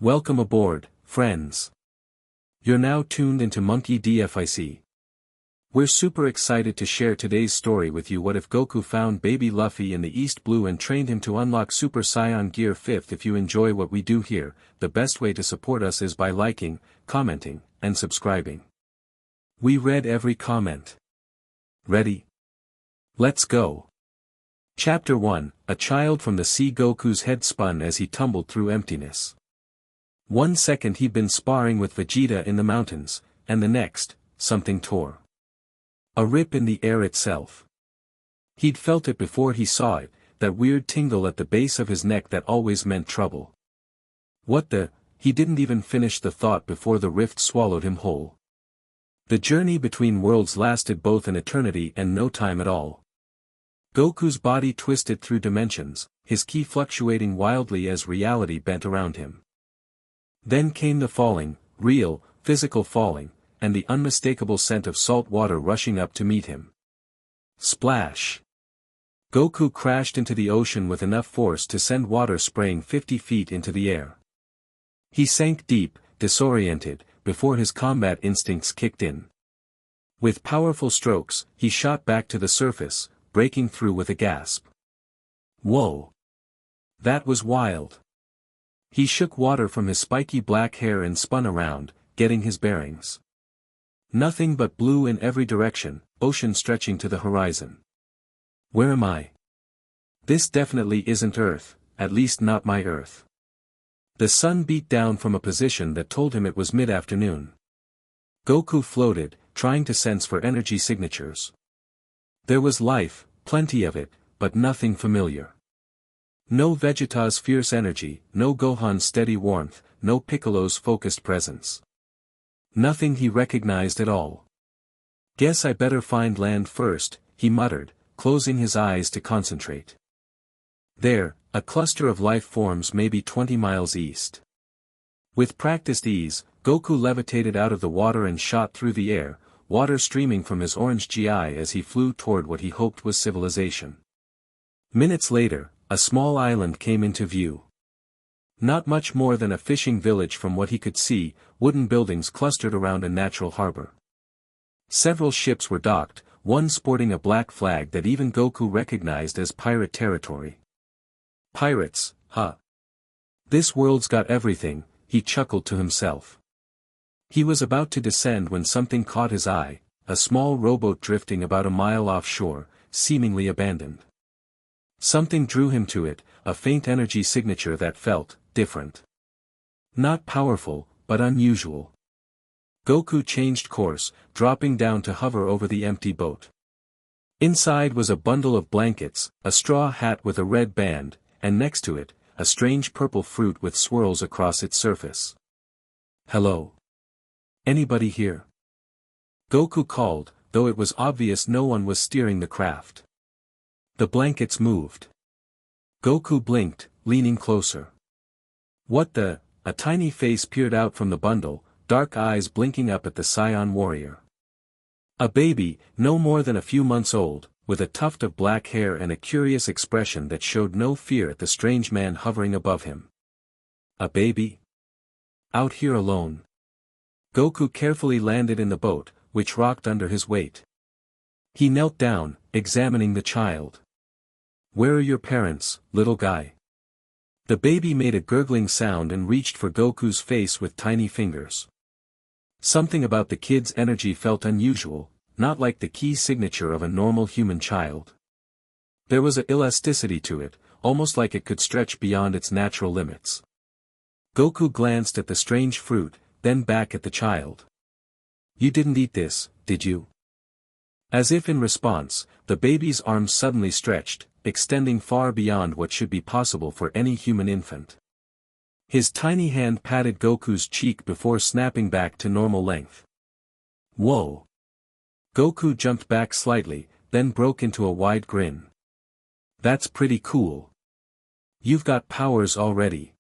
Welcome aboard, friends. You're now tuned into Monkey DFIC. We're super excited to share today's story with you. What if Goku found baby Luffy in the East Blue and trained him to unlock Super Saiyan Gear 5th? If you enjoy what we do here, the best way to support us is by liking, commenting, and subscribing. We read every comment. Ready? Let's go. Chapter 1, A Child from the Sea. Goku's head spun as he tumbled through emptiness. 1 second he'd been sparring with Vegeta in the mountains, and the next, something tore. A rip in the air itself. He'd felt it before he saw it, that weird tingle at the base of his neck that always meant trouble. What the? He didn't even finish the thought before the rift swallowed him whole. The journey between worlds lasted both an eternity and no time at all. Goku's body twisted through dimensions, his ki fluctuating wildly as reality bent around him. Then came the falling, real, physical falling, and the unmistakable scent of salt water rushing up to meet him. Splash! Goku crashed into the ocean with enough force to send water spraying 50 feet into the air. He sank deep, disoriented, before his combat instincts kicked in. With powerful strokes, he shot back to the surface, breaking through with a gasp. Whoa! That was wild. He shook water from his spiky black hair and spun around, getting his bearings. Nothing but blue in every direction, ocean stretching to the horizon. Where am I? This definitely isn't Earth, at least not my Earth. The sun beat down from a position that told him it was mid-afternoon. Goku floated, trying to sense for energy signatures. There was life, plenty of it, but nothing familiar. No Vegeta's fierce energy, no Gohan's steady warmth, no Piccolo's focused presence. Nothing he recognized at all. Guess I better find land first, he muttered, closing his eyes to concentrate. There, a cluster of life forms maybe 20 miles east. With practiced ease, Goku levitated out of the water and shot through the air, water streaming from his orange GI as he flew toward what he hoped was civilization. Minutes later, a small island came into view. Not much more than a fishing village from what he could see, wooden buildings clustered around a natural harbor. Several ships were docked, one sporting a black flag that even Goku recognized as pirate territory. Pirates, huh? This world's got everything, he chuckled to himself. He was about to descend when something caught his eye, a small rowboat drifting about a mile offshore, seemingly abandoned. Something drew him to it, a faint energy signature that felt different. Not powerful, but unusual. Goku changed course, dropping down to hover over the empty boat. Inside was a bundle of blankets, a straw hat with a red band, and next to it, a strange purple fruit with swirls across its surface. Hello? Anybody here? Goku called, though it was obvious no one was steering the craft. The blankets moved. Goku blinked, leaning closer. What the? A tiny face peered out from the bundle, dark eyes blinking up at the Saiyan warrior. A baby, no more than a few months old, with a tuft of black hair and a curious expression that showed no fear at the strange man hovering above him. A baby? Out here alone. Goku carefully landed in the boat, which rocked under his weight. He knelt down, examining the child. Where are your parents, little guy? The baby made a gurgling sound and reached for Goku's face with tiny fingers. Something about the kid's energy felt unusual, not like the key signature of a normal human child. There was an elasticity to it, almost like it could stretch beyond its natural limits. Goku glanced at the strange fruit, then back at the child. You didn't eat this, did you? As if in response, the baby's arms suddenly stretched, extending far beyond what should be possible for any human infant. His tiny hand patted Goku's cheek before snapping back to normal length. Whoa! Goku jumped back slightly, then broke into a wide grin. That's pretty cool. You've got powers already.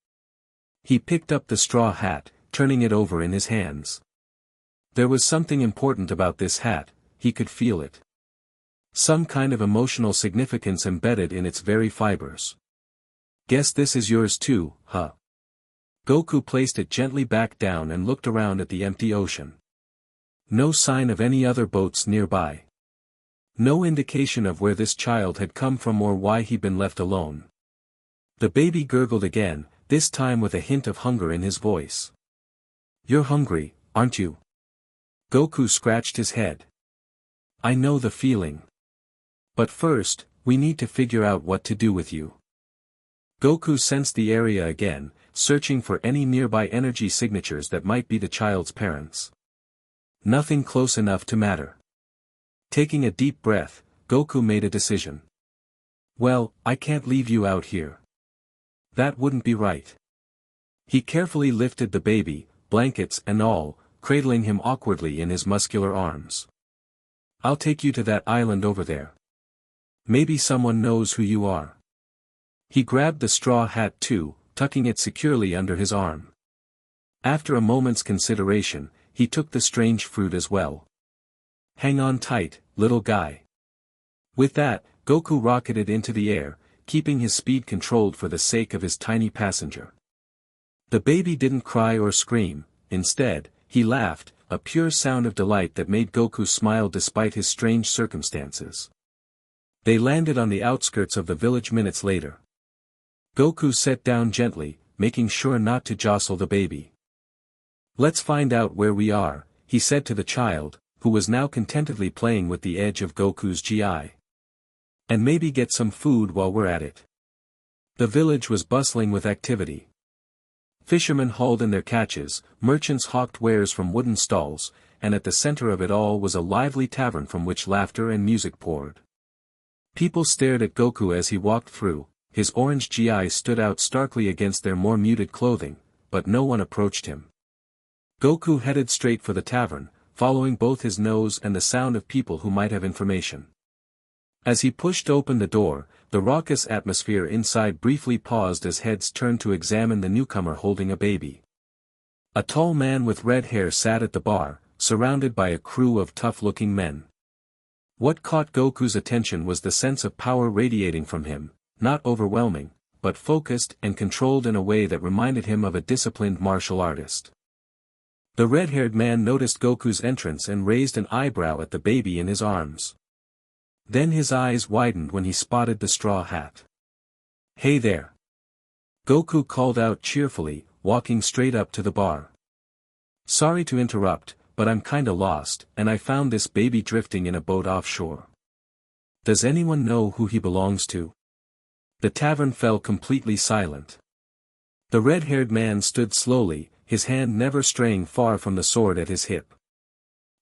He picked up the straw hat, turning it over in his hands. There was something important about this hat, he could feel it. Some kind of emotional significance embedded in its very fibers. Guess this is yours too, huh? Goku placed it gently back down and looked around at the empty ocean. No sign of any other boats nearby. No indication of where this child had come from or why he'd been left alone. The baby gurgled again, this time with a hint of hunger in his voice. "You're hungry, aren't you?" Goku scratched his head. "I know the feeling. But first, we need to figure out what to do with you." Goku sensed the area again, searching for any nearby energy signatures that might be the child's parents. Nothing close enough to matter. Taking a deep breath, Goku made a decision. "Well, I can't leave you out here. That wouldn't be right." He carefully lifted the baby, blankets and all, cradling him awkwardly in his muscular arms. "I'll take you to that island over there. Maybe someone knows who you are." He grabbed the straw hat too, tucking it securely under his arm. After a moment's consideration, he took the strange fruit as well. "Hang on tight, little guy." With that, Goku rocketed into the air, keeping his speed controlled for the sake of his tiny passenger. The baby didn't cry or scream, instead, he laughed, a pure sound of delight that made Goku smile despite his strange circumstances. They landed on the outskirts of the village minutes later. Goku sat down gently, making sure not to jostle the baby. "Let's find out where we are," he said to the child, who was now contentedly playing with the edge of Goku's GI. "And maybe get some food while we're at it." The village was bustling with activity. Fishermen hauled in their catches, merchants hawked wares from wooden stalls, and at the center of it all was a lively tavern from which laughter and music poured. People stared at Goku as he walked through, his orange GI stood out starkly against their more muted clothing, but no one approached him. Goku headed straight for the tavern, following both his nose and the sound of people who might have information. As he pushed open the door, the raucous atmosphere inside briefly paused as heads turned to examine the newcomer holding a baby. A tall man with red hair sat at the bar, surrounded by a crew of tough-looking men. What caught Goku's attention was the sense of power radiating from him, not overwhelming, but focused and controlled in a way that reminded him of a disciplined martial artist. The red-haired man noticed Goku's entrance and raised an eyebrow at the baby in his arms. Then his eyes widened when he spotted the straw hat. "Hey there!" Goku called out cheerfully, walking straight up to the bar. "Sorry to interrupt, but I'm kinda lost, and I found this baby drifting in a boat offshore. Does anyone know who he belongs to?" The tavern fell completely silent. The red-haired man stood slowly, his hand never straying far from the sword at his hip.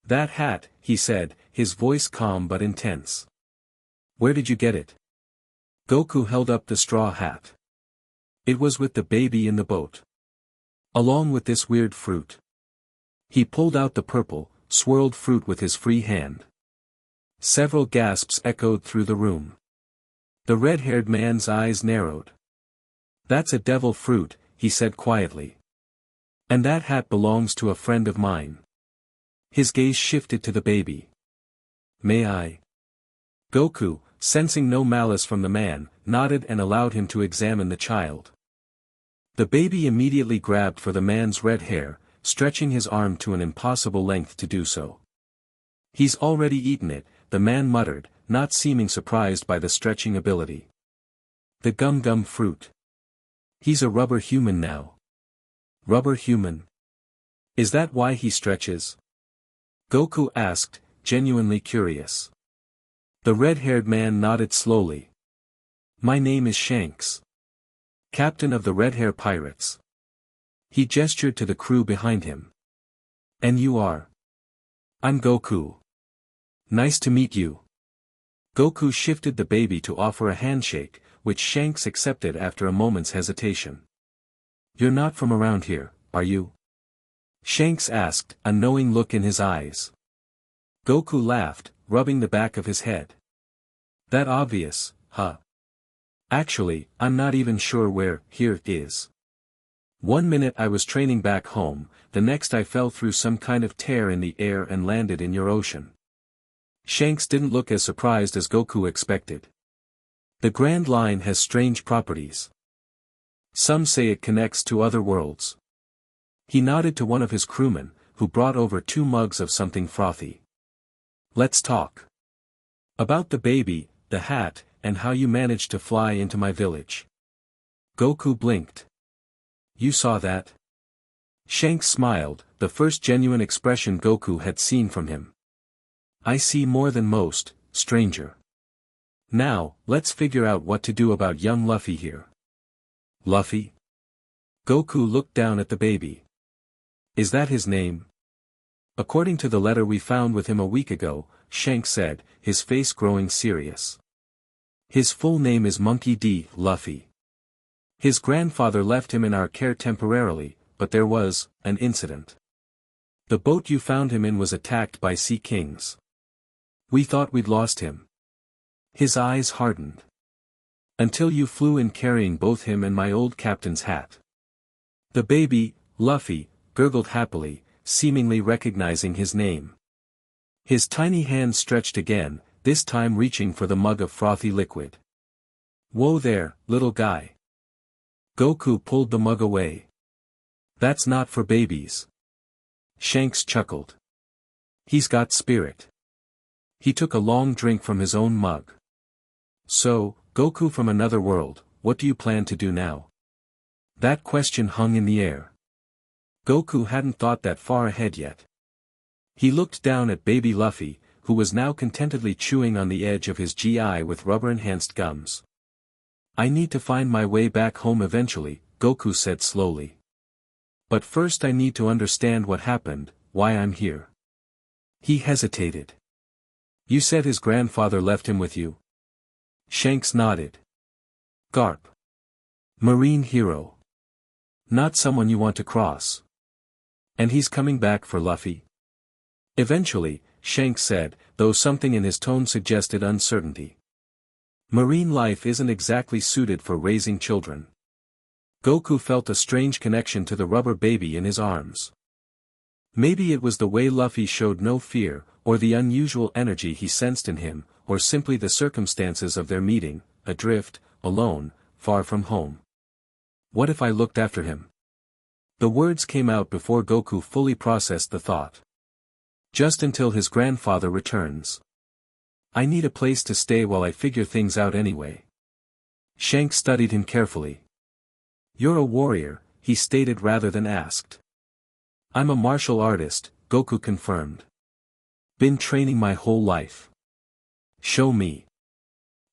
"That hat," he said, his voice calm but intense. "Where did you get it?" Goku held up the straw hat. "It was with the baby in the boat. Along with this weird fruit." He pulled out the purple, swirled fruit with his free hand. Several gasps echoed through the room. The red-haired man's eyes narrowed. "That's a devil fruit," he said quietly. "And that hat belongs to a friend of mine." His gaze shifted to the baby. "May I?" Goku, sensing no malice from the man, nodded and allowed him to examine the child. The baby immediately grabbed for the man's red hair, stretching his arm to an impossible length to do so. "He's already eaten it," the man muttered, not seeming surprised by the stretching ability. "The gum-gum fruit. He's a rubber human now." "Rubber human? Is that why he stretches?" Goku asked, genuinely curious. The red-haired man nodded slowly. "My name is Shanks. Captain of the Red Hair Pirates." He gestured to the crew behind him. "And you are?" "I'm Goku. Nice to meet you." Goku shifted the baby to offer a handshake, which Shanks accepted after a moment's hesitation. "You're not from around here, are you?" Shanks asked, a knowing look in his eyes. Goku laughed, rubbing the back of his head. "That obvious, huh? Actually, I'm not even sure where here is. One minute I was training back home, the next I fell through some kind of tear in the air and landed in your ocean." Shanks didn't look as surprised as Goku expected. "The Grand Line has strange properties. Some say it connects to other worlds. He nodded to one of his crewmen, who brought over 2 mugs of something frothy. Let's talk. About the baby, the hat, and how you managed to fly into my village. Goku blinked. You saw that? Shanks smiled, the first genuine expression Goku had seen from him. I see more than most, stranger. Now, let's figure out what to do about young Luffy here. Luffy? Goku looked down at the baby. Is that his name? According to the letter we found with him a week ago, Shanks said, his face growing serious. His full name is Monkey D. Luffy. His grandfather left him in our care temporarily, but there was an incident. The boat you found him in was attacked by sea kings. We thought we'd lost him. His eyes hardened. Until you flew in carrying both him and my old captain's hat. The baby, Luffy, gurgled happily, seemingly recognizing his name. His tiny hand stretched again, this time reaching for the mug of frothy liquid. Whoa there, little guy. Goku pulled the mug away. That's not for babies. Shanks chuckled. He's got spirit. He took a long drink from his own mug. So, Goku from another world, what do you plan to do now? That question hung in the air. Goku hadn't thought that far ahead yet. He looked down at baby Luffy, who was now contentedly chewing on the edge of his GI with rubber-enhanced gums. I need to find my way back home eventually, Goku said slowly. But first I need to understand what happened, why I'm here. He hesitated. You said his grandfather left him with you? Shanks nodded. Garp. Marine hero. Not someone you want to cross. And he's coming back for Luffy? Eventually, Shanks said, though something in his tone suggested uncertainty. Marine life isn't exactly suited for raising children. Goku felt a strange connection to the rubber baby in his arms. Maybe it was the way Luffy showed no fear, or the unusual energy he sensed in him, or simply the circumstances of their meeting, adrift, alone, far from home. What if I looked after him? The words came out before Goku fully processed the thought. Just until his grandfather returns. I need a place to stay while I figure things out anyway. Shanks studied him carefully. You're a warrior, he stated rather than asked. I'm a martial artist, Goku confirmed. Been training my whole life. Show me.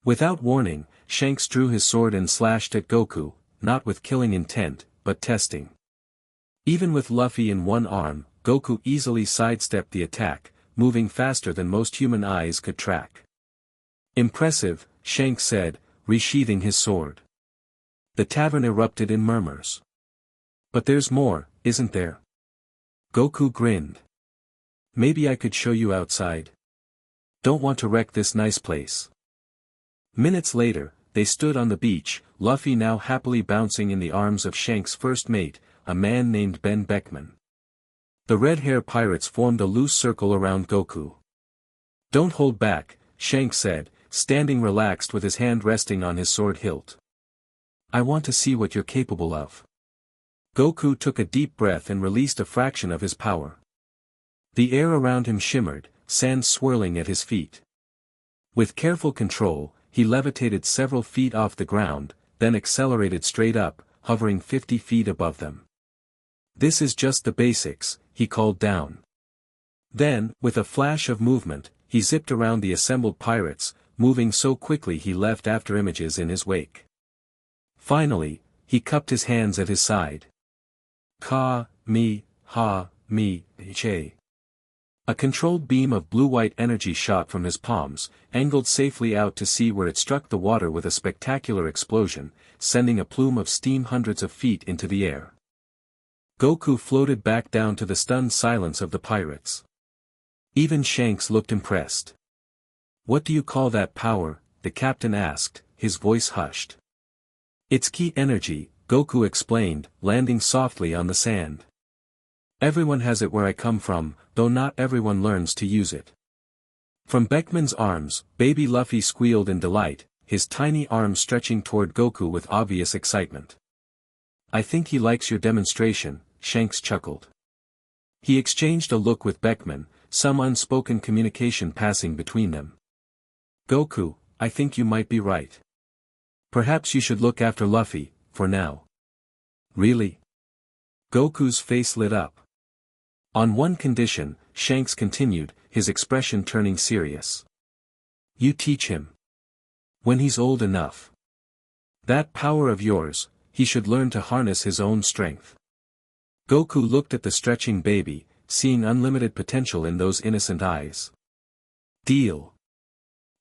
Without warning, Shanks drew his sword and slashed at Goku, not with killing intent, but testing. Even with Luffy in one arm, Goku easily sidestepped the attack, moving faster than most human eyes could track. Impressive, Shanks said, resheathing his sword. The tavern erupted in murmurs. But there's more, isn't there? Goku grinned. Maybe I could show you outside. Don't want to wreck this nice place. Minutes later, they stood on the beach, Luffy now happily bouncing in the arms of Shanks' first mate, a man named Ben Beckman. The red-hair pirates formed a loose circle around Goku. Don't hold back, Shanks said, standing relaxed with his hand resting on his sword hilt. I want to see what you're capable of. Goku took a deep breath and released a fraction of his power. The air around him shimmered, sand swirling at his feet. With careful control, he levitated several feet off the ground, then accelerated straight up, hovering 50 feet above them. This is just the basics, he called down. Then, with a flash of movement, he zipped around the assembled pirates, moving so quickly he left afterimages in his wake. Finally, he cupped his hands at his side. Ka, mi, ha, mi, che. A controlled beam of blue-white energy shot from his palms, angled safely out to sea where it struck the water with a spectacular explosion, sending a plume of steam hundreds of feet into the air. Goku floated back down to the stunned silence of the pirates. Even Shanks looked impressed. What do you call that power? The captain asked, his voice hushed. It's ki energy, Goku explained, landing softly on the sand. Everyone has it where I come from, though not everyone learns to use it. From Beckman's arms, baby Luffy squealed in delight, his tiny arms stretching toward Goku with obvious excitement. I think he likes your demonstration, Shanks chuckled. He exchanged a look with Beckman, some unspoken communication passing between them. Goku, I think you might be right. Perhaps you should look after Luffy, for now. Really? Goku's face lit up. On one condition, Shanks continued, his expression turning serious. You teach him. When he's old enough. That power of yours, he should learn to harness his own strength. Goku looked at the stretching baby, seeing unlimited potential in those innocent eyes. Deal.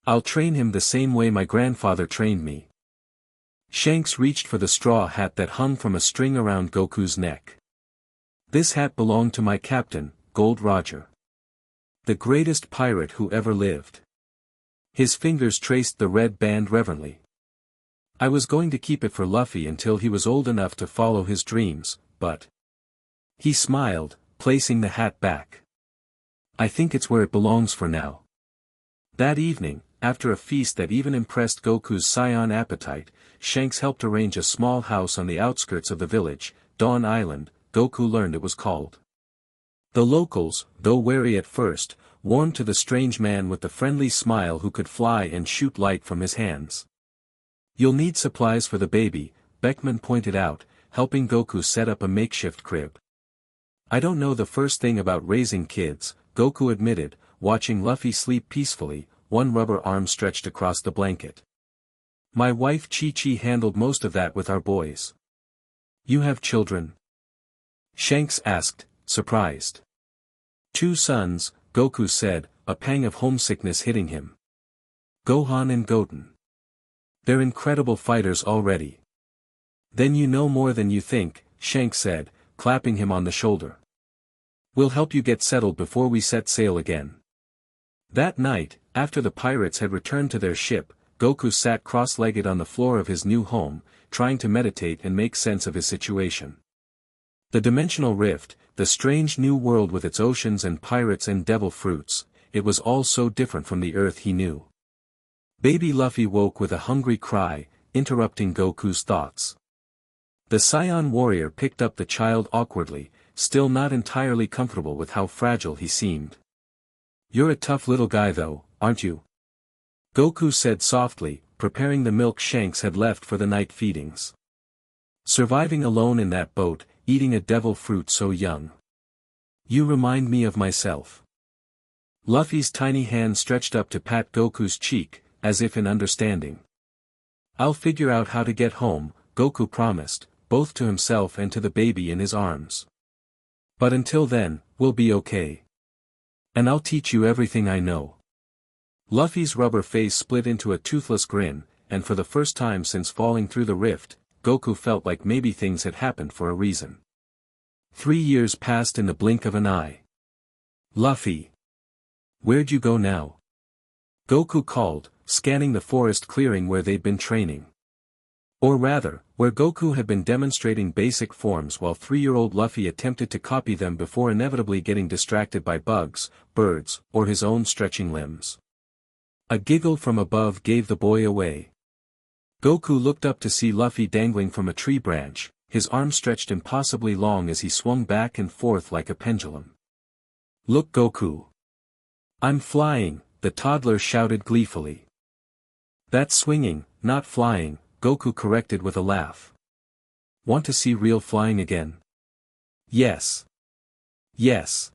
I'll train him the same way my grandfather trained me. Shanks reached for the straw hat that hung from a string around Goku's neck. This hat belonged to my captain, Gold Roger. The greatest pirate who ever lived. His fingers traced the red band reverently. I was going to keep it for Luffy until he was old enough to follow his dreams, but... He smiled, placing the hat back. I think it's where it belongs for now. That evening, after a feast that even impressed Goku's Saiyan appetite, Shanks helped arrange a small house on the outskirts of the village, Dawn Island, Goku learned it was called. The locals, though wary at first, warmed to the strange man with the friendly smile who could fly and shoot light from his hands. You'll need supplies for the baby, Beckman pointed out, helping Goku set up a makeshift crib. I don't know the first thing about raising kids, Goku admitted, watching Luffy sleep peacefully, one rubber arm stretched across the blanket. My wife Chi-Chi handled most of that with our boys. You have children? Shanks asked, surprised. 2 sons, Goku said, a pang of homesickness hitting him. Gohan and Goten. They're incredible fighters already. Then you know more than you think, Shanks said, clapping him on the shoulder. We'll help you get settled before we set sail again. That night, after the pirates had returned to their ship, Goku sat cross-legged on the floor of his new home, trying to meditate and make sense of his situation. The dimensional rift, the strange new world with its oceans and pirates and devil fruits, it was all so different from the Earth he knew. Baby Luffy woke with a hungry cry, interrupting Goku's thoughts. The Saiyan warrior picked up the child awkwardly, still not entirely comfortable with how fragile he seemed. You're a tough little guy though, aren't you? Goku said softly, preparing the milk Shanks had left for the night feedings. Surviving alone in that boat, eating a devil fruit so young. You remind me of myself. Luffy's tiny hand stretched up to pat Goku's cheek, as if in understanding. I'll figure out how to get home, Goku promised, both to himself and to the baby in his arms. But until then, we'll be okay. And I'll teach you everything I know. Luffy's rubber face split into a toothless grin, and for the first time since falling through the rift, Goku felt like maybe things had happened for a reason. 3 years passed in the blink of an eye. Luffy. Where'd you go now? Goku called, scanning the forest clearing where they'd been training. Or rather, where Goku had been demonstrating basic forms while 3-year-old Luffy attempted to copy them before inevitably getting distracted by bugs, birds, or his own stretching limbs. A giggle from above gave the boy away. Goku looked up to see Luffy dangling from a tree branch, his arm stretched impossibly long as he swung back and forth like a pendulum. Look Goku. I'm flying, the toddler shouted gleefully. That's swinging, not flying, Goku corrected with a laugh. Want to see real flying again? Yes. Yes.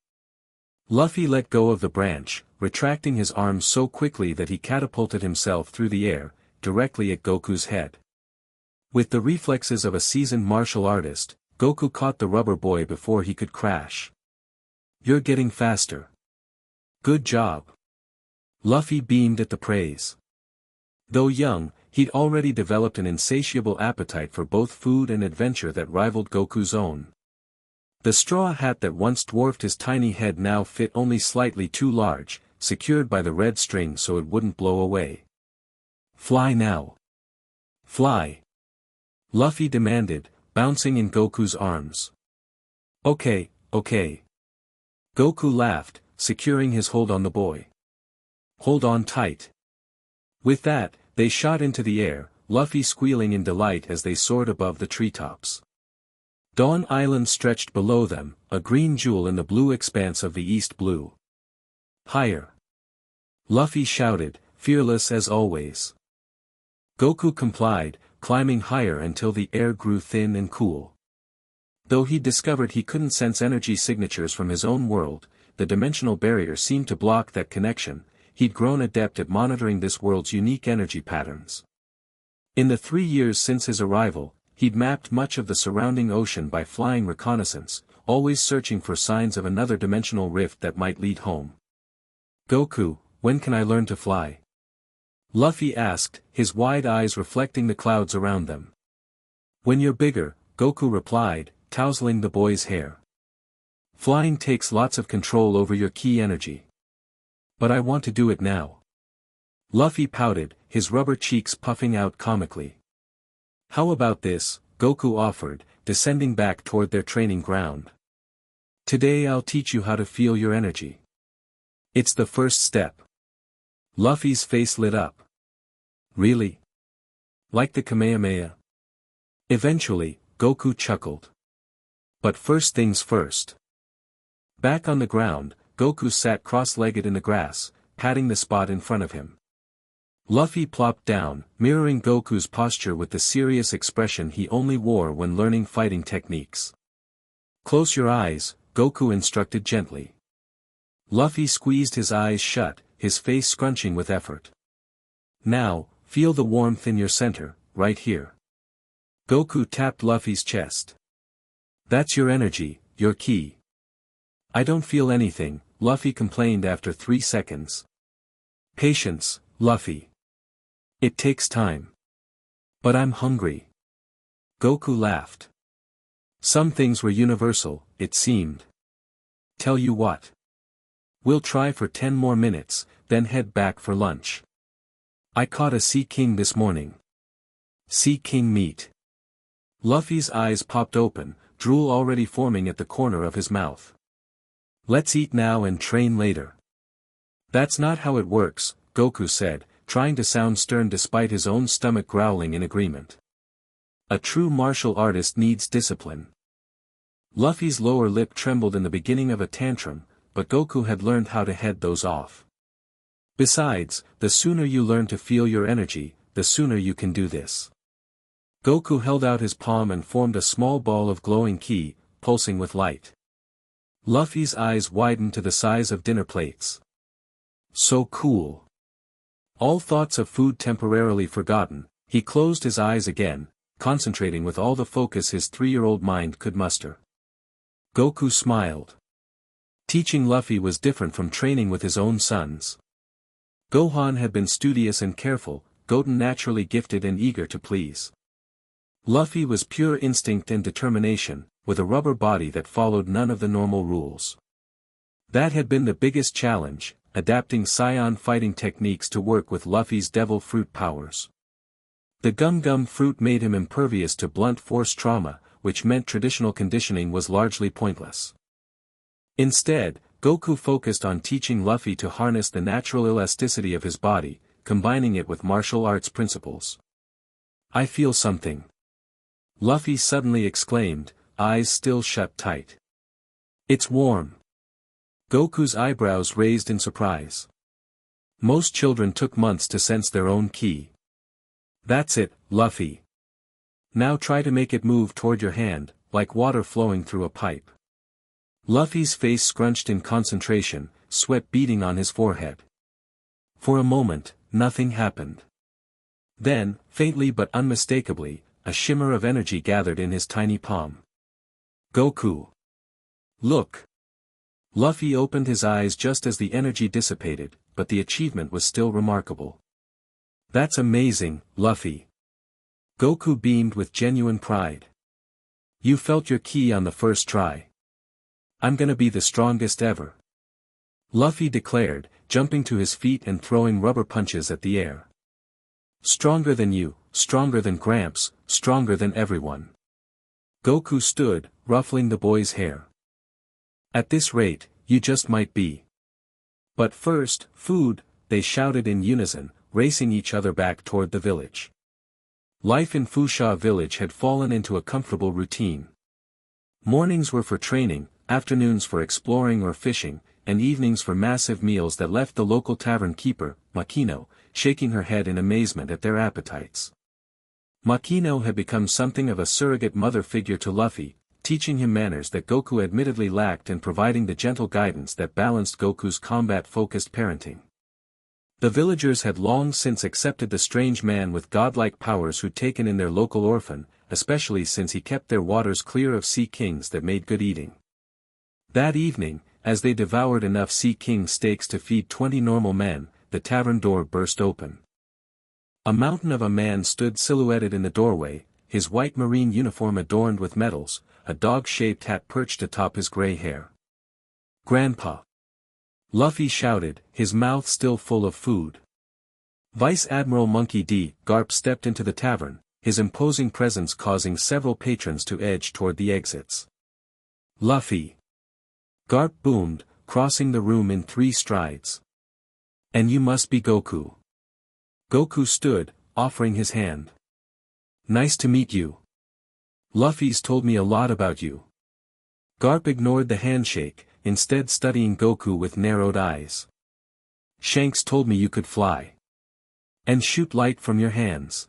Luffy let go of the branch, retracting his arms so quickly that he catapulted himself through the air, directly at Goku's head. With the reflexes of a seasoned martial artist, Goku caught the rubber boy before he could crash. You're getting faster. Good job. Luffy beamed at the praise. Though young, he'd already developed an insatiable appetite for both food and adventure that rivaled Goku's own. The straw hat that once dwarfed his tiny head now fit only slightly too large, secured by the red string so it wouldn't blow away. Fly now. Fly. Luffy demanded, bouncing in Goku's arms. Okay, okay. Goku laughed, securing his hold on the boy. Hold on tight. With that, they shot into the air, Luffy squealing in delight as they soared above the treetops. Dawn Island stretched below them, a green jewel in the blue expanse of the East Blue. Higher! Luffy shouted, fearless as always. Goku complied, climbing higher until the air grew thin and cool. Though he discovered he couldn't sense energy signatures from his own world, the dimensional barrier seemed to block that connection. He'd grown adept at monitoring this world's unique energy patterns. In the 3 years since his arrival, he'd mapped much of the surrounding ocean by flying reconnaissance, always searching for signs of another dimensional rift that might lead home. Goku, when can I learn to fly? Luffy asked, his wide eyes reflecting the clouds around them. When you're bigger, Goku replied, tousling the boy's hair. Flying takes lots of control over your ki energy. But I want to do it now. Luffy pouted, his rubber cheeks puffing out comically. How about this, Goku offered, descending back toward their training ground. Today I'll teach you how to feel your energy. It's the first step. Luffy's face lit up. Really? Like the Kamehameha? Eventually, Goku chuckled. But first things first. Back on the ground, Goku sat cross-legged in the grass, patting the spot in front of him. Luffy plopped down, mirroring Goku's posture with the serious expression he only wore when learning fighting techniques. Close your eyes, Goku instructed gently. Luffy squeezed his eyes shut, his face scrunching with effort. Now, feel the warmth in your center, right here. Goku tapped Luffy's chest. That's your energy, your ki. I don't feel anything, Luffy complained after 3 seconds. Patience, Luffy. It takes time. But I'm hungry. Goku laughed. Some things were universal, it seemed. Tell you what. We'll try for 10 more minutes, then head back for lunch. I caught a sea king this morning. Sea king meat. Luffy's eyes popped open, drool already forming at the corner of his mouth. Let's eat now and train later. That's not how it works, Goku said, trying to sound stern despite his own stomach growling in agreement. A true martial artist needs discipline. Luffy's lower lip trembled in the beginning of a tantrum, but Goku had learned how to head those off. Besides, the sooner you learn to feel your energy, the sooner you can do this. Goku held out his palm and formed a small ball of glowing ki, pulsing with light. Luffy's eyes widened to the size of dinner plates. So cool. All thoughts of food temporarily forgotten, he closed his eyes again, concentrating with all the focus his 3-year-old mind could muster. Goku smiled. Teaching Luffy was different from training with his own sons. Gohan had been studious and careful, Goten naturally gifted and eager to please. Luffy was pure instinct and determination, with a rubber body that followed none of the normal rules. That had been the biggest challenge, adapting Saiyan fighting techniques to work with Luffy's devil fruit powers. The gum fruit made him impervious to blunt force trauma, which meant traditional conditioning was largely pointless. Instead, Goku focused on teaching Luffy to harness the natural elasticity of his body, combining it with martial arts principles. I feel something. Luffy suddenly exclaimed, eyes still shut tight. It's warm. Goku's eyebrows raised in surprise. Most children took months to sense their own ki. That's it, Luffy. Now try to make it move toward your hand, like water flowing through a pipe. Luffy's face scrunched in concentration, sweat beading on his forehead. For a moment, nothing happened. Then, faintly but unmistakably, a shimmer of energy gathered in his tiny palm. Goku! Look! Luffy opened his eyes just as the energy dissipated, but the achievement was still remarkable. That's amazing, Luffy. Goku beamed with genuine pride. You felt your ki on the first try. I'm gonna be the strongest ever. Luffy declared, jumping to his feet and throwing rubber punches at the air. Stronger than you, stronger than Gramps, stronger than everyone. Goku stood, ruffling the boy's hair. At this rate, you just might be. But first, food, they shouted in unison, racing each other back toward the village. Life in Fusha village had fallen into a comfortable routine. Mornings were for training, afternoons for exploring or fishing, and evenings for massive meals that left the local tavern keeper, Makino, shaking her head in amazement at their appetites. Makino had become something of a surrogate mother figure to Luffy, teaching him manners that Goku admittedly lacked and providing the gentle guidance that balanced Goku's combat-focused parenting. The villagers had long since accepted the strange man with godlike powers who'd taken in their local orphan, especially since he kept their waters clear of sea kings that made good eating. That evening, as they devoured enough sea king steaks to feed 20 normal men, the tavern door burst open. A mountain of a man stood silhouetted in the doorway, his white marine uniform adorned with medals, a dog-shaped hat perched atop his gray hair. "Grandpa!" Luffy shouted, his mouth still full of food. Vice Admiral Monkey D. Garp stepped into the tavern, his imposing presence causing several patrons to edge toward the exits. "Luffy!" Garp boomed, crossing the room in 3 strides. "And you must be Goku." Goku stood, offering his hand. "Nice to meet you. Luffy's told me a lot about you." Garp ignored the handshake, instead studying Goku with narrowed eyes. "Shanks told me you could fly. And shoot light from your hands."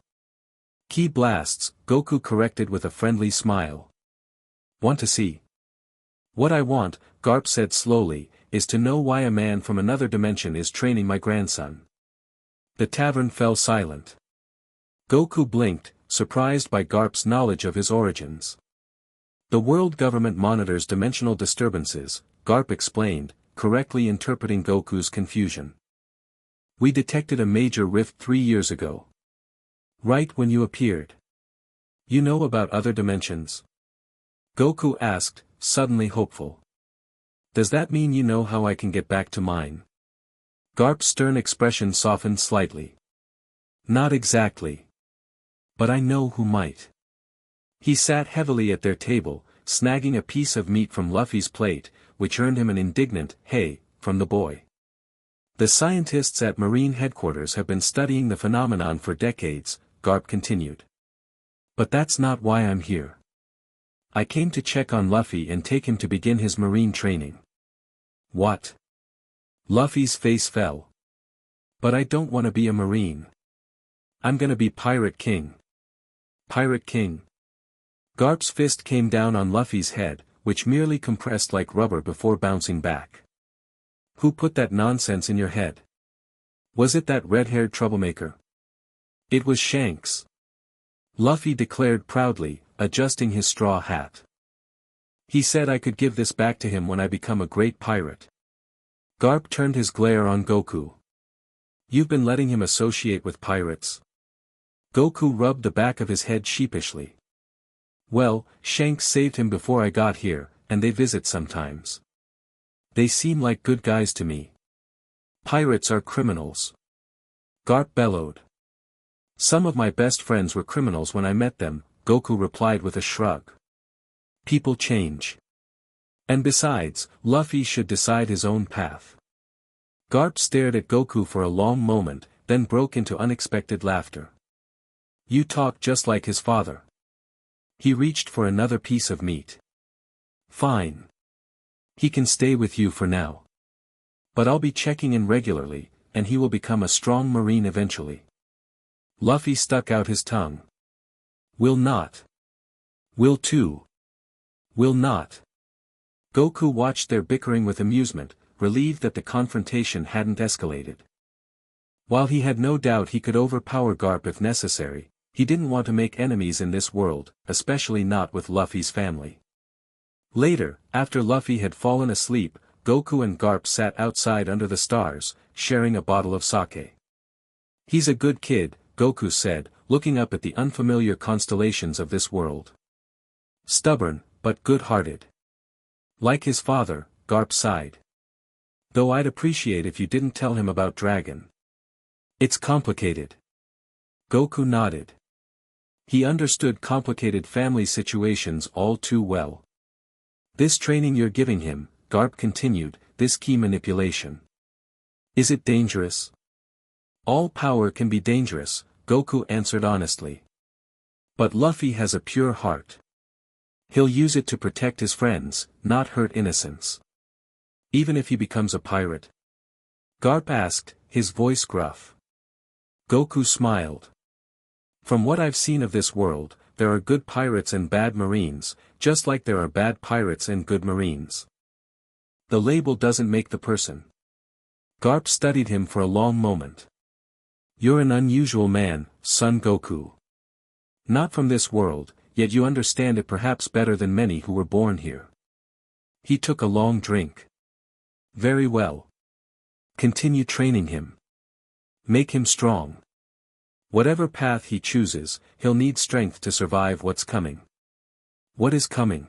"Ki blasts," Goku corrected with a friendly smile. "Want to see?" "What I want," Garp said slowly, "is to know why a man from another dimension is training my grandson." The tavern fell silent. Goku blinked, surprised by Garp's knowledge of his origins. "The world government monitors dimensional disturbances," Garp explained, correctly interpreting Goku's confusion. "We detected a major rift 3 years ago. Right when you appeared. You know about other dimensions?" Goku asked, suddenly hopeful. "Does that mean you know how I can get back to mine?" Garp's stern expression softened slightly. "Not exactly. But I know who might." He sat heavily at their table, snagging a piece of meat from Luffy's plate, which earned him an indignant "hey" from the boy. "The scientists at Marine Headquarters have been studying the phenomenon for decades," Garp continued. "But that's not why I'm here. I came to check on Luffy and take him to begin his marine training." "What?" Luffy's face fell. "But I don't want to be a marine. I'm gonna be Pirate King." "Pirate King?" Garp's fist came down on Luffy's head, which merely compressed like rubber before bouncing back. "Who put that nonsense in your head? Was it that red-haired troublemaker?" "It was Shanks," Luffy declared proudly, adjusting his straw hat. "He said I could give this back to him when I become a great pirate." Garp turned his glare on Goku. "You've been letting him associate with pirates?" Goku rubbed the back of his head sheepishly. "Well, Shanks saved him before I got here, and they visit sometimes. They seem like good guys to me." "Pirates are criminals," Garp bellowed. "Some of my best friends were criminals when I met them," Goku replied with a shrug. "People change. And besides, Luffy should decide his own path." Garp stared at Goku for a long moment, then broke into unexpected laughter. "You talk just like his father." He reached for another piece of meat. "Fine. He can stay with you for now. But I'll be checking in regularly, and he will become a strong marine eventually." Luffy stuck out his tongue. "Will not. Will too. Will not." Goku watched their bickering with amusement, relieved that the confrontation hadn't escalated. While he had no doubt he could overpower Garp if necessary, he didn't want to make enemies in this world, especially not with Luffy's family. Later, after Luffy had fallen asleep, Goku and Garp sat outside under the stars, sharing a bottle of sake. "He's a good kid," Goku said, looking up at the unfamiliar constellations of this world. "Stubborn, but good-hearted. Like his father," Garp sighed. "Though I'd appreciate if you didn't tell him about Dragon. It's complicated." Goku nodded. He understood complicated family situations all too well. "This training you're giving him," Garp continued, "this key manipulation. Is it dangerous?" "All power can be dangerous," Goku answered honestly. "But Luffy has a pure heart. He'll use it to protect his friends, not hurt innocents. Even if he becomes a pirate? Garp asked, his voice gruff. Goku smiled. From what I've seen of this world, there are good pirates and bad marines, just like there are bad pirates and good marines. The label doesn't make the person. Garp studied him for a long moment. You're an unusual man, Son Goku. Not from this world, yet you understand it perhaps better than many who were born here. He took a long drink. Very well. Continue training him. Make him strong. Whatever path he chooses, he'll need strength to survive what's coming. What is coming?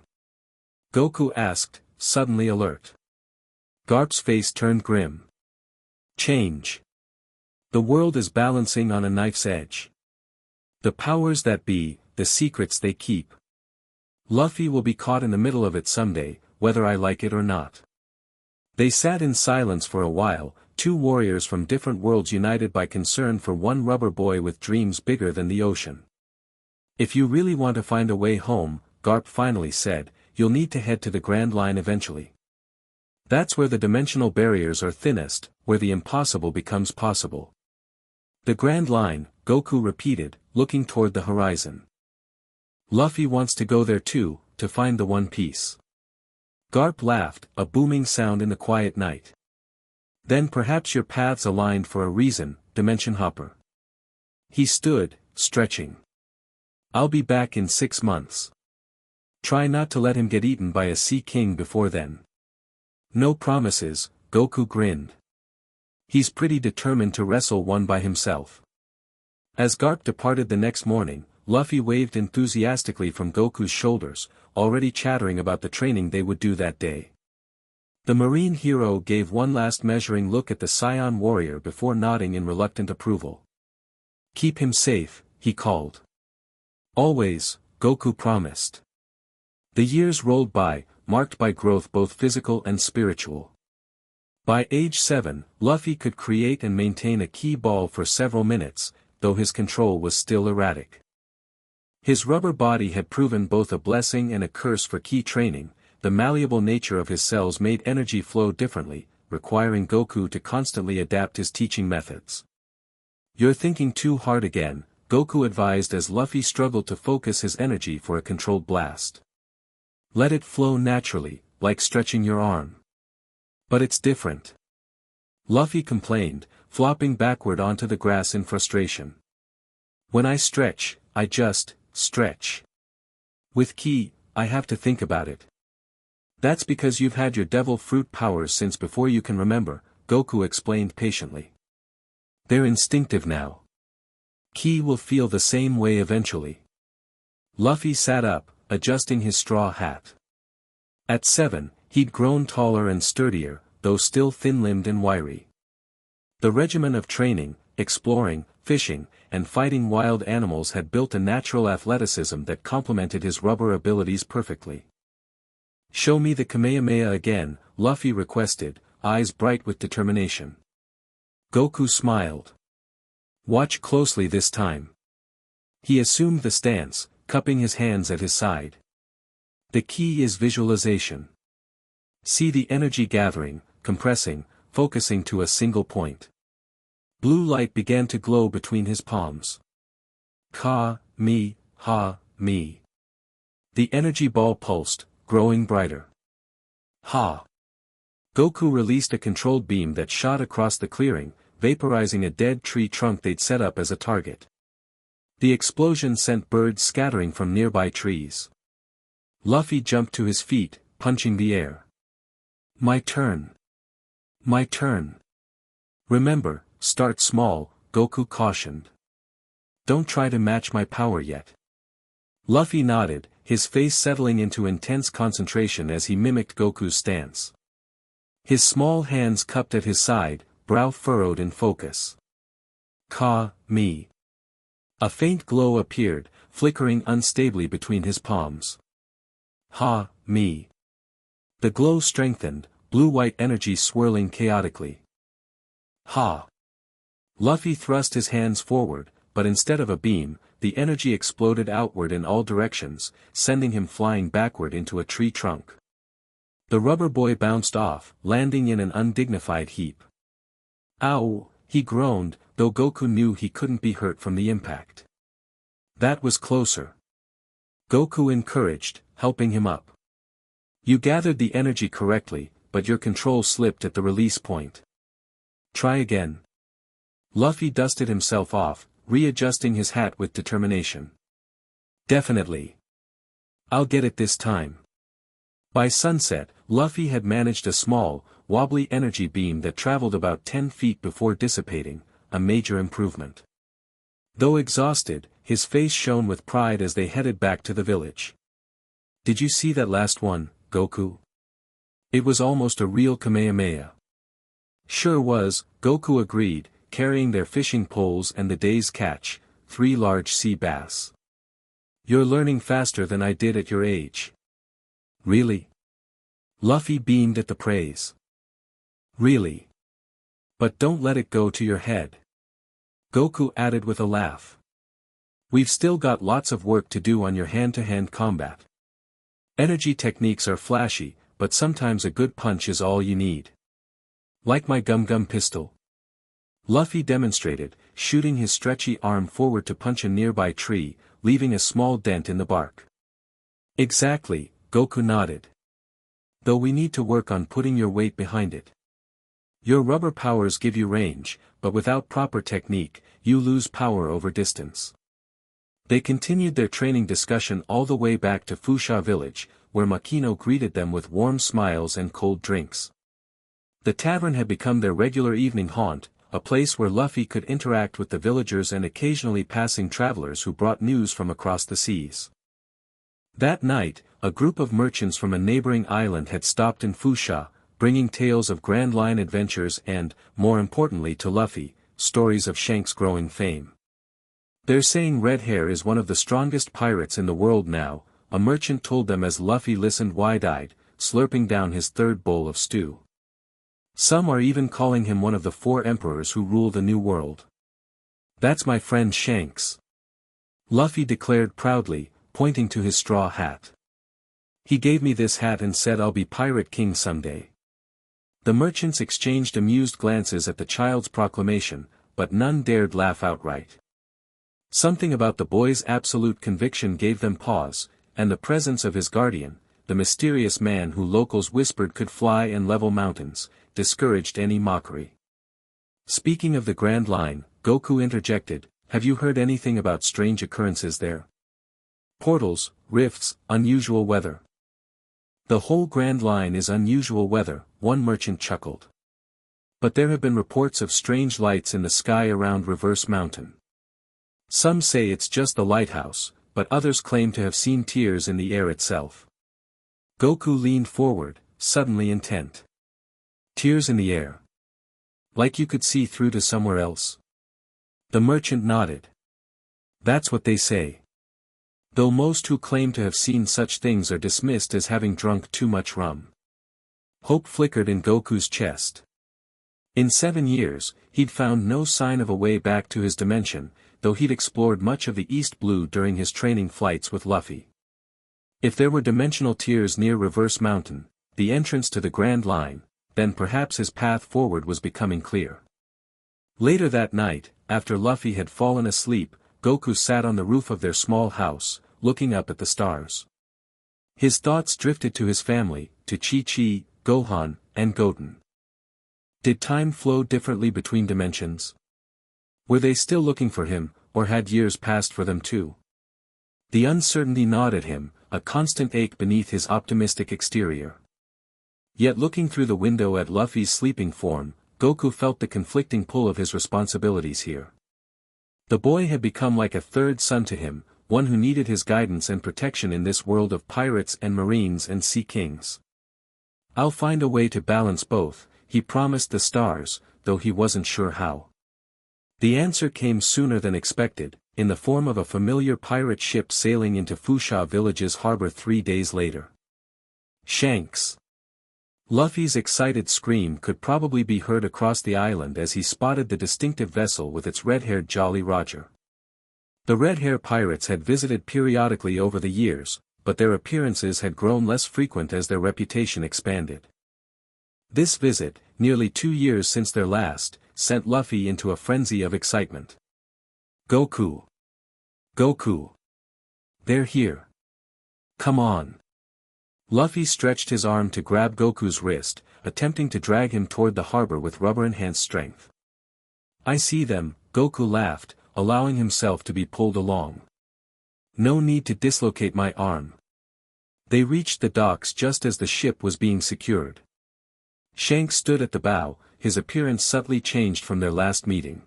Goku asked, suddenly alert. Garp's face turned grim. Change. The world is balancing on a knife's edge. The powers that be, the secrets they keep. Luffy will be caught in the middle of it someday, whether I like it or not. They sat in silence for a while, two warriors from different worlds united by concern for one rubber boy with dreams bigger than the ocean. If you really want to find a way home, Garp finally said, you'll need to head to the Grand Line eventually. That's where the dimensional barriers are thinnest, where the impossible becomes possible. The Grand Line, Goku repeated, looking toward the horizon. Luffy wants to go there too, to find the One Piece. Garp laughed, a booming sound in the quiet night. Then perhaps your paths aligned for a reason, Dimension Hopper. He stood, stretching. I'll be back in 6 months. Try not to let him get eaten by a Sea King before then. No promises, Goku grinned. He's pretty determined to wrestle one by himself. As Garp departed the next morning, Luffy waved enthusiastically from Goku's shoulders, already chattering about the training they would do that day. The marine hero gave one last measuring look at the Saiyan warrior before nodding in reluctant approval. Keep him safe, he called. Always, Goku promised. The years rolled by, marked by growth both physical and spiritual. By age 7, Luffy could create and maintain a ki ball for several minutes, though his control was still erratic. His rubber body had proven both a blessing and a curse for ki training. The malleable nature of his cells made energy flow differently, requiring Goku to constantly adapt his teaching methods. You're thinking too hard again, Goku advised as Luffy struggled to focus his energy for a controlled blast. Let it flow naturally, like stretching your arm. But it's different. Luffy complained, flopping backward onto the grass in frustration. When I stretch, I just stretch. With ki, I have to think about it. That's because you've had your devil fruit powers since before you can remember, Goku explained patiently. They're instinctive now. Ki will feel the same way eventually. Luffy sat up, adjusting his straw hat. At 7, he'd grown taller and sturdier, though still thin-limbed and wiry. The regimen of training, exploring, fishing, and fighting wild animals had built a natural athleticism that complemented his rubber abilities perfectly. Show me the Kamehameha again, Luffy requested, eyes bright with determination. Goku smiled. Watch closely this time. He assumed the stance, cupping his hands at his side. The key is visualization. See the energy gathering, compressing, focusing to a single point. Blue light began to glow between his palms. Ka, me, ha, me. The energy ball pulsed, growing brighter. Ha! Goku released a controlled beam that shot across the clearing, vaporizing a dead tree trunk they'd set up as a target. The explosion sent birds scattering from nearby trees. Luffy jumped to his feet, punching the air. My turn. My turn. Remember, start small, Goku cautioned. Don't try to match my power yet. Luffy nodded, his face settling into intense concentration as he mimicked Goku's stance. His small hands cupped at his side, brow furrowed in focus. Ka, me. A faint glow appeared, flickering unstably between his palms. Ha, me. The glow strengthened, blue-white energy swirling chaotically. Ha. Luffy thrust his hands forward, but instead of a beam, the energy exploded outward in all directions, sending him flying backward into a tree trunk. The rubber boy bounced off, landing in an undignified heap. Ow, he groaned, though Goku knew he couldn't be hurt from the impact. That was closer. Goku encouraged, helping him up. You gathered the energy correctly, but your control slipped at the release point. Try again. Luffy dusted himself off, readjusting his hat with determination. Definitely. I'll get it this time. By sunset, Luffy had managed a small, wobbly energy beam that traveled about 10 feet before dissipating, a major improvement. Though exhausted, his face shone with pride as they headed back to the village. Did you see that last one, Goku? It was almost a real Kamehameha. Sure was, Goku agreed, carrying their fishing poles and the day's catch, 3 large sea bass. You're learning faster than I did at your age. Really? Luffy beamed at the praise. Really? But don't let it go to your head. Goku added with a laugh. We've still got lots of work to do on your hand-to-hand combat. Energy techniques are flashy, but sometimes a good punch is all you need. Like my gum-gum pistol. Luffy demonstrated, shooting his stretchy arm forward to punch a nearby tree, leaving a small dent in the bark. Exactly, Goku nodded. Though we need to work on putting your weight behind it. Your rubber powers give you range, but without proper technique, you lose power over distance. They continued their training discussion all the way back to Fusha village, where Makino greeted them with warm smiles and cold drinks. The tavern had become their regular evening haunt, a place where Luffy could interact with the villagers and occasionally passing travelers who brought news from across the seas. That night, a group of merchants from a neighboring island had stopped in Fusha, bringing tales of Grand Line adventures and, more importantly to Luffy, stories of Shanks' growing fame. They're saying Red Hair is one of the strongest pirates in the world now, a merchant told them as Luffy listened wide-eyed, slurping down his third bowl of stew. Some are even calling him one of the 4 emperors who rule the New World. That's my friend Shanks. Luffy declared proudly, pointing to his straw hat. He gave me this hat and said I'll be Pirate King someday. The merchants exchanged amused glances at the child's proclamation, but none dared laugh outright. Something about the boy's absolute conviction gave them pause, and the presence of his guardian, the mysterious man who locals whispered could fly and level mountains, discouraged any mockery. Speaking of the Grand Line, Goku interjected, have you heard anything about strange occurrences there? Portals, rifts, unusual weather. The whole Grand Line is unusual weather, one merchant chuckled. But there have been reports of strange lights in the sky around Reverse Mountain. Some say it's just the lighthouse, but others claim to have seen tears in the air itself. Goku leaned forward, suddenly intent. Tears in the air. Like you could see through to somewhere else? The merchant nodded. That's what they say. Though most who claim to have seen such things are dismissed as having drunk too much rum. Hope flickered in Goku's chest. In 7 years, he'd found no sign of a way back to his dimension, though he'd explored much of the East Blue during his training flights with Luffy. If there were dimensional tears near Reverse Mountain, the entrance to the Grand Line, then perhaps his path forward was becoming clear. Later that night, after Luffy had fallen asleep, Goku sat on the roof of their small house, looking up at the stars. His thoughts drifted to his family, to Chi-Chi, Gohan, and Goten. Did time flow differently between dimensions? Were they still looking for him, or had years passed for them too? The uncertainty gnawed at him, a constant ache beneath his optimistic exterior. Yet looking through the window at Luffy's sleeping form, Goku felt the conflicting pull of his responsibilities here. The boy had become like a third son to him, one who needed his guidance and protection in this world of pirates and marines and sea kings. I'll find a way to balance both, he promised the stars, though he wasn't sure how. The answer came sooner than expected, in the form of a familiar pirate ship sailing into Fusha village's harbor 3 days later. Shanks. Luffy's excited scream could probably be heard across the island as he spotted the distinctive vessel with its red-haired Jolly Roger. The Red Hair pirates had visited periodically over the years, but their appearances had grown less frequent as their reputation expanded. This visit, nearly 2 years since their last, sent Luffy into a frenzy of excitement. Goku! Goku! They're here! Come on! Luffy stretched his arm to grab Goku's wrist, attempting to drag him toward the harbor with rubber-enhanced strength. I see them, Goku laughed, allowing himself to be pulled along. No need to dislocate my arm. They reached the docks just as the ship was being secured. Shanks stood at the bow, his appearance subtly changed from their last meeting.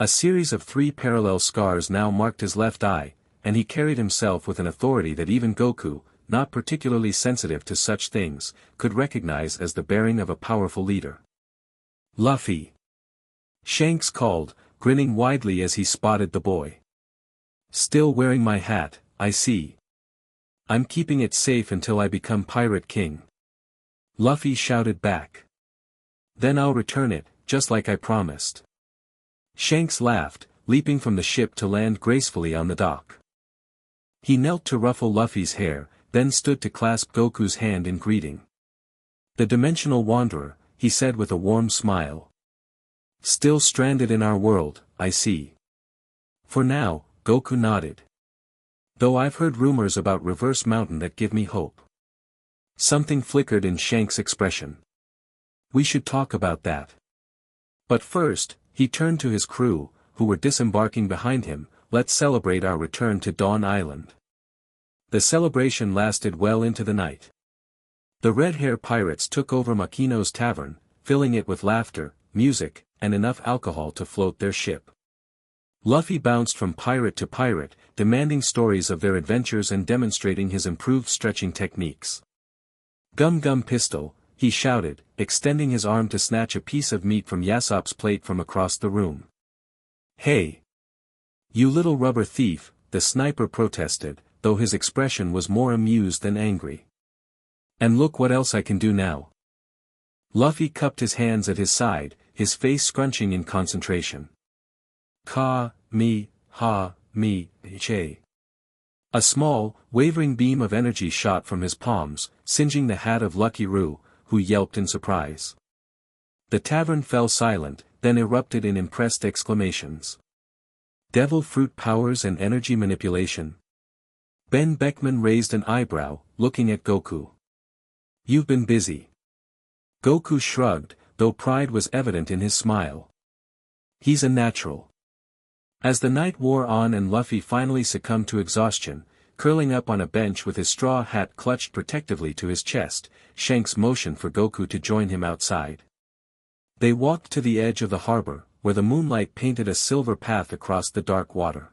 A series of 3 parallel scars now marked his left eye, and he carried himself with an authority that even Goku, not particularly sensitive to such things, could recognize as the bearing of a powerful leader. Luffy! Shanks called, grinning widely as he spotted the boy. Still wearing my hat, I see. I'm keeping it safe until I become Pirate King. Luffy shouted back. Then I'll return it, just like I promised. Shanks laughed, leaping from the ship to land gracefully on the dock. He knelt to ruffle Luffy's hair, then stood to clasp Goku's hand in greeting. The Dimensional Wanderer, he said with a warm smile. Still stranded in our world, I see. For now, Goku nodded. Though I've heard rumors about Reverse Mountain that give me hope. Something flickered in Shanks' expression. We should talk about that. But first, he turned to his crew, who were disembarking behind him. Let's celebrate our return to Dawn Island. The celebration lasted well into the night. The Red Hair pirates took over Makino's tavern, filling it with laughter, music, and enough alcohol to float their ship. Luffy bounced from pirate to pirate, demanding stories of their adventures and demonstrating his improved stretching techniques. Gum Gum Pistol, he shouted, extending his arm to snatch a piece of meat from Yasopp's plate from across the room. Hey! You little rubber thief, the sniper protested, though his expression was more amused than angry. And look what else I can do now. Luffy cupped his hands at his side, his face scrunching in concentration. Ka, me, ha, me, che. A small, wavering beam of energy shot from his palms, singeing the hat of Lucky Roo, who yelped in surprise. The tavern fell silent, then erupted in impressed exclamations. Devil fruit powers and energy manipulation. Ben Beckman raised an eyebrow, looking at Goku. You've been busy. Goku shrugged, though pride was evident in his smile. He's a natural. As the night wore on and Luffy finally succumbed to exhaustion, curling up on a bench with his straw hat clutched protectively to his chest, Shanks motioned for Goku to join him outside. They walked to the edge of the harbor, where the moonlight painted a silver path across the dark water.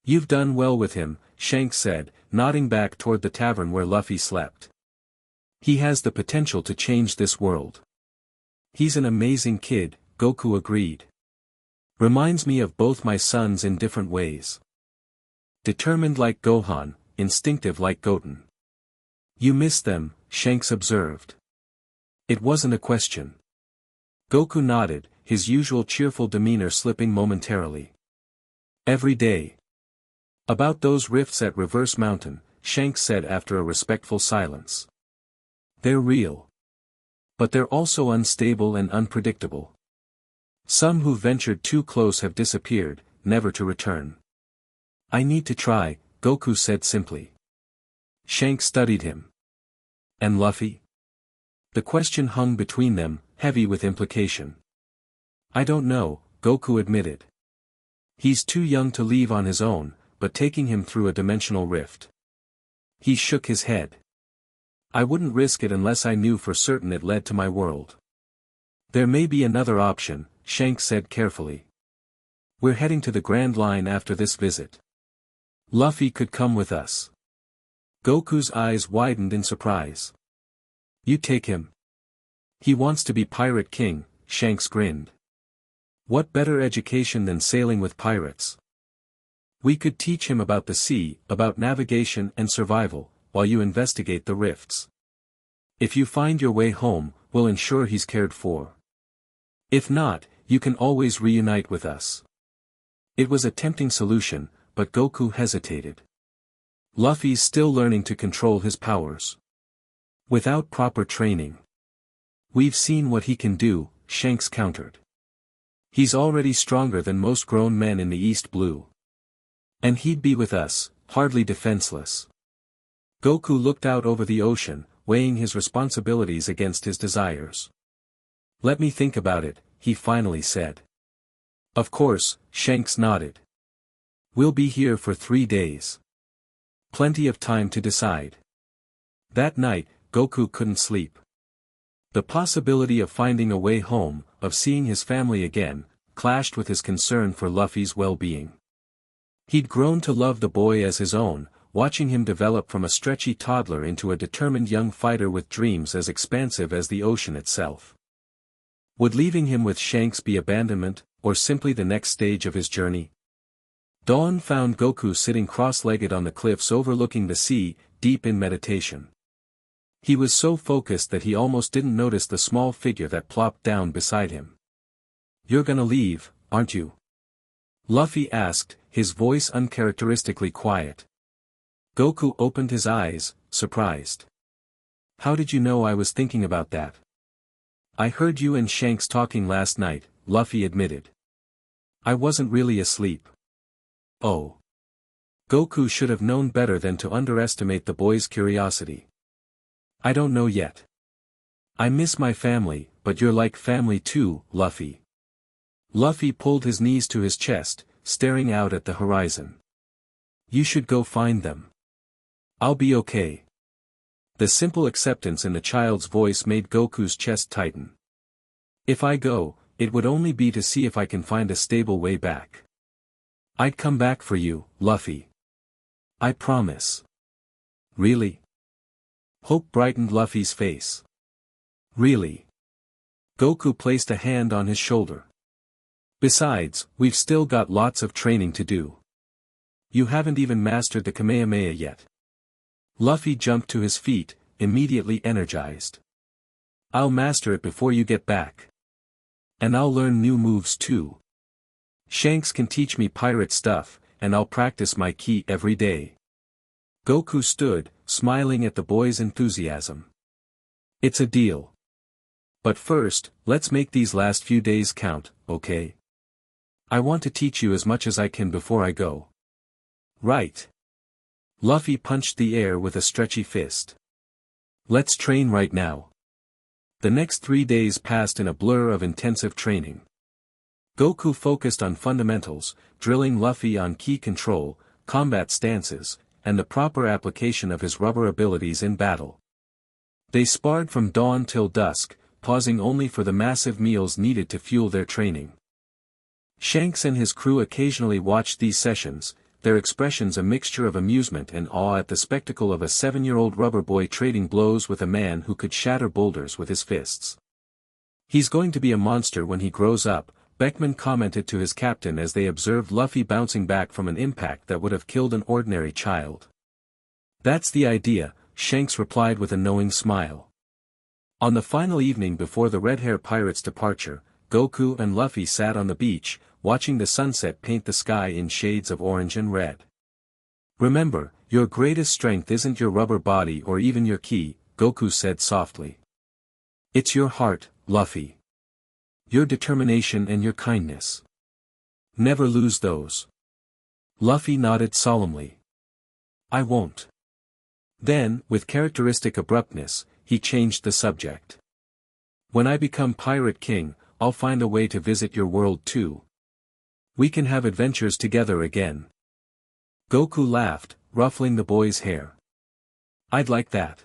You've done well with him, Shanks said, nodding back toward the tavern where Luffy slept. He has the potential to change this world. He's an amazing kid, Goku agreed. Reminds me of both my sons in different ways. Determined like Gohan, instinctive like Goten. You miss them, Shanks observed. It wasn't a question. Goku nodded, his usual cheerful demeanor slipping momentarily. Every day. About those rifts at Reverse Mountain, Shanks said after a respectful silence. They're real. But they're also unstable and unpredictable. Some who ventured too close have disappeared, never to return. I need to try, Goku said simply. Shanks studied him. And Luffy? The question hung between them, heavy with implication. I don't know, Goku admitted. He's too young to leave on his own, but taking him through a dimensional rift. He shook his head. I wouldn't risk it unless I knew for certain it led to my world. There may be another option, Shanks said carefully. We're heading to the Grand Line after this visit. Luffy could come with us. Goku's eyes widened in surprise. You take him. He wants to be Pirate King, Shanks grinned. What better education than sailing with pirates? We could teach him about the sea, about navigation and survival, while you investigate the rifts. If you find your way home, we'll ensure he's cared for. If not, you can always reunite with us. It was a tempting solution, but Goku hesitated. Luffy's still learning to control his powers. Without proper training. We've seen what he can do, Shanks countered. He's already stronger than most grown men in the East Blue. And he'd be with us, hardly defenseless. Goku looked out over the ocean, weighing his responsibilities against his desires. Let me think about it, he finally said. Of course, Shanks nodded. We'll be here for 3 days. Plenty of time to decide. That night, Goku couldn't sleep. The possibility of finding a way home, of seeing his family again, clashed with his concern for Luffy's well-being. He'd grown to love the boy as his own, watching him develop from a stretchy toddler into a determined young fighter with dreams as expansive as the ocean itself. Would leaving him with Shanks be abandonment, or simply the next stage of his journey? Dawn found Goku sitting cross-legged on the cliffs overlooking the sea, deep in meditation. He was so focused that he almost didn't notice the small figure that plopped down beside him. You're gonna leave, aren't you? Luffy asked, his voice uncharacteristically quiet. Goku opened his eyes, surprised. How did you know I was thinking about that? I heard you and Shanks talking last night, Luffy admitted. I wasn't really asleep. Oh. Goku should have known better than to underestimate the boy's curiosity. I don't know yet. I miss my family, but you're like family too, Luffy. Luffy pulled his knees to his chest, staring out at the horizon. You should go find them. I'll be okay. The simple acceptance in the child's voice made Goku's chest tighten. If I go, it would only be to see if I can find a stable way back. I'd come back for you, Luffy. I promise. Really? Hope brightened Luffy's face. Really? Goku placed a hand on his shoulder. Besides, we've still got lots of training to do. You haven't even mastered the Kamehameha yet. Luffy jumped to his feet, immediately energized. I'll master it before you get back. And I'll learn new moves too. Shanks can teach me pirate stuff, and I'll practice my ki every day. Goku stood, smiling at the boy's enthusiasm. It's a deal. But first, let's make these last few days count, okay? I want to teach you as much as I can before I go. Right. Luffy punched the air with a stretchy fist. Let's train right now. The next 3 days passed in a blur of intensive training. Goku focused on fundamentals, drilling Luffy on ki control, combat stances, and the proper application of his rubber abilities in battle. They sparred from dawn till dusk, pausing only for the massive meals needed to fuel their training. Shanks and his crew occasionally watched these sessions, their expressions a mixture of amusement and awe at the spectacle of a 7-year-old rubber boy trading blows with a man who could shatter boulders with his fists. He's going to be a monster when he grows up, Beckman commented to his captain as they observed Luffy bouncing back from an impact that would have killed an ordinary child. That's the idea, Shanks replied with a knowing smile. On the final evening before the Red Hair Pirate's departure, Goku and Luffy sat on the beach, watching the sunset paint the sky in shades of orange and red. Remember, your greatest strength isn't your rubber body or even your ki, Goku said softly. It's your heart, Luffy. Your determination and your kindness. Never lose those. Luffy nodded solemnly. I won't. Then, with characteristic abruptness, he changed the subject. When I become Pirate King, I'll find a way to visit your world too. We can have adventures together again. Goku laughed, ruffling the boy's hair. I'd like that.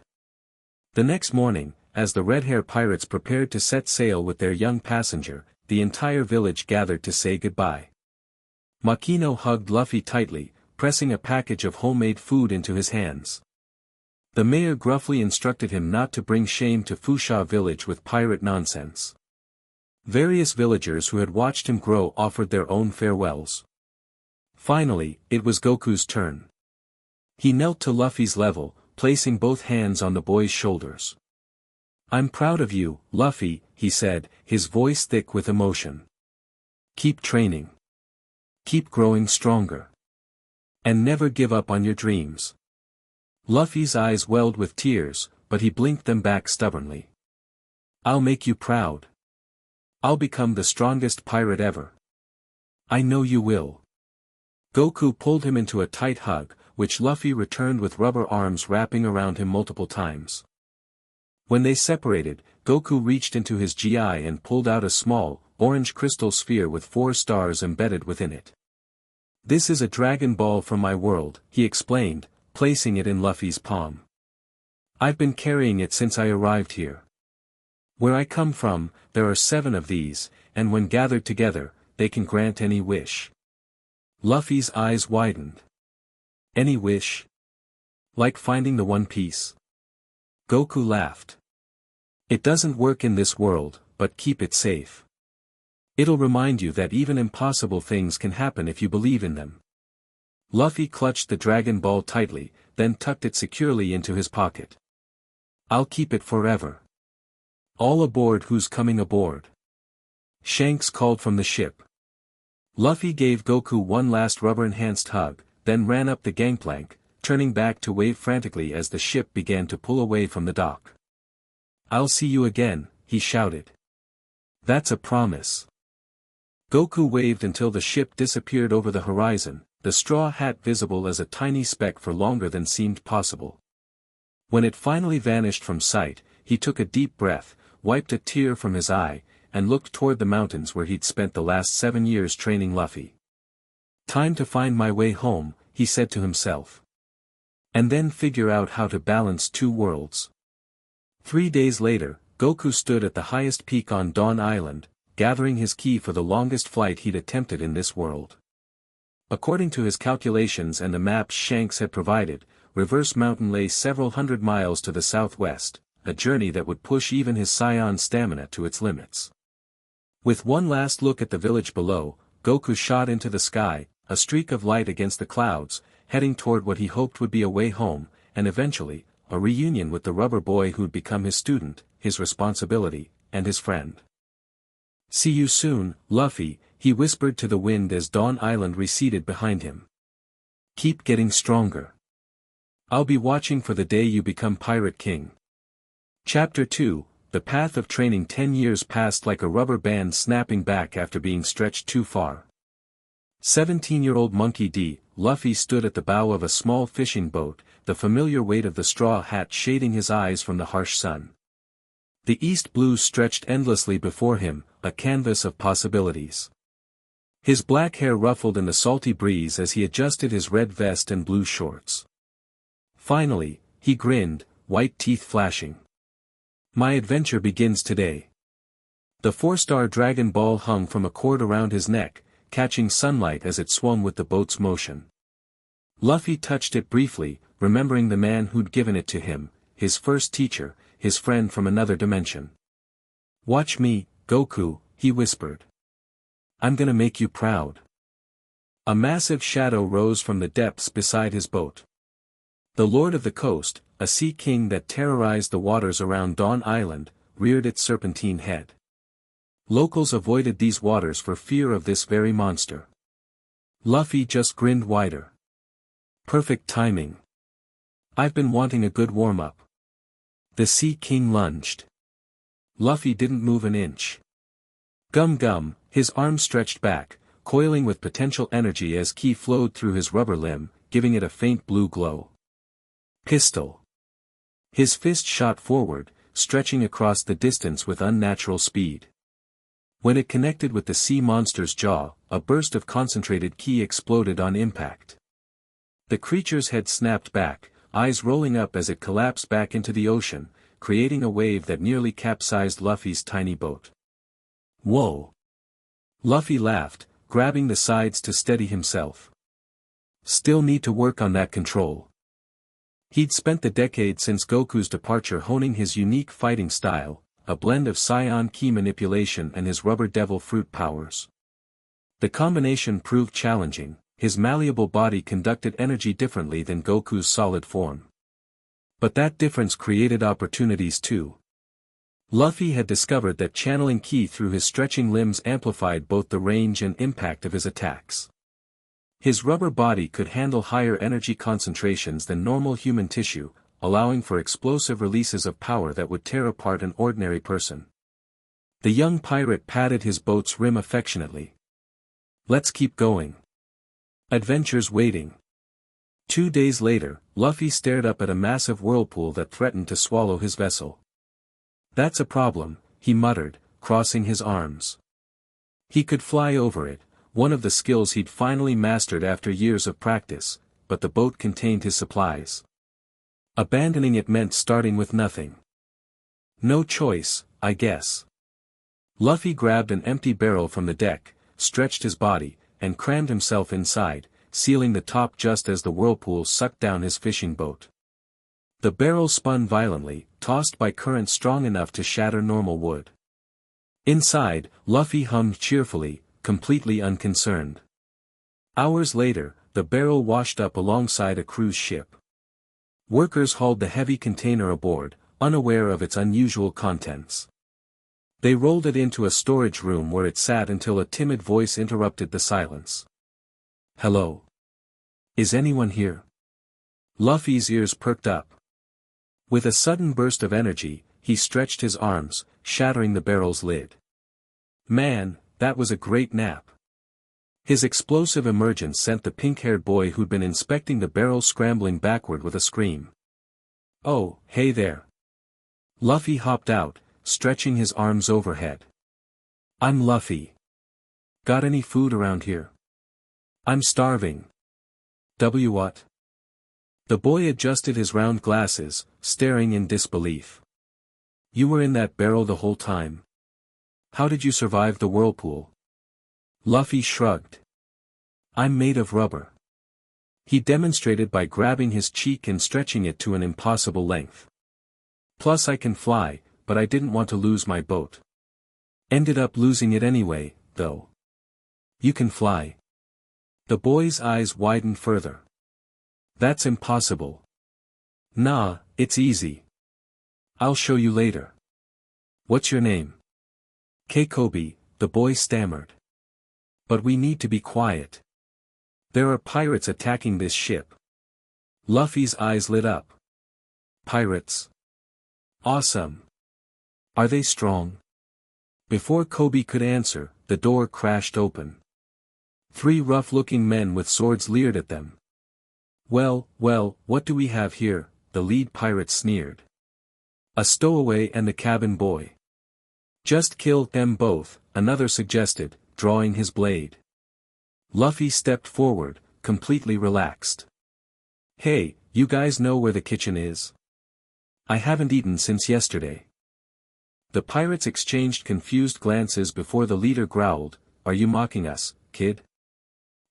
The next morning, as the Red Hair Pirates prepared to set sail with their young passenger, the entire village gathered to say goodbye. Makino hugged Luffy tightly, pressing a package of homemade food into his hands. The mayor gruffly instructed him not to bring shame to Fusha village with pirate nonsense. Various villagers who had watched him grow offered their own farewells. Finally, it was Goku's turn. He knelt to Luffy's level, placing both hands on the boy's shoulders. I'm proud of you, Luffy, he said, his voice thick with emotion. Keep training. Keep growing stronger. And never give up on your dreams. Luffy's eyes welled with tears, but he blinked them back stubbornly. I'll make you proud. I'll become the strongest pirate ever. I know you will. Goku pulled him into a tight hug, which Luffy returned with rubber arms wrapping around him multiple times. When they separated, Goku reached into his GI and pulled out a small, orange crystal sphere with 4 stars embedded within it. This is a Dragon Ball from my world, he explained, placing it in Luffy's palm. I've been carrying it since I arrived here. Where I come from, there are 7 of these, and when gathered together, they can grant any wish. Luffy's eyes widened. Any wish? Like finding the One Piece? Goku laughed. It doesn't work in this world, but keep it safe. It'll remind you that even impossible things can happen if you believe in them. Luffy clutched the Dragon Ball tightly, then tucked it securely into his pocket. I'll keep it forever. All aboard. Who's coming aboard? Shanks called from the ship. Luffy gave Goku one last rubber-enhanced hug, then ran up the gangplank, turning back to wave frantically as the ship began to pull away from the dock. I'll see you again, he shouted. That's a promise. Goku waved until the ship disappeared over the horizon, the straw hat visible as a tiny speck for longer than seemed possible. When it finally vanished from sight, he took a deep breath, wiped a tear from his eye, and looked toward the mountains where he'd spent the last 7 years training Luffy. Time to find my way home, he said to himself. And then figure out how to balance 2 worlds. 3 days later, Goku stood at the highest peak on Dawn Island, gathering his ki for the longest flight he'd attempted in this world. According to his calculations and the maps Shanks had provided, Reverse Mountain lay several hundred miles to the southwest, a journey that would push even his Saiyan stamina to its limits. With one last look at the village below, Goku shot into the sky, a streak of light against the clouds, heading toward what he hoped would be a way home, and eventually, a reunion with the rubber boy who'd become his student, his responsibility, and his friend. See you soon, Luffy, he whispered to the wind as Dawn Island receded behind him. Keep getting stronger. I'll be watching for the day you become Pirate King. Chapter 2, The Path of Training. 10 years passed like a rubber band snapping back after being stretched too far. 17-year-old Monkey D. Luffy stood at the bow of a small fishing boat, the familiar weight of the straw hat shading his eyes from the harsh sun. The east blue stretched endlessly before him, a canvas of possibilities. His black hair ruffled in the salty breeze as he adjusted his red vest and blue shorts. Finally, he grinned, white teeth flashing. My adventure begins today. The 4-star Dragon Ball hung from a cord around his neck, catching sunlight as it swung with the boat's motion. Luffy touched it briefly, remembering the man who'd given it to him, his first teacher, his friend from another dimension. Watch me, Goku, he whispered. I'm gonna make you proud. A massive shadow rose from the depths beside his boat. The Lord of the Coast, a sea king that terrorized the waters around Dawn Island, reared its serpentine head. Locals avoided these waters for fear of this very monster. Luffy just grinned wider. Perfect timing. I've been wanting a good warm-up. The Sea King lunged. Luffy didn't move an inch. Gum, his arms stretched back, coiling with potential energy as ki flowed through his rubber limb, giving it a faint blue glow. Pistol. His fist shot forward, stretching across the distance with unnatural speed. When it connected with the sea monster's jaw, a burst of concentrated ki exploded on impact. The creature's head snapped back, eyes rolling up as it collapsed back into the ocean, creating a wave that nearly capsized Luffy's tiny boat. Whoa! Luffy laughed, grabbing the sides to steady himself. Still need to work on that control. He'd spent the decade since Goku's departure honing his unique fighting style, a blend of Saiyan ki manipulation and his rubber devil fruit powers. The combination proved challenging, his malleable body conducted energy differently than Goku's solid form. But that difference created opportunities too. Luffy had discovered that channeling ki through his stretching limbs amplified both the range and impact of his attacks. His rubber body could handle higher energy concentrations than normal human tissue, allowing for explosive releases of power that would tear apart an ordinary person. The young pirate patted his boat's rim affectionately. "Let's keep going. Adventure's waiting." 2 days later, Luffy stared up at a massive whirlpool that threatened to swallow his vessel. "That's a problem," he muttered, crossing his arms. He could fly over it, one of the skills he'd finally mastered after years of practice, but the boat contained his supplies. Abandoning it meant starting with nothing. No choice, I guess. Luffy grabbed an empty barrel from the deck, stretched his body, and crammed himself inside, sealing the top just as the whirlpool sucked down his fishing boat. The barrel spun violently, tossed by current strong enough to shatter normal wood. Inside, Luffy hummed cheerfully, completely unconcerned. Hours later, the barrel washed up alongside a cruise ship. Workers hauled the heavy container aboard, unaware of its unusual contents. They rolled it into a storage room where it sat until a timid voice interrupted the silence. "Hello? Is anyone here?" Luffy's ears perked up. With a sudden burst of energy, he stretched his arms, shattering the barrel's lid. Man, that was a great nap. His explosive emergence sent the pink-haired boy who'd been inspecting the barrel scrambling backward with a scream. "Oh, hey there." Luffy hopped out, stretching his arms overhead. "I'm Luffy. Got any food around here?" "I'm starving." What?" The boy adjusted his round glasses, staring in disbelief. "You were in that barrel the whole time? How did you survive the whirlpool?" Luffy shrugged. "I'm made of rubber." He demonstrated by grabbing his cheek and stretching it to an impossible length. "Plus I can fly, but I didn't want to lose my boat. Ended up losing it anyway, though." "You can fly?" The boy's eyes widened further. "That's impossible." "Nah, it's easy. I'll show you later." "What's your name?" "Kobe," the boy stammered. "But we need to be quiet. There are pirates attacking this ship." Luffy's eyes lit up. "Pirates? Awesome. Are they strong?" Before Kobe could answer, the door crashed open. 3 rough-looking men with swords leered at them. Well, what do we have here?" the lead pirate sneered. "A stowaway and the cabin boy." "Just kill them both," another suggested, drawing his blade. Luffy stepped forward, completely relaxed. "Hey, you guys know where the kitchen is? I haven't eaten since yesterday." The pirates exchanged confused glances before the leader growled, "Are you mocking us, kid?"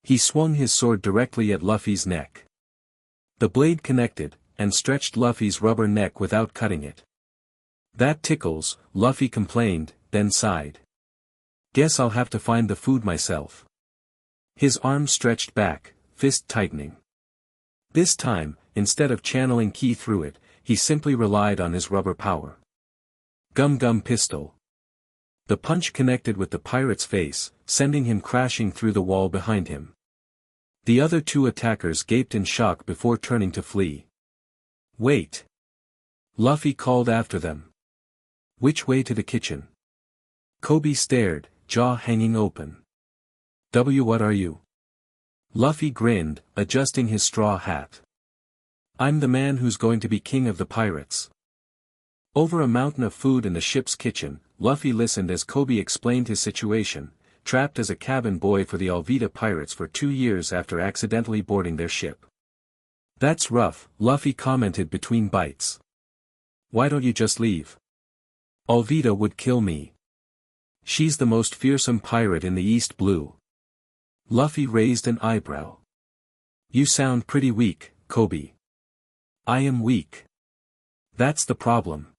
He swung his sword directly at Luffy's neck. The blade connected, and stretched Luffy's rubber neck without cutting it. "That tickles," Luffy complained, then sighed. "Guess I'll have to find the food myself." His arm stretched back, fist tightening. This time, instead of channeling ki through it, he simply relied on his rubber power. Gum pistol. The punch connected with the pirate's face, sending him crashing through the wall behind him. The other 2 attackers gaped in shock before turning to flee. "Wait!" Luffy called after them. "Which way to the kitchen?" Kobe stared, jaw hanging open. What are you?" Luffy grinned, adjusting his straw hat. "I'm the man who's going to be king of the pirates." Over a mountain of food in the ship's kitchen, Luffy listened as Kobe explained his situation, trapped as a cabin boy for the Alvida pirates for 2 years after accidentally boarding their ship. "That's rough," Luffy commented between bites. "Why don't you just leave? Alvida would kill me. She's the most fearsome pirate in the East Blue." Luffy raised an eyebrow. "You sound pretty weak, Kobe." "I am weak. That's the problem."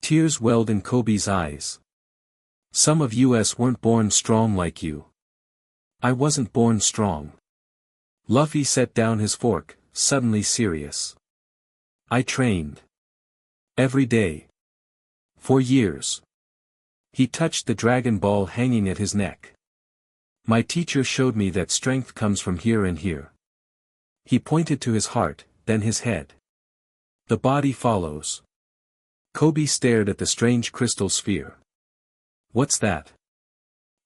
Tears welled in Kobe's eyes. "Some of us weren't born strong like you." "I wasn't born strong." Luffy set down his fork, suddenly serious. "I trained. Every day. For years." He touched the Dragon Ball hanging at his neck. My teacher showed me that strength comes from here and here. He pointed to his heart, then his head. The body follows. Kobe stared at the strange crystal sphere. What's that?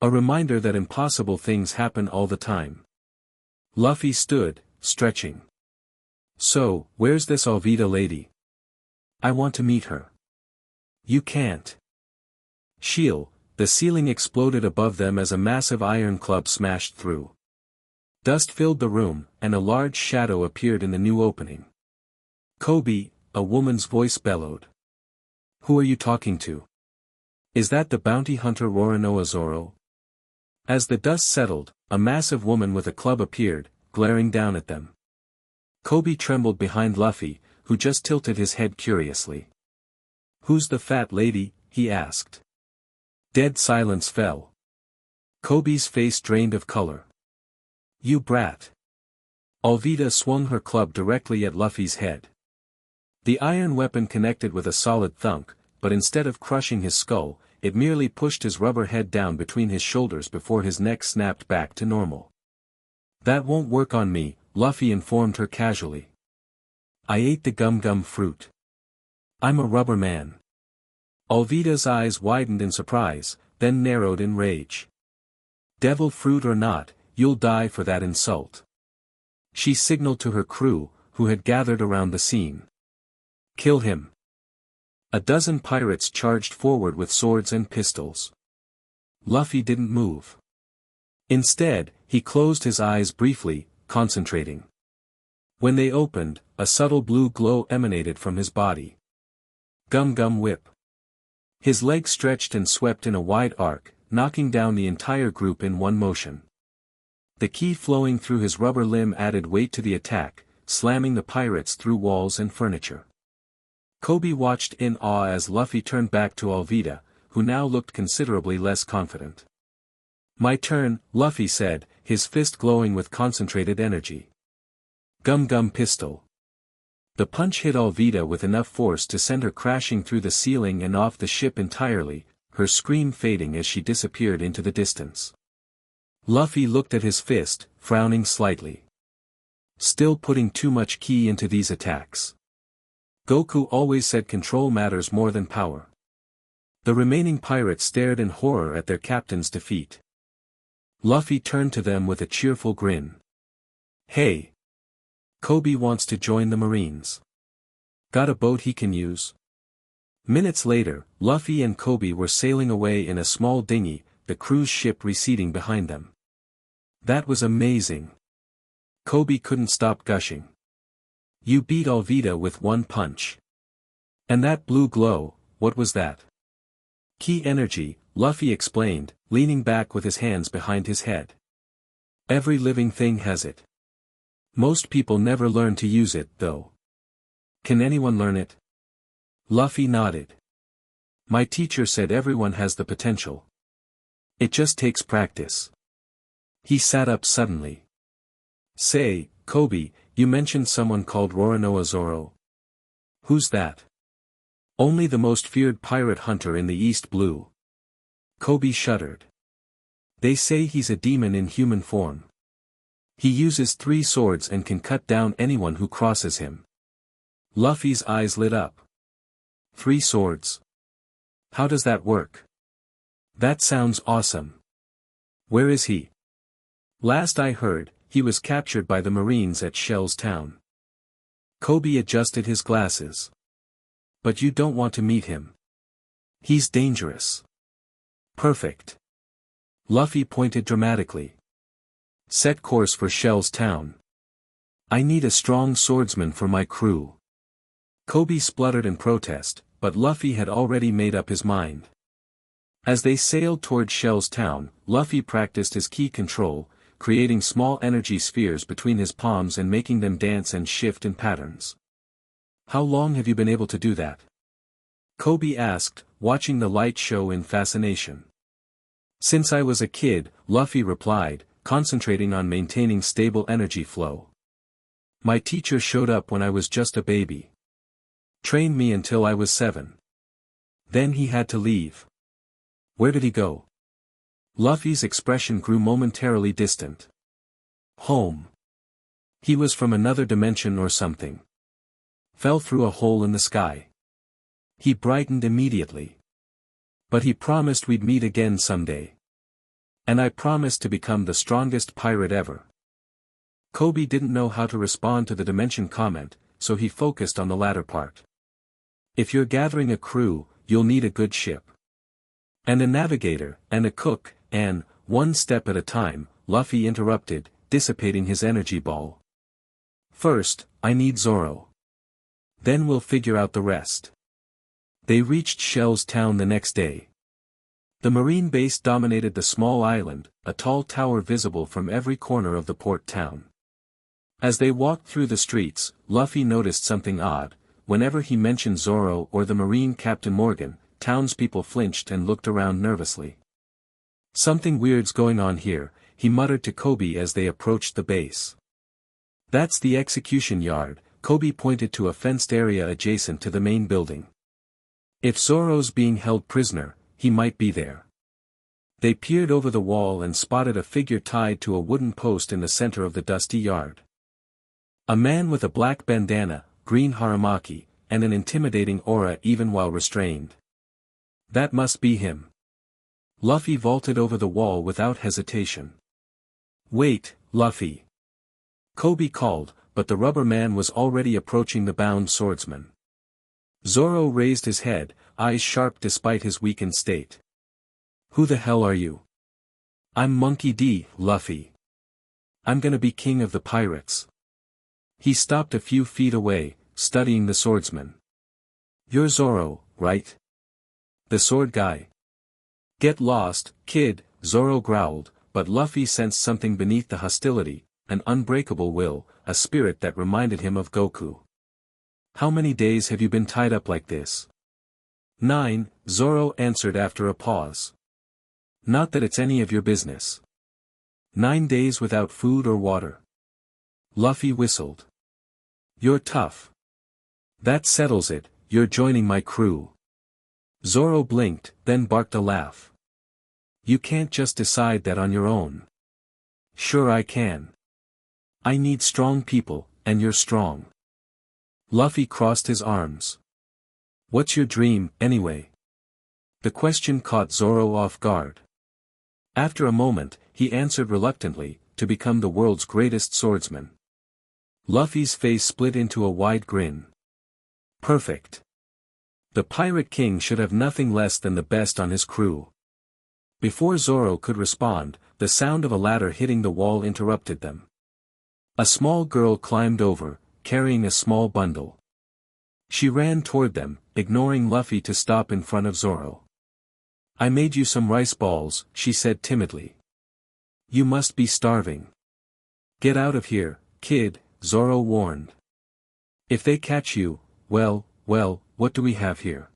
A reminder that impossible things happen all the time. Luffy stood, stretching. So, where's this Alvida lady? I want to meet her. You can't. Shield, the ceiling exploded above them as a massive iron club smashed through. Dust filled the room, and a large shadow appeared in the new opening. Kobe, a woman's voice bellowed. Who are you talking to? Is that the bounty hunter Roronoa Zoro? As the dust settled, a massive woman with a club appeared, glaring down at them. Kobe trembled behind Luffy, who just tilted his head curiously. Who's the fat lady? He asked. Dead silence fell. Kobe's face drained of color. You brat. Alvida swung her club directly at Luffy's head. The iron weapon connected with a solid thunk, but instead of crushing his skull, it merely pushed his rubber head down between his shoulders before his neck snapped back to normal. That won't work on me, Luffy informed her casually. I ate the gum fruit. I'm a rubber man. Alvida's eyes widened in surprise, then narrowed in rage. Devil fruit or not, you'll die for that insult. She signaled to her crew, who had gathered around the scene. Kill him. A dozen pirates charged forward with swords and pistols. Luffy didn't move. Instead, he closed his eyes briefly, concentrating. When they opened, a subtle blue glow emanated from his body. Gum whip. His legs stretched and swept in a wide arc, knocking down the entire group in one motion. The ki flowing through his rubber limb added weight to the attack, slamming the pirates through walls and furniture. Kobe watched in awe as Luffy turned back to Alvida, who now looked considerably less confident. My turn, Luffy said, his fist glowing with concentrated energy. Gum pistol. The punch hit Alvida with enough force to send her crashing through the ceiling and off the ship entirely, her scream fading as she disappeared into the distance. Luffy looked at his fist, frowning slightly. Still putting too much ki into these attacks. Goku always said control matters more than power. The remaining pirates stared in horror at their captain's defeat. Luffy turned to them with a cheerful grin. Hey! Kobe wants to join the Marines. Got a boat he can use? Minutes later, Luffy and Kobe were sailing away in a small dinghy, the cruise ship receding behind them. That was amazing. Kobe couldn't stop gushing. You beat Alvida with one punch. And that blue glow, what was that? Ki energy, Luffy explained, leaning back with his hands behind his head. Every living thing has it. Most people never learn to use it, though. Can anyone learn it? Luffy nodded. My teacher said everyone has the potential. It just takes practice. He sat up suddenly. Say, Kobe, you mentioned someone called Roronoa Zoro. Who's that? Only the most feared pirate hunter in the East Blue. Kobe shuddered. They say he's a demon in human form. He uses 3 swords and can cut down anyone who crosses him. Luffy's eyes lit up. 3 swords. How does that work? That sounds awesome. Where is he? Last I heard, he was captured by the Marines at Shell's Town. Kobe adjusted his glasses. But you don't want to meet him. He's dangerous. Perfect. Luffy pointed dramatically. Set course for Shell's Town. I need a strong swordsman for my crew. Kobe spluttered in protest, but Luffy had already made up his mind. As they sailed toward Shell's Town, Luffy practiced his ki control, creating small energy spheres between his palms and making them dance and shift in patterns. How long have you been able to do that? Kobe asked, watching the light show in fascination. Since I was a kid, Luffy replied, concentrating on maintaining stable energy flow. My teacher showed up when I was just a baby. Trained me until I was 7. Then he had to leave. Where did he go? Luffy's expression grew momentarily distant. Home. He was from another dimension or something. Fell through a hole in the sky. He brightened immediately. But he promised we'd meet again someday. And I promised to become the strongest pirate ever. Kobe didn't know how to respond to the dimension comment, so he focused on the latter part. If you're gathering a crew, you'll need a good ship. And a navigator, and a cook, and, one step at a time, Luffy interrupted, dissipating his energy ball. First, I need Zoro. Then we'll figure out the rest. They reached Shell's town the next day. The marine base dominated the small island, a tall tower visible from every corner of the port town. As they walked through the streets, Luffy noticed something odd. Whenever he mentioned Zoro or the marine Captain Morgan, townspeople flinched and looked around nervously. Something weird's going on here, he muttered to Kobe as they approached the base. That's the execution yard, Kobe pointed to a fenced area adjacent to the main building. If Zoro's being held prisoner, he might be there. They peered over the wall and spotted a figure tied to a wooden post in the center of the dusty yard. A man with a black bandana, green haramaki, and an intimidating aura even while restrained. That must be him. Luffy vaulted over the wall without hesitation. Wait, Luffy. Kobe called, but the rubber man was already approaching the bound swordsman. Zoro raised his head, eyes sharp despite his weakened state. Who the hell are you? I'm Monkey D, Luffy. I'm gonna be king of the pirates. He stopped a few feet away, studying the swordsman. You're Zoro, right? The sword guy. Get lost, kid, Zoro growled, but Luffy sensed something beneath the hostility, an unbreakable will, a spirit that reminded him of Goku. How many days have you been tied up like this? 9, Zoro answered after a pause. Not that it's any of your business. 9 days without food or water. Luffy whistled. You're tough. That settles it, you're joining my crew. Zoro blinked, then barked a laugh. You can't just decide that on your own. Sure I can. I need strong people, and you're strong. Luffy crossed his arms. What's your dream, anyway? The question caught Zoro off guard. After a moment, he answered reluctantly, to become the world's greatest swordsman. Luffy's face split into a wide grin. Perfect. The Pirate King should have nothing less than the best on his crew. Before Zoro could respond, the sound of a ladder hitting the wall interrupted them. A small girl climbed over, carrying a small bundle. She ran toward them, ignoring Luffy to stop in front of Zoro. I made you some rice balls, she said timidly. You must be starving. Get out of here, kid, Zoro warned. If they catch you, well, what do we have here?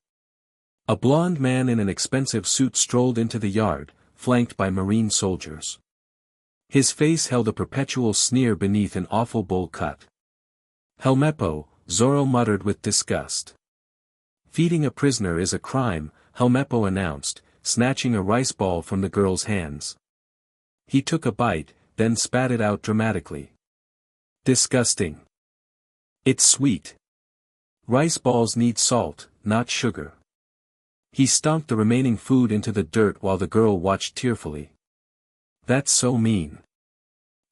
A blond man in an expensive suit strolled into the yard, flanked by marine soldiers. His face held a perpetual sneer beneath an awful bowl cut. Helmeppo, Zoro muttered with disgust. Feeding a prisoner is a crime, Helmeppo announced, snatching a rice ball from the girl's hands. He took a bite, then spat it out dramatically. Disgusting. It's sweet. Rice balls need salt, not sugar. He stomped the remaining food into the dirt while the girl watched tearfully. That's so mean.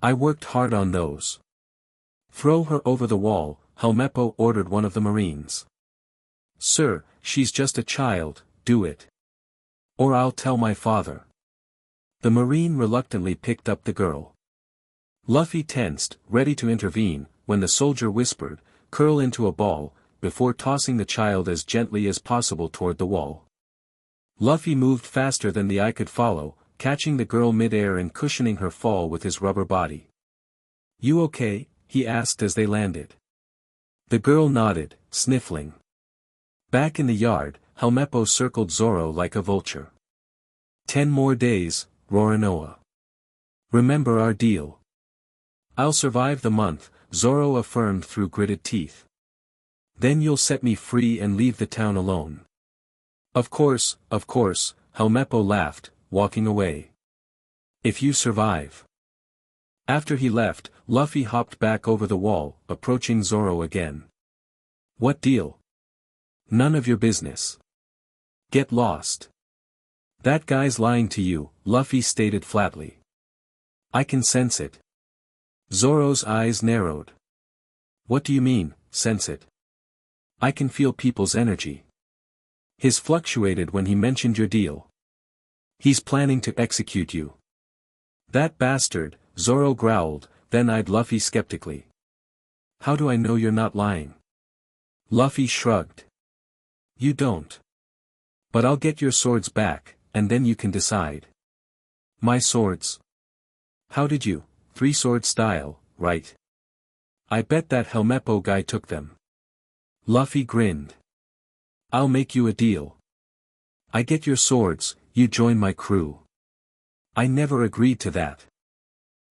I worked hard on those. Throw her over the wall, Helmeppo ordered one of the marines. Sir, she's just a child, do it. Or I'll tell my father. The marine reluctantly picked up the girl. Luffy tensed, ready to intervene, when the soldier whispered, curl into a ball, before tossing the child as gently as possible toward the wall. Luffy moved faster than the eye could follow, catching the girl mid-air and cushioning her fall with his rubber body. You okay? He asked as they landed. The girl nodded, sniffling. Back in the yard, Helmeppo circled Zoro like a vulture. 10 more days, Roronoa. Remember our deal. I'll survive the month, Zoro affirmed through gritted teeth. Then you'll set me free and leave the town alone. Of course, Helmeppo laughed, walking away. If you survive. After he left, Luffy hopped back over the wall, approaching Zoro again. What deal? None of your business. Get lost. That guy's lying to you, Luffy stated flatly. I can sense it. Zoro's eyes narrowed. What do you mean, sense it? I can feel people's energy. His fluctuated when he mentioned your deal. He's planning to execute you. That bastard, Zoro growled, then eyed Luffy skeptically. How do I know you're not lying? Luffy shrugged. You don't. But I'll get your swords back, and then you can decide. My swords? How did you, 3-sword style, right? I bet that Helmeppo guy took them. Luffy grinned. I'll make you a deal. I get your swords, you join my crew. I never agreed to that.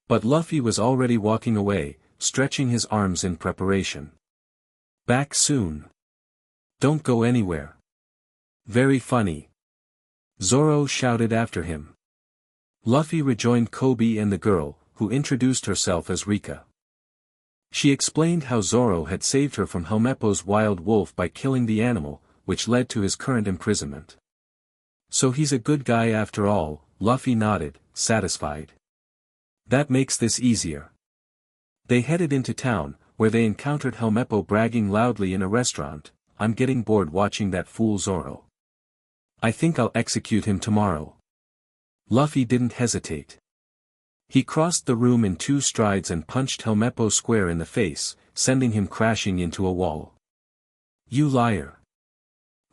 But Luffy was already walking away, stretching his arms in preparation. Back soon. Don't go anywhere. Very funny. Zoro shouted after him. Luffy rejoined Kobe and the girl, who introduced herself as Rika. She explained how Zoro had saved her from Helmeppo's wild wolf by killing the animal, which led to his current imprisonment. So he's a good guy after all, Luffy nodded, satisfied. That makes this easier. They headed into town, where they encountered Helmeppo bragging loudly in a restaurant. I'm getting bored watching that fool Zoro. I think I'll execute him tomorrow. Luffy didn't hesitate. He crossed the room in 2 strides and punched Helmeppo square in the face, sending him crashing into a wall. You liar.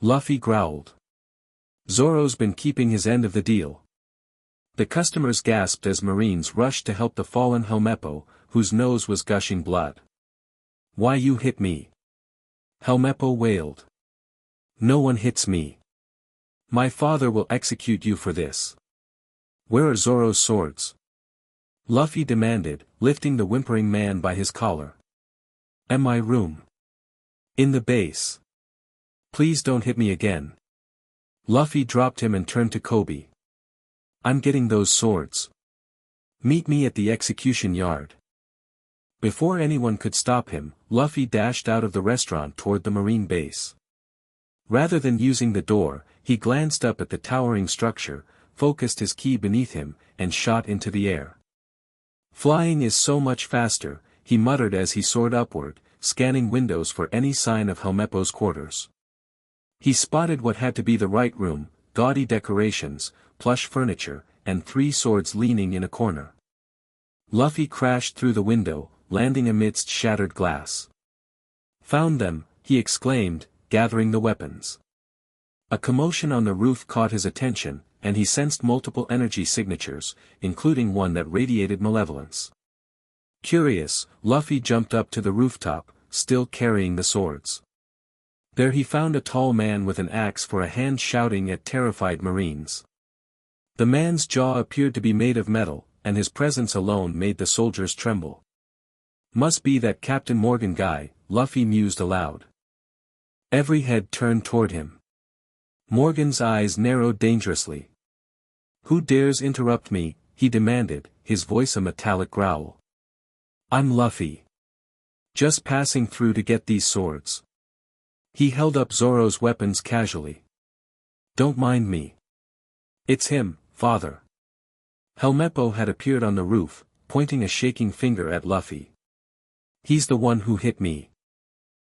Luffy growled. Zoro's been keeping his end of the deal. The customers gasped as Marines rushed to help the fallen Helmeppo, whose nose was gushing blood. Why you hit me? Helmeppo wailed. No one hits me. My father will execute you for this. Where are Zoro's swords? Luffy demanded, lifting the whimpering man by his collar. In my room. In the base. Please don't hit me again. Luffy dropped him and turned to Kobe. I'm getting those swords. Meet me at the execution yard. Before anyone could stop him, Luffy dashed out of the restaurant toward the Marine base. Rather than using the door, he glanced up at the towering structure, focused his ki beneath him, and shot into the air. Flying is so much faster, he muttered as he soared upward, scanning windows for any sign of Helmeppo's quarters. He spotted what had to be the right room, gaudy decorations, plush furniture, and 3 swords leaning in a corner. Luffy crashed through the window, landing amidst shattered glass. Found them, he exclaimed, gathering the weapons. A commotion on the roof caught his attention, and he sensed multiple energy signatures, including one that radiated malevolence. Curious, Luffy jumped up to the rooftop, still carrying the swords. There he found a tall man with an axe for a hand shouting at terrified Marines. The man's jaw appeared to be made of metal, and his presence alone made the soldiers tremble. Must be that Captain Morgan guy, Luffy mused aloud. Every head turned toward him. Morgan's eyes narrowed dangerously. Who dares interrupt me, he demanded, his voice a metallic growl. I'm Luffy. Just passing through to get these swords. He held up Zoro's weapons casually. Don't mind me. It's him, father. Helmeppo had appeared on the roof, pointing a shaking finger at Luffy. He's the one who hit me.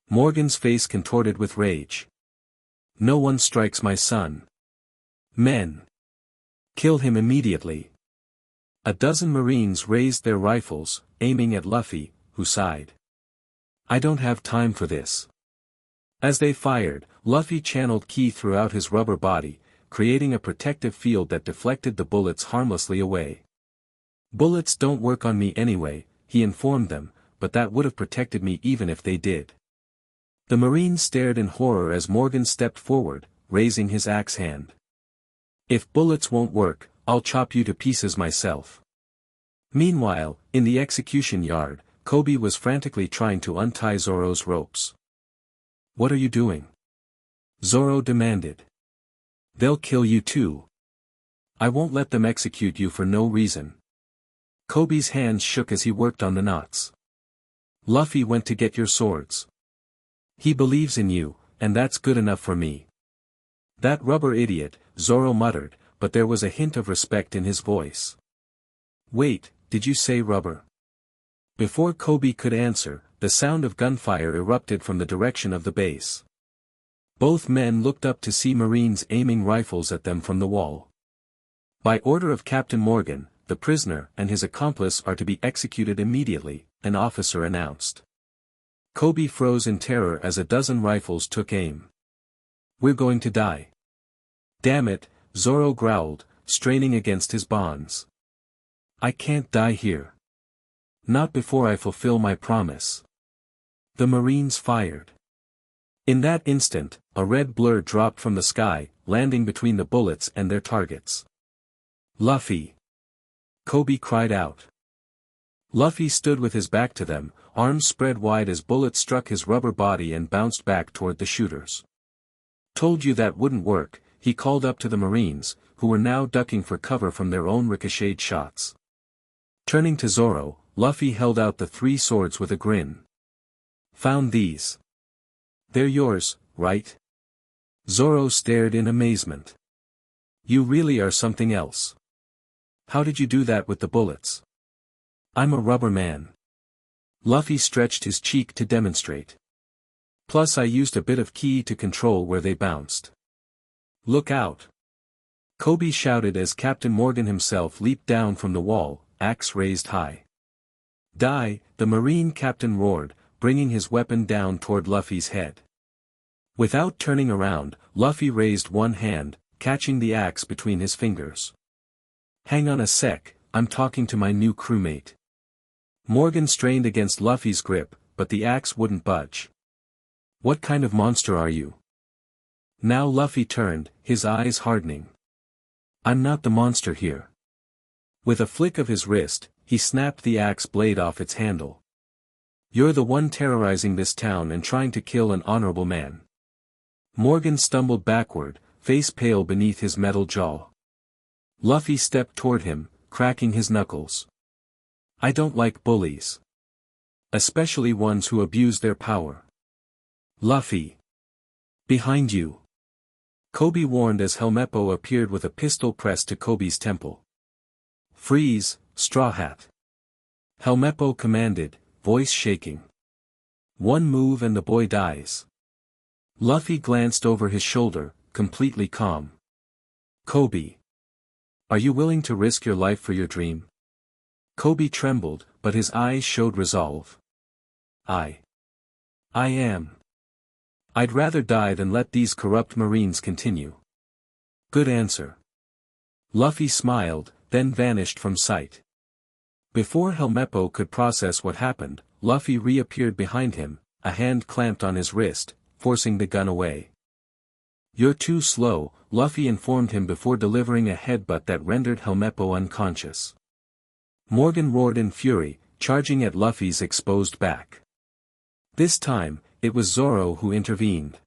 Morgan's face contorted with rage. No one strikes my son. Men. Kill him immediately. A dozen Marines raised their rifles, aiming at Luffy, who sighed. I don't have time for this. As they fired, Luffy channeled ki throughout his rubber body, creating a protective field that deflected the bullets harmlessly away. Bullets don't work on me anyway, he informed them, but that would have protected me even if they did. The Marine stared in horror as Morgan stepped forward, raising his axe hand. If bullets won't work, I'll chop you to pieces myself. Meanwhile, in the execution yard, Kobe was frantically trying to untie Zoro's ropes. What are you doing? Zoro demanded. They'll kill you too. I won't let them execute you for no reason. Kobe's hands shook as he worked on the knots. Luffy went to get your swords. He believes in you, and that's good enough for me. That rubber idiot, Zoro muttered, but there was a hint of respect in his voice. Wait, did you say rubber? Before Kobe could answer, the sound of gunfire erupted from the direction of the base. Both men looked up to see Marines aiming rifles at them from the wall. By order of Captain Morgan, the prisoner and his accomplice are to be executed immediately, an officer announced. Kobe froze in terror as a dozen rifles took aim. We're going to die. Damn it, Zoro growled, straining against his bonds. I can't die here. Not before I fulfill my promise. The Marines fired. In that instant, a red blur dropped from the sky, landing between the bullets and their targets. Luffy! Kobe cried out. Luffy stood with his back to them, arms spread wide as bullets struck his rubber body and bounced back toward the shooters. Told you that wouldn't work, he called up to the Marines, who were now ducking for cover from their own ricocheted shots. Turning to Zoro, Luffy held out the 3 swords with a grin. Found these. They're yours, right? Zoro stared in amazement. You really are something else. How did you do that with the bullets? I'm a rubber man. Luffy stretched his cheek to demonstrate. Plus I used a bit of ki to control where they bounced. Look out! Kobe shouted as Captain Morgan himself leaped down from the wall, axe raised high. Die, the Marine captain roared, bringing his weapon down toward Luffy's head. Without turning around, Luffy raised one hand, catching the axe between his fingers. Hang on a sec, I'm talking to my new crewmate. Morgan strained against Luffy's grip, but the axe wouldn't budge. What kind of monster are you? Now Luffy turned, his eyes hardening. I'm not the monster here. With a flick of his wrist, he snapped the axe blade off its handle. You're the one terrorizing this town and trying to kill an honorable man. Morgan stumbled backward, face pale beneath his metal jaw. Luffy stepped toward him, cracking his knuckles. I don't like bullies. Especially ones who abuse their power. Luffy. Behind you. Kobe warned as Helmeppo appeared with a pistol pressed to Kobe's temple. Freeze, Straw Hat. Helmeppo commanded, voice shaking. One move and the boy dies. Luffy glanced over his shoulder, completely calm. Kobe. Are you willing to risk your life for your dream? Kobe trembled, but his eyes showed resolve. I am. I'd rather die than let these corrupt Marines continue. Good answer. Luffy smiled, then vanished from sight. Before Helmeppo could process what happened, Luffy reappeared behind him, a hand clamped on his wrist, forcing the gun away. You're too slow, Luffy informed him before delivering a headbutt that rendered Helmeppo unconscious. Morgan roared in fury, charging at Luffy's exposed back. This time, it was Zoro who intervened.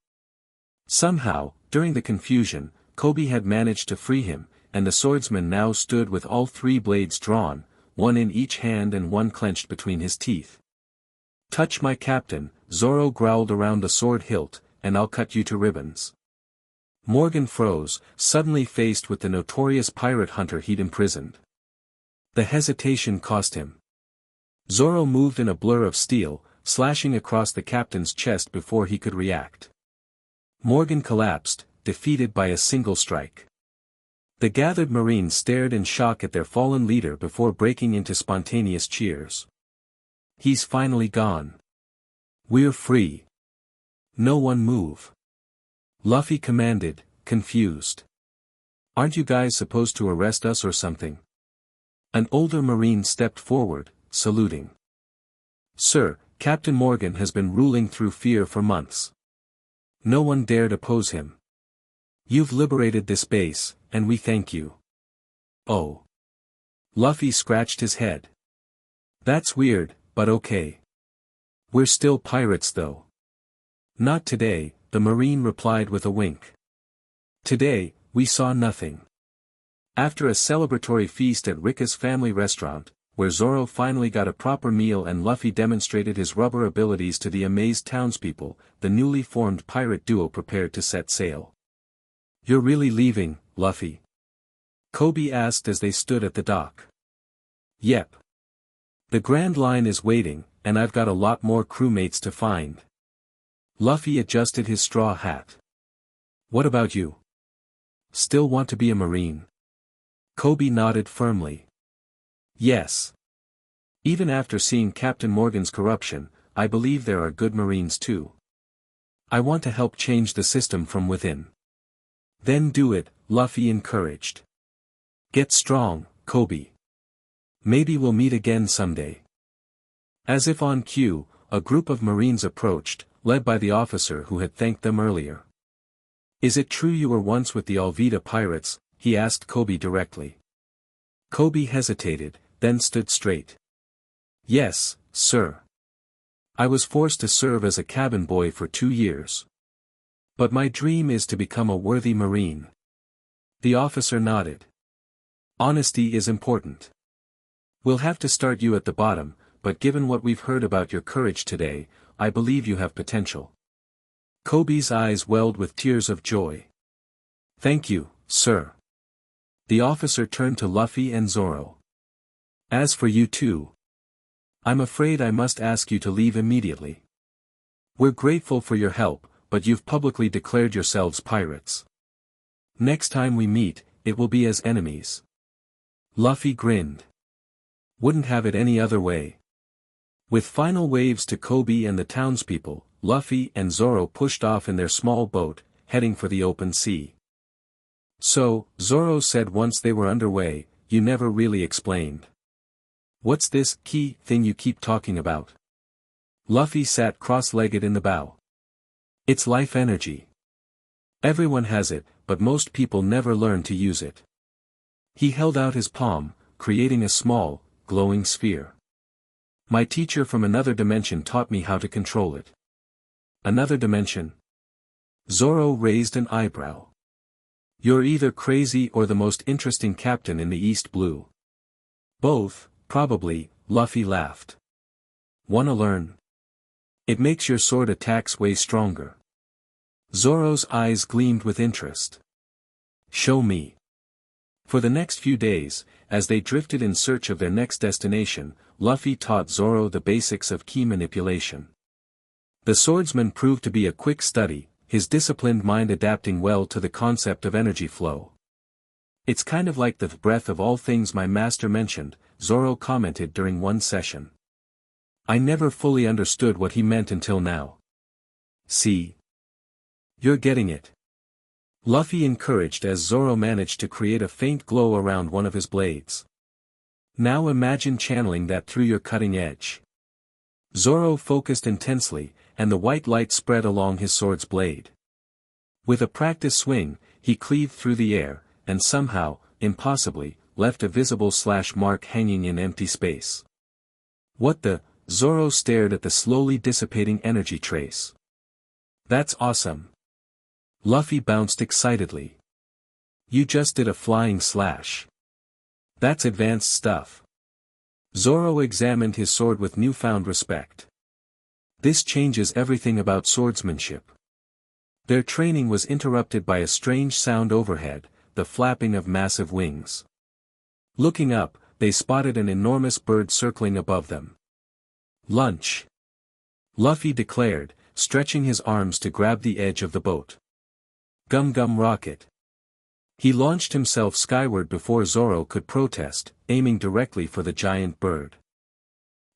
Somehow, during the confusion, Kobe had managed to free him, and the swordsman now stood with all 3 blades drawn, one in each hand and one clenched between his teeth. Touch my captain, Zoro growled around the sword hilt, and I'll cut you to ribbons. Morgan froze, suddenly faced with the notorious pirate hunter he'd imprisoned. The hesitation cost him. Zoro moved in a blur of steel, slashing across the captain's chest before he could react. Morgan collapsed, defeated by a single strike. The gathered Marines stared in shock at their fallen leader before breaking into spontaneous cheers. He's finally gone. We're free. No one move. Luffy commanded, confused. Aren't you guys supposed to arrest us or something? An older Marine stepped forward, saluting. Sir, Captain Morgan has been ruling through fear for months. No one dared oppose him. You've liberated this base, and we thank you. Oh. Luffy scratched his head. That's weird, but okay. We're still pirates though. Not today, the Marine replied with a wink. Today, we saw nothing. After a celebratory feast at Rika's family restaurant, where Zoro finally got a proper meal and Luffy demonstrated his rubber abilities to the amazed townspeople, the newly formed pirate duo prepared to set sail. "You're really leaving, Luffy?" Kobe asked as they stood at the dock. "Yep. The Grand Line is waiting, and I've got a lot more crewmates to find." Luffy adjusted his straw hat. "What about you? Still want to be a Marine?" Kobe nodded firmly. "Yes. Even after seeing Captain Morgan's corruption, I believe there are good Marines too. I want to help change the system from within." "Then do it," Luffy encouraged. "Get strong, Kobe. Maybe we'll meet again someday." As if on cue, a group of Marines approached, led by the officer who had thanked them earlier. "Is it true you were once with the Alvida pirates?" he asked Kobe directly. Kobe hesitated, then stood straight. "Yes, sir. I was forced to serve as a cabin boy for 2 years. But my dream is to become a worthy Marine." The officer nodded. "Honesty is important. We'll have to start you at the bottom, but given what we've heard about your courage today, I believe you have potential." Kobe's eyes welled with tears of joy. "Thank you, sir." The officer turned to Luffy and Zoro. "As for you two, I'm afraid I must ask you to leave immediately. We're grateful for your help, but you've publicly declared yourselves pirates. Next time we meet, it will be as enemies." Luffy grinned. "Wouldn't have it any other way." With final waves to Kobe and the townspeople, Luffy and Zoro pushed off in their small boat, heading for the open sea. "So," Zoro said once they were underway, "you never really explained. What's this key thing you keep talking about?" Luffy sat cross-legged in the bow. "It's life energy. Everyone has it, but most people never learn to use it." He held out his palm, creating a small, glowing sphere. "My teacher from another dimension taught me how to control it." "Another dimension?" Zoro raised an eyebrow. "You're either crazy or the most interesting captain in the East Blue." "Both, probably," Luffy laughed. "Wanna learn? It makes your sword attacks way stronger." Zoro's eyes gleamed with interest. "Show me." For the next few days, as they drifted in search of their next destination, Luffy taught Zoro the basics of ki manipulation. The swordsman proved to be a quick study, his disciplined mind adapting well to the concept of energy flow. "It's kind of like the breath of all things my master mentioned," Zoro commented during one session. "I never fully understood what he meant until now." "See? You're getting it." Luffy encouraged as Zoro managed to create a faint glow around one of his blades. "Now imagine channeling that through your cutting edge." Zoro focused intensely, and the white light spread along his sword's blade. With a practice swing, he cleaved through the air, and somehow, impossibly, left a visible slash mark hanging in empty space. "What the?" Zoro stared at the slowly dissipating energy trace. "That's awesome." Luffy bounced excitedly. "You just did a flying slash. That's advanced stuff." Zoro examined his sword with newfound respect. "This changes everything about swordsmanship." Their training was interrupted by a strange sound overhead, the flapping of massive wings. Looking up, they spotted an enormous bird circling above them. "Lunch!" Luffy declared, stretching his arms to grab the edge of the boat. "Gum Gum Rocket!" He launched himself skyward before Zoro could protest, aiming directly for the giant bird.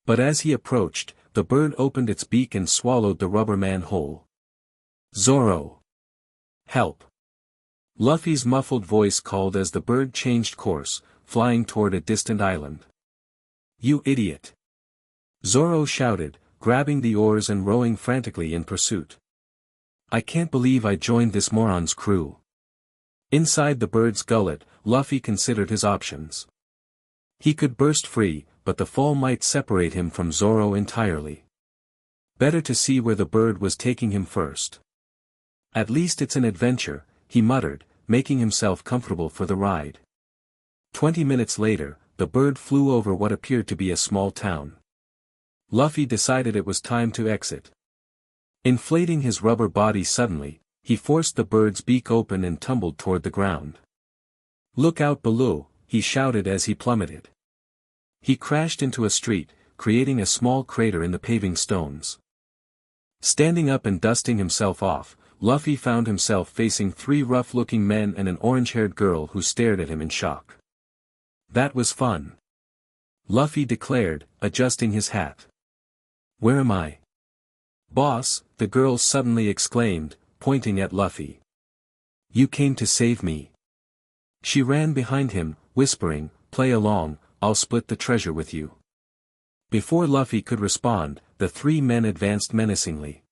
But as he approached, the bird opened its beak and swallowed the rubber man whole. "Zoro! Help!" Luffy's muffled voice called as the bird changed course, flying toward a distant island. "You idiot!" Zoro shouted, grabbing the oars and rowing frantically in pursuit. "I can't believe I joined this moron's crew." Inside the bird's gullet, Luffy considered his options. He could burst free, but the fall might separate him from Zoro entirely. Better to see where the bird was taking him first. "At least it's an adventure," he muttered, making himself comfortable for the ride. 20 minutes later, the bird flew over what appeared to be a small town. Luffy decided it was time to exit. Inflating his rubber body suddenly, he forced the bird's beak open and tumbled toward the ground. "Look out below," he shouted as he plummeted. He crashed into a street, creating a small crater in the paving stones. Standing up and dusting himself off, Luffy found himself facing 3 rough-looking men and an orange-haired girl who stared at him in shock. "That was fun," Luffy declared, adjusting his hat. "Where am I?" "Boss," the girl suddenly exclaimed, pointing at Luffy. "You came to save me." She ran behind him, whispering, "Play along, I'll split the treasure with you." Before Luffy could respond, the 3 men advanced menacingly.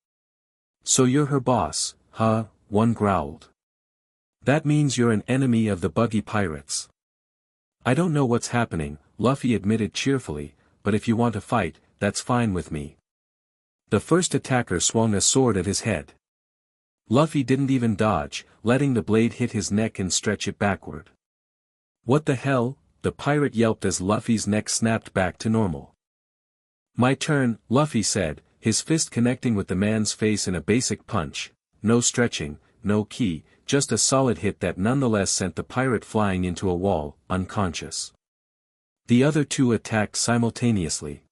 "So you're her boss, huh?" one growled. "That means you're an enemy of the buggy pirates." "I don't know what's happening," Luffy admitted cheerfully, "but if you want to fight, that's fine with me." The first attacker swung a sword at his head. Luffy didn't even dodge, letting the blade hit his neck and stretch it backward. "What the hell?" the pirate yelped as Luffy's neck snapped back to normal. "My turn," Luffy said, his fist connecting with the man's face in a basic punch. No stretching, no ki, just a solid hit that nonetheless sent the pirate flying into a wall, unconscious. The other 2 attacked simultaneously.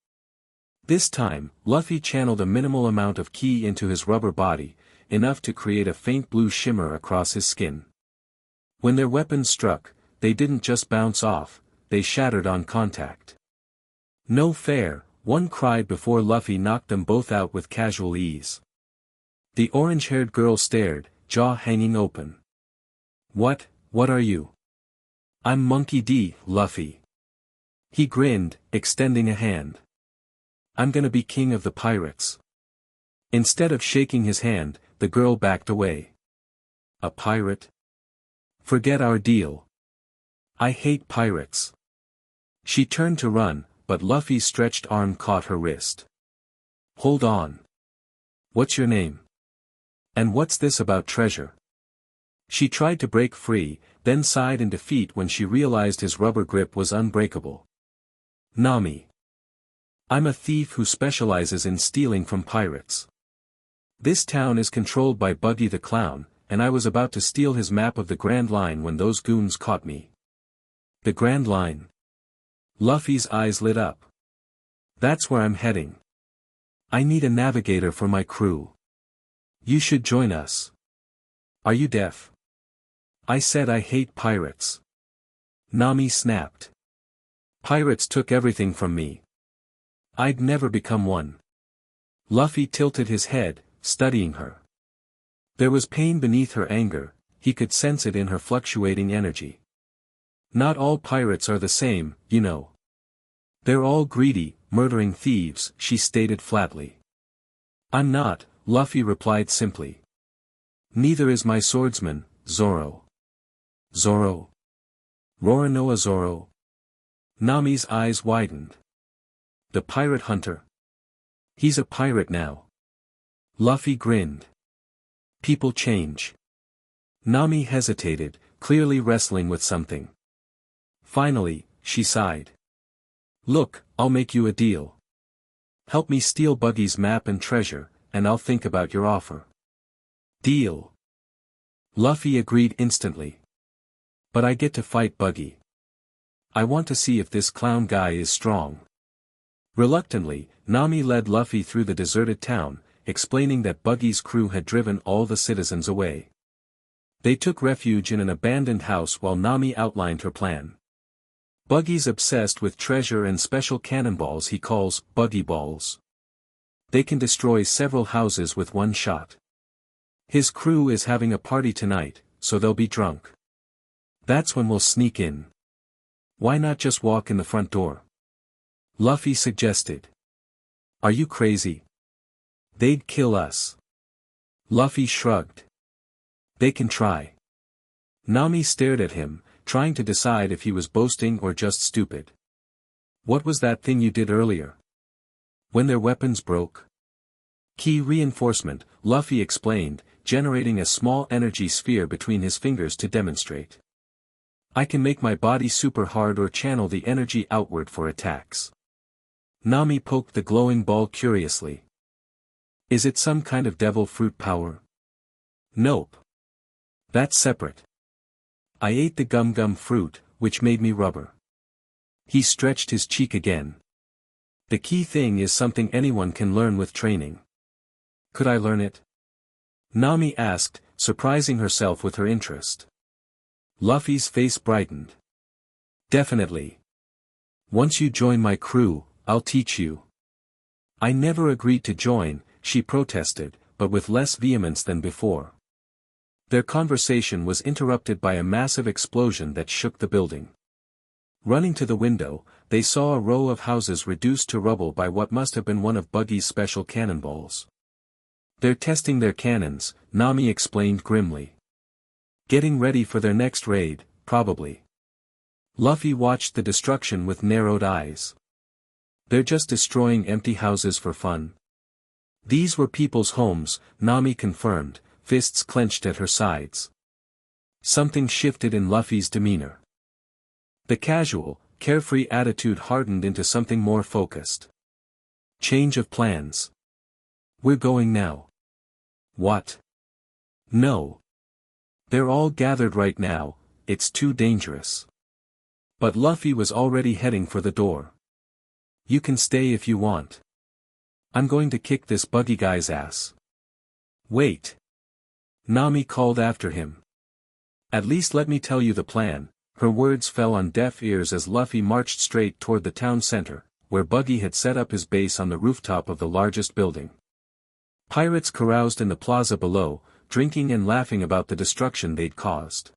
This time, Luffy channeled a minimal amount of ki into his rubber body, enough to create a faint blue shimmer across his skin. When their weapons struck, they didn't just bounce off, they shattered on contact. "No fair," one cried before Luffy knocked them both out with casual ease. The orange-haired girl stared, jaw hanging open. What are you?" "I'm Monkey D. Luffy." He grinned, extending a hand. "I'm gonna be king of the pirates." Instead of shaking his hand, the girl backed away. "A pirate? Forget our deal. I hate pirates." She turned to run, but Luffy's stretched arm caught her wrist. "Hold on. What's your name? And what's this about treasure?" She tried to break free, then sighed in defeat when she realized his rubber grip was unbreakable. "Nami. I'm a thief who specializes in stealing from pirates. This town is controlled by Buggy the Clown, and I was about to steal his map of the Grand Line when those goons caught me." "The Grand Line?" Luffy's eyes lit up. "That's where I'm heading. I need a navigator for my crew. You should join us." "Are you deaf? I said I hate pirates." Nami snapped. "Pirates took everything from me. I'd never become one." Luffy tilted his head, studying her. There was pain beneath her anger, he could sense it in her fluctuating energy. "Not all pirates are the same, you know. They're all greedy, murdering thieves," she stated flatly. "I'm not," Luffy replied simply. "Neither is my swordsman, Zoro." "Zoro? Roronoa Zoro?" Nami's eyes widened. "The pirate hunter? He's a pirate now." Luffy grinned. "People change." Nami hesitated, clearly wrestling with something. Finally, she sighed. "Look, I'll make you a deal. Help me steal Buggy's map and treasure, and I'll think about your offer." "Deal." Luffy agreed instantly. "But I get to fight Buggy. I want to see if this clown guy is strong." Reluctantly, Nami led Luffy through the deserted town, explaining that Buggy's crew had driven all the citizens away. They took refuge in an abandoned house while Nami outlined her plan. "Buggy's obsessed with treasure and special cannonballs he calls Buggy Balls. They can destroy several houses with one shot. His crew is having a party tonight, so they'll be drunk. That's when we'll sneak in. Why not just walk in the front door?" Luffy suggested. "Are you crazy? They'd kill us." Luffy shrugged. "They can try." Nami stared at him, trying to decide if he was boasting or just stupid. "What was that thing you did earlier? When their weapons broke?" "Key reinforcement," Luffy explained, generating a small energy sphere between his fingers to demonstrate. I can make my body super hard or channel the energy outward for attacks. Nami poked the glowing ball curiously. Is it some kind of devil fruit power? Nope. That's separate. I ate the gum fruit, which made me rubber. He stretched his cheek again. The key thing is something anyone can learn with training. Could I learn it? Nami asked, surprising herself with her interest. Luffy's face brightened. Definitely. Once you join my crew, I'll teach you. I never agreed to join, she protested, but with less vehemence than before. Their conversation was interrupted by a massive explosion that shook the building. Running to the window, they saw a row of houses reduced to rubble by what must have been one of Buggy's special cannonballs. They're testing their cannons, Nami explained grimly. Getting ready for their next raid, probably. Luffy watched the destruction with narrowed eyes. They're just destroying empty houses for fun. These were people's homes, Nami confirmed, fists clenched at her sides. Something shifted in Luffy's demeanor. The casual, carefree attitude hardened into something more focused. Change of plans. We're going now. What? No. They're all gathered right now, it's too dangerous. But Luffy was already heading for the door. You can stay if you want. I'm going to kick this Buggy guy's ass. Wait. Nami called after him. At least let me tell you the plan. Her words fell on deaf ears as Luffy marched straight toward the town center, where Buggy had set up his base on the rooftop of the largest building. Pirates caroused in the plaza below, drinking and laughing about the destruction they'd caused.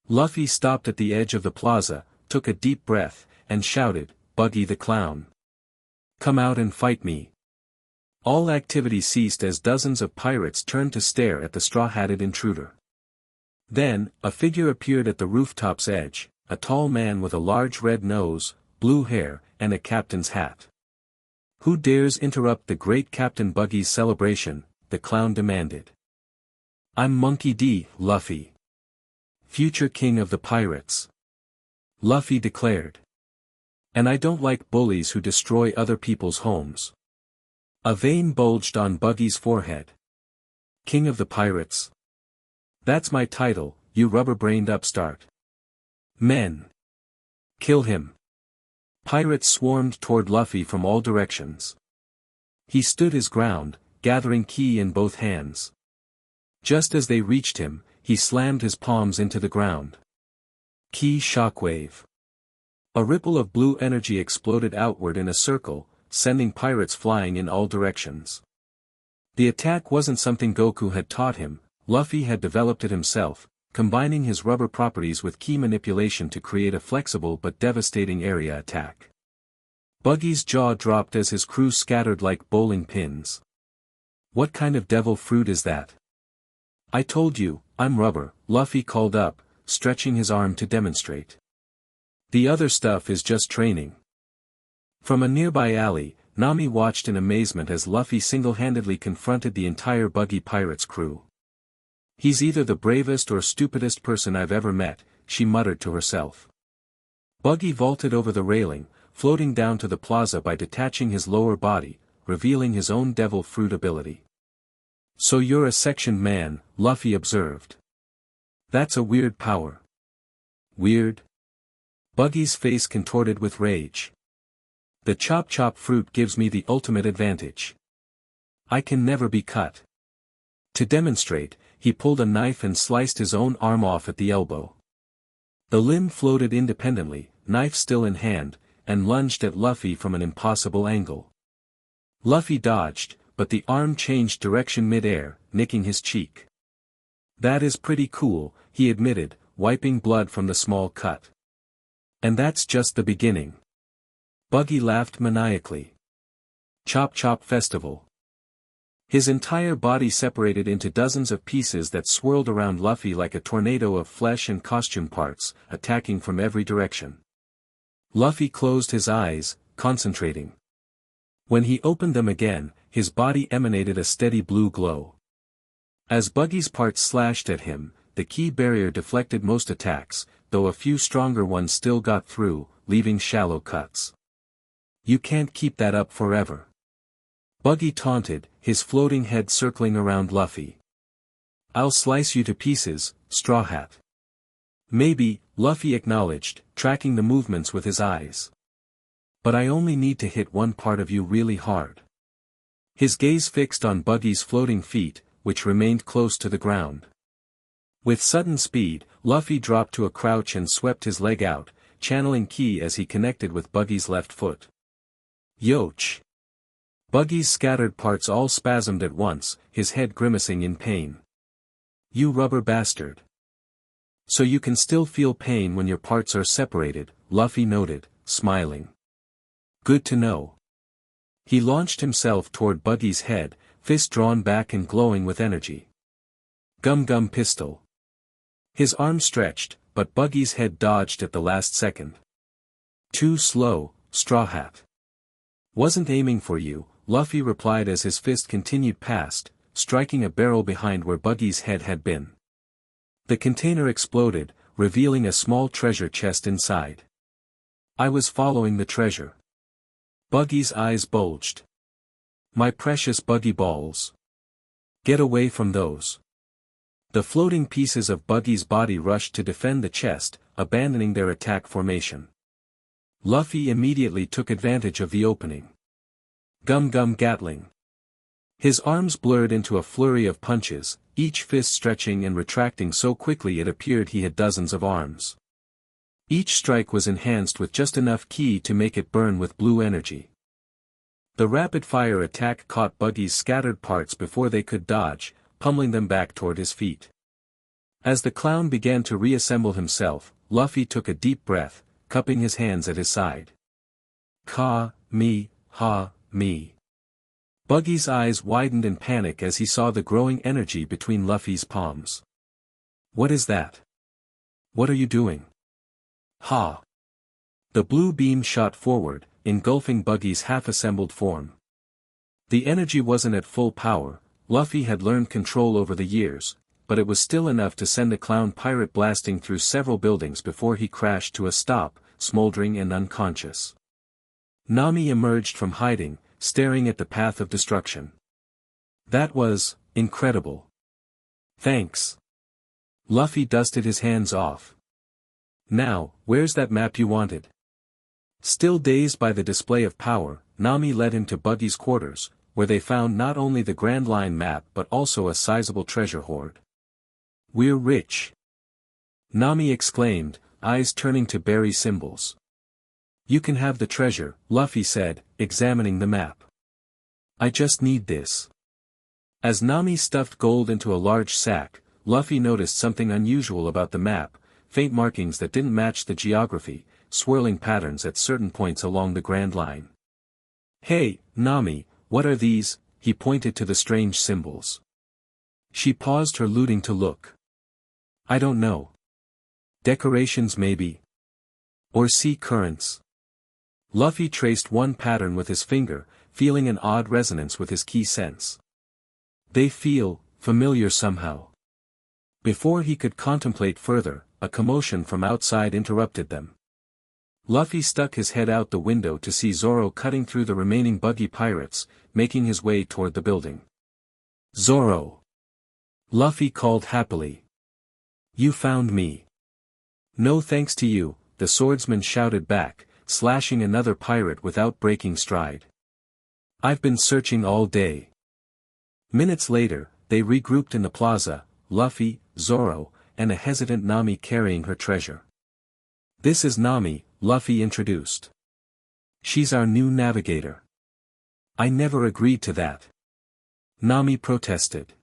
Luffy stopped at the edge of the plaza, took a deep breath, and shouted, "Buggy the Clown. Come out and fight me." All activity ceased as dozens of pirates turned to stare at the straw-hatted intruder. Then, a figure appeared at the rooftop's edge, a tall man with a large red nose, blue hair, and a captain's hat. Who dares interrupt the great Captain Buggy's celebration? The clown demanded. I'm Monkey D. Luffy. Future king of the pirates. Luffy declared. And I don't like bullies who destroy other people's homes. A vein bulged on Buggy's forehead. King of the pirates. That's my title, you rubber-brained upstart. Men. Kill him. Pirates swarmed toward Luffy from all directions. He stood his ground, gathering ki in both hands. Just as they reached him, he slammed his palms into the ground. Ki shockwave. A ripple of blue energy exploded outward in a circle, sending pirates flying in all directions. The attack wasn't something Goku had taught him, Luffy had developed it himself, combining his rubber properties with ki manipulation to create a flexible but devastating area attack. Buggy's jaw dropped as his crew scattered like bowling pins. What kind of devil fruit is that? I told you, I'm rubber, Luffy called up, stretching his arm to demonstrate. The other stuff is just training. From a nearby alley, Nami watched in amazement as Luffy single-handedly confronted the entire Buggy Pirates crew. He's either the bravest or stupidest person I've ever met, she muttered to herself. Buggy vaulted over the railing, floating down to the plaza by detaching his lower body, revealing his own devil fruit ability. So you're a sectioned man, Luffy observed. That's a weird power. Weird? Buggy's face contorted with rage. The chop fruit gives me the ultimate advantage. I can never be cut. To demonstrate, he pulled a knife and sliced his own arm off at the elbow. The limb floated independently, knife still in hand, and lunged at Luffy from an impossible angle. Luffy dodged, but the arm changed direction mid-air, nicking his cheek. That is pretty cool, he admitted, wiping blood from the small cut. And that's just the beginning. Buggy laughed maniacally. Chop festival. His entire body separated into dozens of pieces that swirled around Luffy like a tornado of flesh and costume parts, attacking from every direction. Luffy closed his eyes, concentrating. When he opened them again, his body emanated a steady blue glow. As Buggy's parts slashed at him, the ki barrier deflected most attacks, though a few stronger ones still got through, leaving shallow cuts. You can't keep that up forever. Buggy taunted, his floating head circling around Luffy. I'll slice you to pieces, Straw Hat. Maybe, Luffy acknowledged, tracking the movements with his eyes. But I only need to hit one part of you really hard. His gaze fixed on Buggy's floating feet, which remained close to the ground. With sudden speed, Luffy dropped to a crouch and swept his leg out, channeling ki as he connected with Buggy's left foot. Yoch! Buggy's scattered parts all spasmed at once, his head grimacing in pain. You rubber bastard. So you can still feel pain when your parts are separated, Luffy noted, smiling. Good to know. He launched himself toward Buggy's head, fist drawn back and glowing with energy. Gum Gum Pistol. His arm stretched, but Buggy's head dodged at the last second. Too slow, Straw Hat. Wasn't aiming for you, Luffy replied as his fist continued past, striking a barrel behind where Buggy's head had been. The container exploded, revealing a small treasure chest inside. I was following the treasure. Buggy's eyes bulged. My precious Buggy balls. Get away from those. The floating pieces of Buggy's body rushed to defend the chest, abandoning their attack formation. Luffy immediately took advantage of the opening. Gum Gum Gatling. His arms blurred into a flurry of punches, each fist stretching and retracting so quickly it appeared he had dozens of arms. Each strike was enhanced with just enough ki to make it burn with blue energy. The rapid-fire attack caught Buggy's scattered parts before they could dodge, pummeling them back toward his feet. As the clown began to reassemble himself, Luffy took a deep breath, cupping his hands at his side. Ha, me. Buggy's eyes widened in panic as he saw the growing energy between Luffy's palms. What is that? What are you doing? Ha! The blue beam shot forward, engulfing Buggy's half-assembled form. The energy wasn't at full power, Luffy had learned control over the years, but it was still enough to send the clown pirate blasting through several buildings before he crashed to a stop, smoldering and unconscious. Nami emerged from hiding, staring at the path of destruction. That was incredible. Thanks. Luffy dusted his hands off. Now, where's that map you wanted? Still dazed by the display of power, Nami led him to Buggy's quarters, where they found not only the Grand Line map but also a sizable treasure hoard. We're rich. Nami exclaimed, eyes turning to berry symbols. You can have the treasure, Luffy said, examining the map. I just need this. As Nami stuffed gold into a large sack, Luffy noticed something unusual about the map, faint markings that didn't match the geography, swirling patterns at certain points along the Grand Line. Hey, Nami, what are these? He pointed to the strange symbols. She paused her looting to look. I don't know. Decorations maybe. Or sea currents. Luffy traced one pattern with his finger, feeling an odd resonance with his key sense. They feel familiar somehow. Before he could contemplate further, a commotion from outside interrupted them. Luffy stuck his head out the window to see Zoro cutting through the remaining Buggy pirates, making his way toward the building. Zoro! Luffy called happily. You found me. No thanks to you, the swordsman shouted back, slashing another pirate without breaking stride. I've been searching all day. Minutes later, they regrouped in the plaza, Luffy, Zoro, and a hesitant Nami carrying her treasure. This is Nami, Luffy introduced. She's our new navigator. I never agreed to that. Nami protested.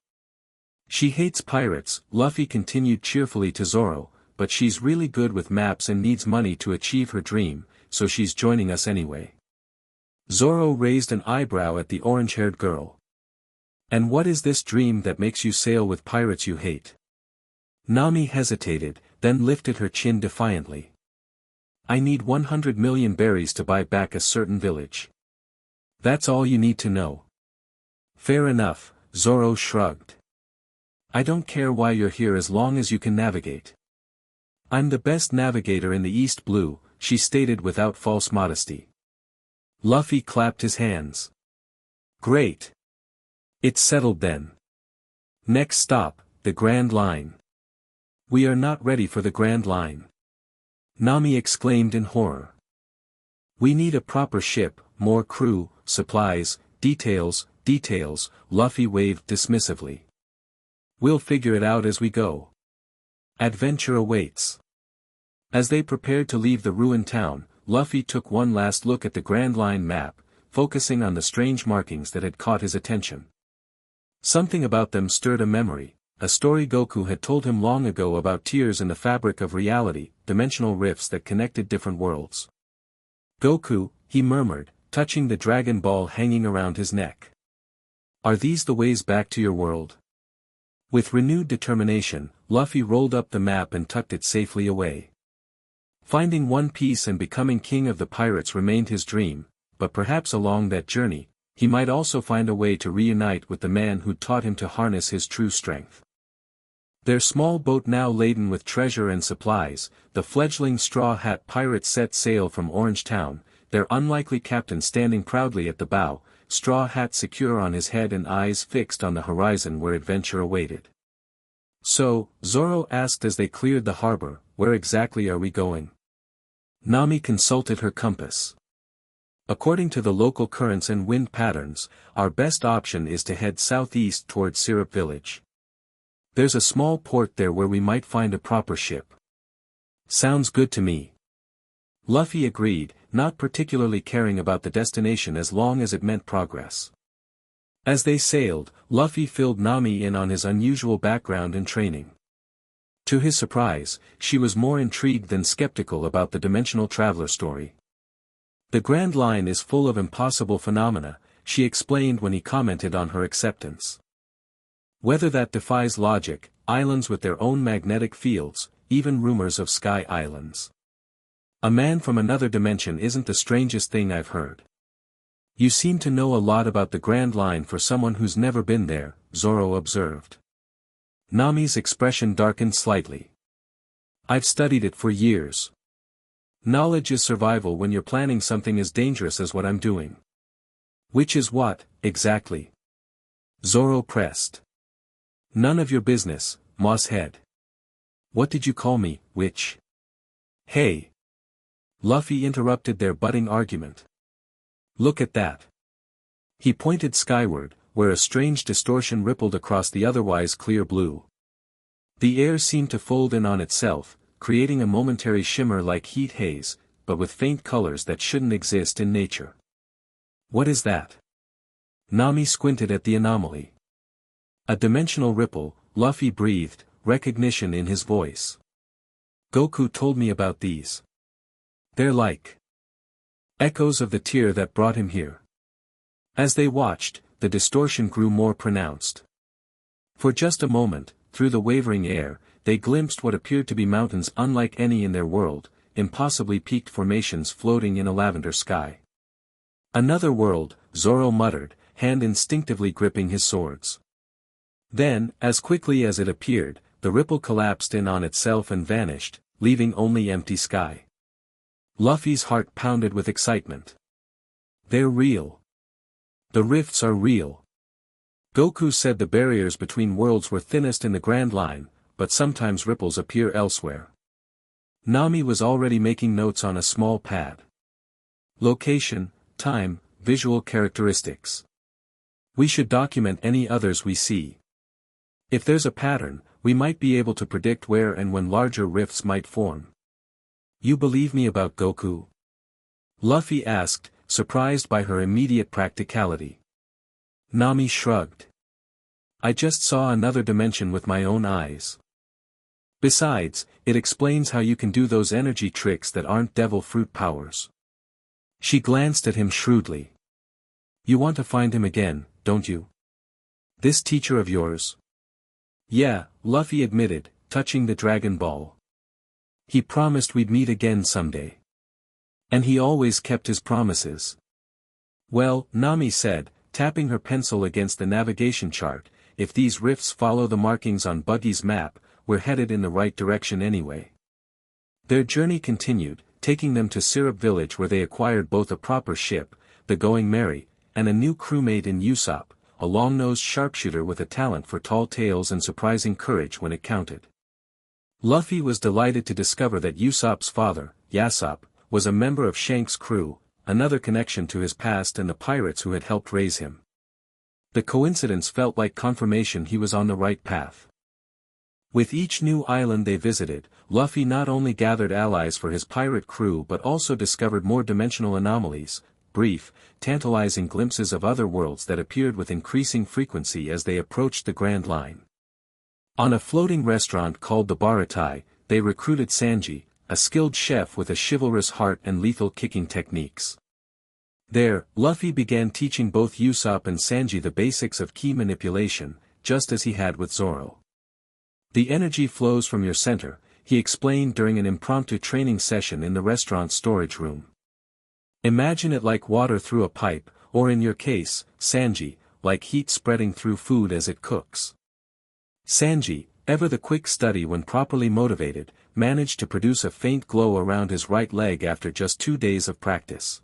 She hates pirates, Luffy continued cheerfully to Zoro, but she's really good with maps and needs money to achieve her dream, so she's joining us anyway. Zoro raised an eyebrow at the orange-haired girl. And what is this dream that makes you sail with pirates you hate? Nami hesitated, then lifted her chin defiantly. I need 100 million berries to buy back a certain village. That's all you need to know. Fair enough, Zoro shrugged. I don't care why you're here as long as you can navigate. I'm the best navigator in the East Blue, she stated without false modesty. Luffy clapped his hands. Great. It's settled then. Next stop, the Grand Line. We are not ready for the Grand Line. Nami exclaimed in horror. We need a proper ship, more crew, supplies, details, Luffy waved dismissively. We'll figure it out as we go. Adventure awaits. As they prepared to leave the ruined town, Luffy took one last look at the Grand Line map, focusing on the strange markings that had caught his attention. Something about them stirred a memory, a story Goku had told him long ago about tears in the fabric of reality, dimensional rifts that connected different worlds. Goku, he murmured, touching the Dragon Ball hanging around his neck. Are these the ways back to your world? With renewed determination, Luffy rolled up the map and tucked it safely away. Finding One Piece and becoming king of the pirates remained his dream, but perhaps along that journey, he might also find a way to reunite with the man who taught him to harness his true strength. Their small boat now laden with treasure and supplies, the fledgling Straw Hat Pirates set sail from Orange Town, their unlikely captain standing proudly at the bow, straw hat secure on his head and eyes fixed on the horizon where adventure awaited. So, Zoro asked as they cleared the harbor, where exactly are we going? Nami consulted her compass. According to the local currents and wind patterns, our best option is to head southeast towards Syrup Village. There's a small port there where we might find a proper ship. Sounds good to me. Luffy agreed, not particularly caring about the destination as long as it meant progress. As they sailed, Luffy filled Nami in on his unusual background and training. To his surprise, she was more intrigued than skeptical about the dimensional traveler story. The Grand Line is full of impossible phenomena, she explained when he commented on her acceptance. Weather that defies logic, islands with their own magnetic fields, even rumors of sky islands. A man from another dimension isn't the strangest thing I've heard. You seem to know a lot about the Grand Line for someone who's never been there, Zoro observed. Nami's expression darkened slightly. I've studied it for years. Knowledge is survival when you're planning something as dangerous as what I'm doing. Which is what, exactly? Zoro pressed. None of your business, Mosshead. What did you call me, witch? Hey. Luffy interrupted their budding argument. Look at that. He pointed skyward, where a strange distortion rippled across the otherwise clear blue. The air seemed to fold in on itself, creating a momentary shimmer like heat haze, but with faint colors that shouldn't exist in nature. What is that? Nami squinted at the anomaly. A dimensional ripple, Luffy breathed, recognition in his voice. Goku told me about these. They're like echoes of the tear that brought him here. As they watched, the distortion grew more pronounced. For just a moment, through the wavering air, they glimpsed what appeared to be mountains unlike any in their world, impossibly peaked formations floating in a lavender sky. Another world, Zoro muttered, hand instinctively gripping his swords. Then, as quickly as it appeared, the ripple collapsed in on itself and vanished, leaving only empty sky. Luffy's heart pounded with excitement. They're real. The rifts are real. Goku said the barriers between worlds were thinnest in the Grand Line, but sometimes ripples appear elsewhere. Nami was already making notes on a small pad. Location, time, visual characteristics. We should document any others we see. If there's a pattern, we might be able to predict where and when larger rifts might form. You believe me about Goku? Luffy asked, surprised by her immediate practicality. Nami shrugged. I just saw another dimension with my own eyes. Besides, it explains how you can do those energy tricks that aren't devil fruit powers. She glanced at him shrewdly. You want to find him again, don't you? This teacher of yours? Yeah, Luffy admitted, touching the Dragon Ball. He promised we'd meet again someday. And he always kept his promises. Well, Nami said, tapping her pencil against the navigation chart, if these rifts follow the markings on Buggy's map, we're headed in the right direction anyway. Their journey continued, taking them to Syrup Village where they acquired both a proper ship, the Going Merry, and a new crewmate in Usopp, a long-nosed sharpshooter with a talent for tall tales and surprising courage when it counted. Luffy was delighted to discover that Usopp's father, Yasopp, was a member of Shanks' crew, another connection to his past and the pirates who had helped raise him. The coincidence felt like confirmation he was on the right path. With each new island they visited, Luffy not only gathered allies for his pirate crew but also discovered more dimensional anomalies, brief, tantalizing glimpses of other worlds that appeared with increasing frequency as they approached the Grand Line. On a floating restaurant called the Baratai, they recruited Sanji, a skilled chef with a chivalrous heart and lethal kicking techniques. There, Luffy began teaching both Usopp and Sanji the basics of ki manipulation, just as he had with Zoro. The energy flows from your center, he explained during an impromptu training session in the restaurant's storage room. Imagine it like water through a pipe, or in your case, Sanji, like heat spreading through food as it cooks. Sanji, ever the quick study when properly motivated, managed to produce a faint glow around his right leg after just 2 days of practice.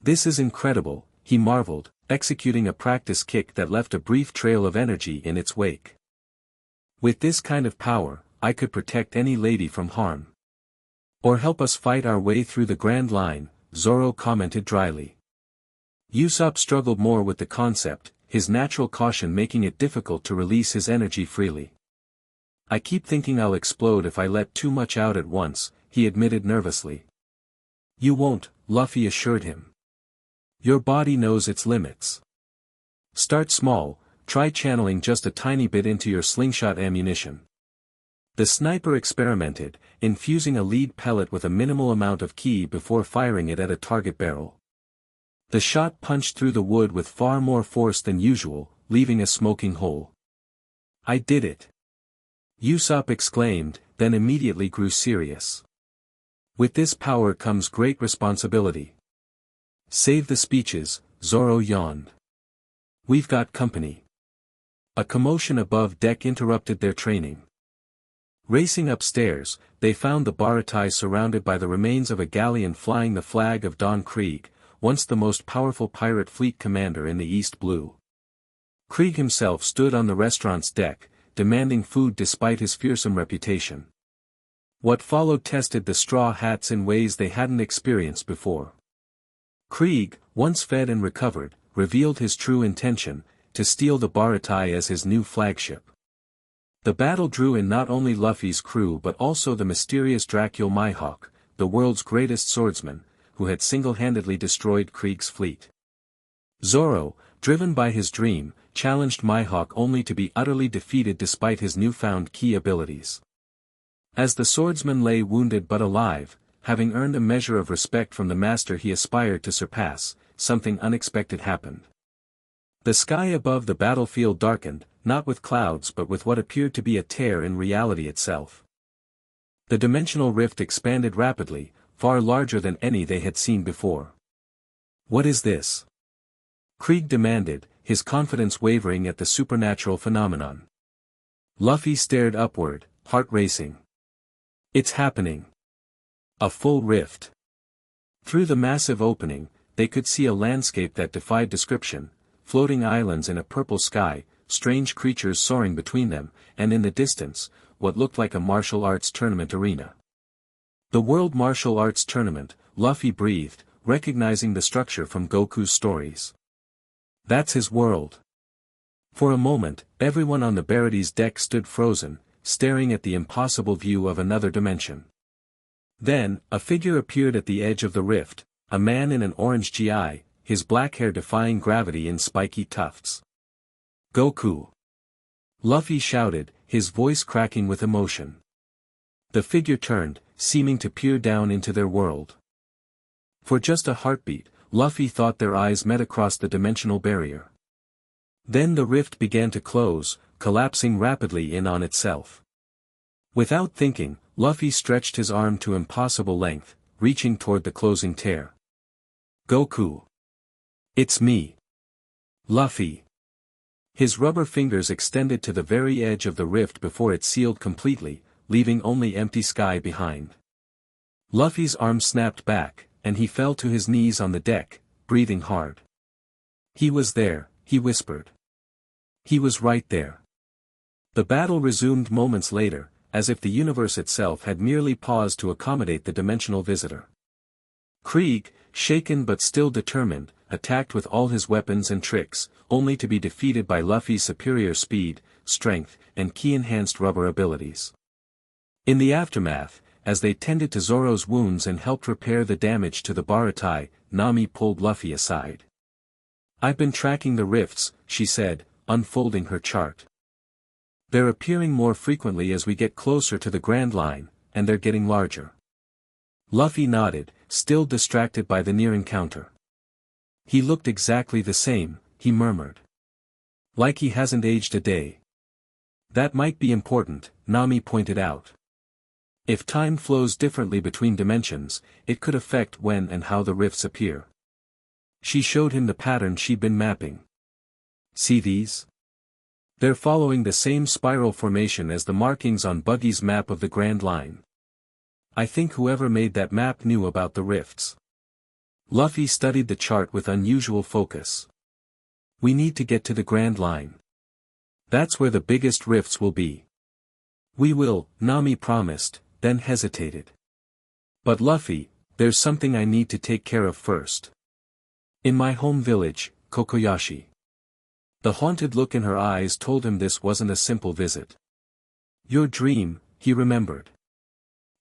This is incredible, he marveled, executing a practice kick that left a brief trail of energy in its wake. With this kind of power, I could protect any lady from harm. Or help us fight our way through the Grand Line, Zoro commented dryly. Usopp struggled more with the concept, his natural caution making it difficult to release his energy freely. I keep thinking I'll explode if I let too much out at once, he admitted nervously. You won't, Luffy assured him. Your body knows its limits. Start small, try channeling just a tiny bit into your slingshot ammunition. The sniper experimented, infusing a lead pellet with a minimal amount of ki before firing it at a target barrel. The shot punched through the wood with far more force than usual, leaving a smoking hole. I did it. Usopp exclaimed, then immediately grew serious. With this power comes great responsibility. Save the speeches, Zoro yawned. We've got company. A commotion above deck interrupted their training. Racing upstairs, they found the Baratai surrounded by the remains of a galleon flying the flag of Don Krieg, once the most powerful pirate fleet commander in the East Blue. Krieg himself stood on the restaurant's deck, demanding food despite his fearsome reputation. What followed tested the Straw Hats in ways they hadn't experienced before. Krieg, once fed and recovered, revealed his true intention, to steal the Baratai as his new flagship. The battle drew in not only Luffy's crew but also the mysterious Dracula Mihawk, the world's greatest swordsman, who had single-handedly destroyed Krieg's fleet. Zoro, driven by his dream, challenged Mihawk only to be utterly defeated despite his newfound ki abilities. As the swordsman lay wounded but alive, having earned a measure of respect from the master he aspired to surpass, something unexpected happened. The sky above the battlefield darkened, not with clouds but with what appeared to be a tear in reality itself. The dimensional rift expanded rapidly, far larger than any they had seen before. What is this? Krieg demanded, his confidence wavering at the supernatural phenomenon. Luffy stared upward, heart racing. It's happening. A full rift. Through the massive opening, they could see a landscape that defied description, floating islands in a purple sky, strange creatures soaring between them, and in the distance, what looked like a martial arts tournament arena. The World Martial Arts Tournament, Luffy breathed, recognizing the structure from Goku's stories. That's his world. For a moment, everyone on the Barati's deck stood frozen, staring at the impossible view of another dimension. Then, a figure appeared at the edge of the rift, a man in an orange gi, his black hair defying gravity in spiky tufts. Goku! Luffy shouted, his voice cracking with emotion. The figure turned, seeming to peer down into their world. For just a heartbeat, Luffy thought their eyes met across the dimensional barrier. Then the rift began to close, collapsing rapidly in on itself. Without thinking, Luffy stretched his arm to impossible length, reaching toward the closing tear. Goku! It's me! Luffy! His rubber fingers extended to the very edge of the rift before it sealed completely, leaving only empty sky behind. Luffy's arm snapped back, and he fell to his knees on the deck, breathing hard. He was there, he whispered. He was right there. The battle resumed moments later, as if the universe itself had merely paused to accommodate the dimensional visitor. Krieg, shaken but still determined, attacked with all his weapons and tricks, only to be defeated by Luffy's superior speed, strength, and key-enhanced rubber abilities. In the aftermath, as they tended to Zoro's wounds and helped repair the damage to the Baratai, Nami pulled Luffy aside. "I've been tracking the rifts," she said, unfolding her chart. "They're appearing more frequently as we get closer to the Grand Line, and they're getting larger." Luffy nodded, still distracted by the near encounter. "He looked exactly the same," he murmured. "Like he hasn't aged a day." "That might be important," Nami pointed out. "If time flows differently between dimensions, it could affect when and how the rifts appear." She showed him the pattern she'd been mapping. "See these? They're following the same spiral formation as the markings on Buggy's map of the Grand Line. I think whoever made that map knew about the rifts." Luffy studied the chart with unusual focus. "We need to get to the Grand Line. That's where the biggest rifts will be." "We will," Nami promised, then hesitated. "But Luffy, there's something I need to take care of first. In my home village, Kokoyashi." The haunted look in her eyes told him this wasn't a simple visit. "Your dream," he remembered.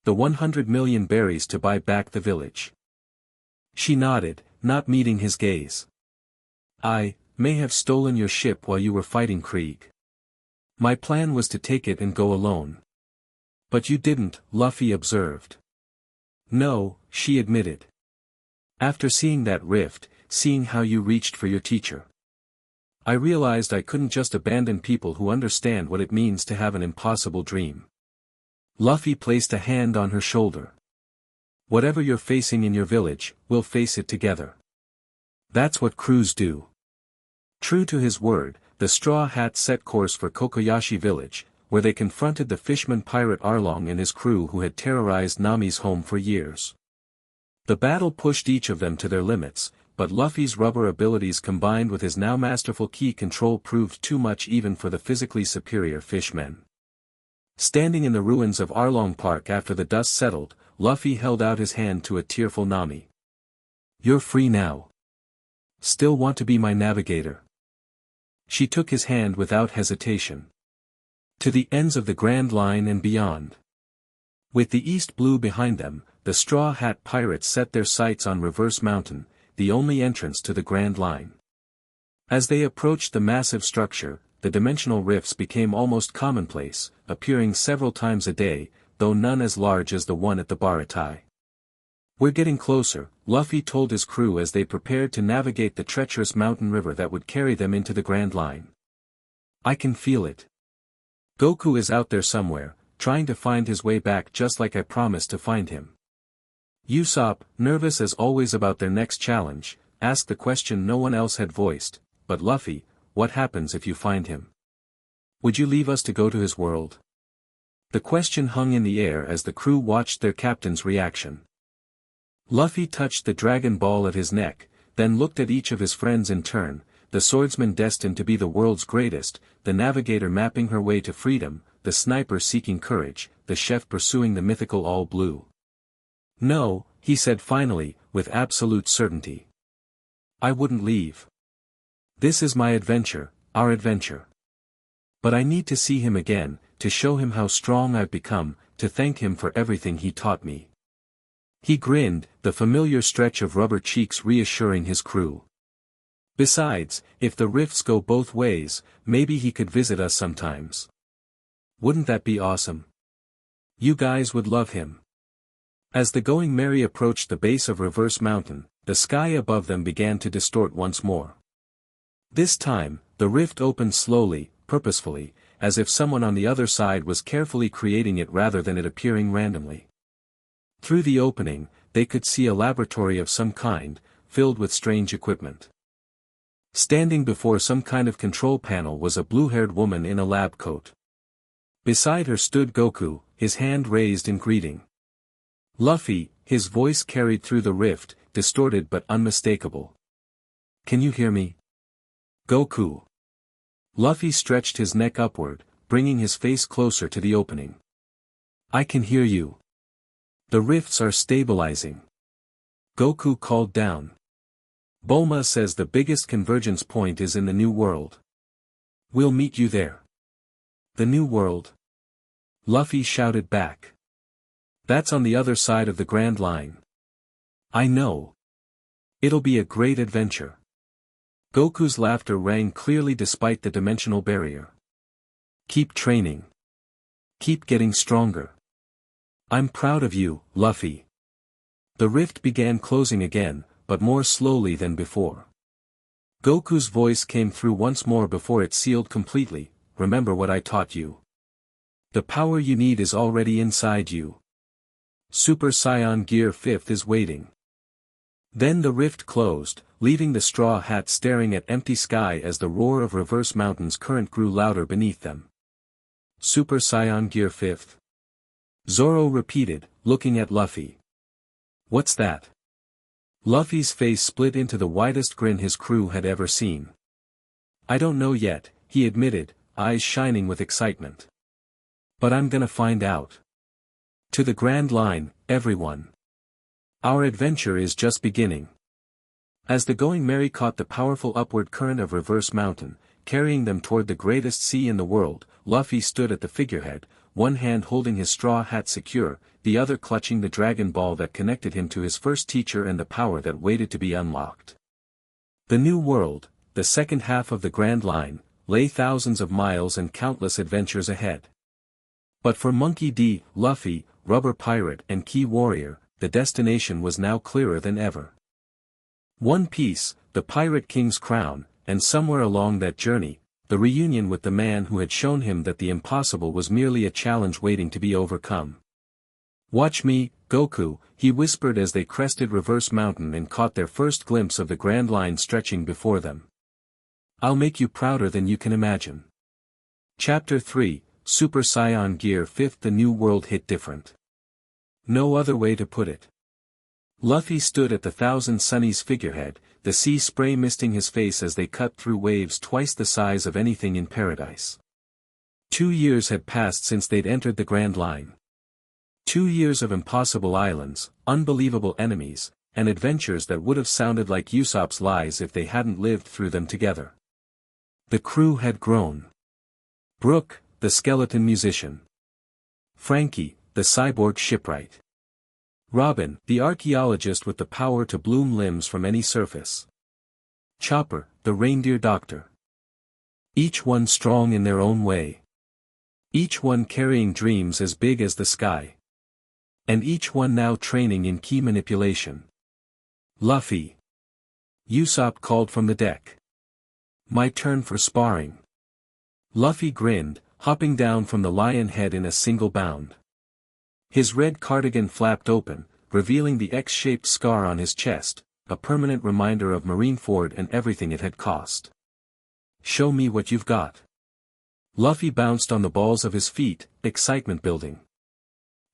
"The 100 million berries to buy back the village." She nodded, not meeting his gaze. "I may have stolen your ship while you were fighting Krieg. My plan was to take it and go alone." "But you didn't," Luffy observed. "No," she admitted. "After seeing that rift, seeing how you reached for your teacher, I realized I couldn't just abandon people who understand what it means to have an impossible dream." Luffy placed a hand on her shoulder. "Whatever you're facing in your village, we'll face it together. That's what crews do." True to his word, the Straw Hats set course for Kokoyashi village, where they confronted the fishman pirate Arlong and his crew who had terrorized Nami's home for years. The battle pushed each of them to their limits, but Luffy's rubber abilities combined with his now masterful key control proved too much even for the physically superior fishmen. Standing in the ruins of Arlong Park after the dust settled, Luffy held out his hand to a tearful Nami. "You're free now. Still want to be my navigator?" She took his hand without hesitation. "To the ends of the Grand Line and beyond." With the East Blue behind them, the Straw Hat Pirates set their sights on Reverse Mountain, the only entrance to the Grand Line. As they approached the massive structure, the dimensional rifts became almost commonplace, appearing several times a day, though none as large as the one at the Baratai. "We're getting closer," Luffy told his crew as they prepared to navigate the treacherous mountain river that would carry them into the Grand Line. "I can feel it. Goku is out there somewhere, trying to find his way back just like I promised to find him." Usopp, nervous as always about their next challenge, asked the question no one else had voiced, "But Luffy, what happens if you find him? Would you leave us to go to his world?" The question hung in the air as the crew watched their captain's reaction. Luffy touched the Dragon Ball at his neck, then looked at each of his friends in turn, the swordsman destined to be the world's greatest, the navigator mapping her way to freedom, the sniper seeking courage, the chef pursuing the mythical All Blue. "No," he said finally, with absolute certainty. "I wouldn't leave. This is my adventure, our adventure. But I need to see him again, to show him how strong I've become, to thank him for everything he taught me." He grinned, the familiar stretch of rubber cheeks reassuring his crew. "Besides, if the rifts go both ways, maybe he could visit us sometimes. Wouldn't that be awesome? You guys would love him." As the Going Merry approached the base of Reverse Mountain, the sky above them began to distort once more. This time, the rift opened slowly, purposefully, as if someone on the other side was carefully creating it rather than it appearing randomly. Through the opening, they could see a laboratory of some kind, filled with strange equipment. Standing before some kind of control panel was a blue-haired woman in a lab coat. Beside her stood Goku, his hand raised in greeting. "Luffy, his voice carried through the rift, distorted but unmistakable. "Can you hear me? Goku?" Luffy stretched his neck upward, bringing his face closer to the opening. "I can hear you. The rifts are stabilizing." Goku called down. "Bulma says the biggest convergence point is in the New World. We'll meet you there." "The New World?" Luffy shouted back. "That's on the other side of the Grand Line." "I know. It'll be a great adventure." Goku's laughter rang clearly despite the dimensional barrier. "Keep training. Keep getting stronger. I'm proud of you, Luffy." The rift began closing again, but more slowly than before. Goku's voice came through once more before it sealed completely. "Remember what I taught you. The power you need is already inside you. Super Saiyan Gear 5 is waiting." Then the rift closed, leaving the Straw Hat staring at empty sky as the roar of Reverse Mountain's current grew louder beneath them. "Super Saiyan Gear 5? Zoro repeated, looking at Luffy. "What's that?" Luffy's face split into the widest grin his crew had ever seen. "I don't know yet," he admitted, eyes shining with excitement. "But I'm gonna find out. To the Grand Line, everyone. Our adventure is just beginning." As the Going Merry caught the powerful upward current of Reverse Mountain, carrying them toward the greatest sea in the world, Luffy stood at the figurehead, one hand holding his straw hat secure, the other clutching the Dragon Ball that connected him to his first teacher and the power that waited to be unlocked. The New World, the second half of the Grand Line, lay thousands of miles and countless adventures ahead. But for Monkey D., Luffy, Rubber Pirate and Key Warrior, the destination was now clearer than ever. One Piece, the Pirate King's crown, and somewhere along that journey, the reunion with the man who had shown him that the impossible was merely a challenge waiting to be overcome. "Watch me, Goku," he whispered as they crested Reverse Mountain and caught their first glimpse of the Grand Line stretching before them. "I'll make you prouder than you can imagine." Chapter 3, Super Saiyan Gear 5. The New World hit different. No other way to put it. Luffy stood at the Thousand Sunnies figurehead, the sea spray misting his face as they cut through waves twice the size of anything in paradise. 2 years had passed since they'd entered the Grand Line. 2 years of impossible islands, unbelievable enemies, and adventures that would have sounded like Usopp's lies if they hadn't lived through them together. The crew had grown. Brook, the skeleton musician. Frankie, the cyborg shipwright. Robin, the archaeologist with the power to bloom limbs from any surface. Chopper, the reindeer doctor. Each one strong in their own way. Each one carrying dreams as big as the sky. And each one now training in key manipulation. "Luffy." Usopp called from the deck. "My turn for sparring." Luffy grinned, hopping down from the lion head in a single bound. His red cardigan flapped open, revealing the X-shaped scar on his chest, a permanent reminder of Marineford and everything it had cost. "Show me what you've got." Luffy bounced on the balls of his feet, excitement building.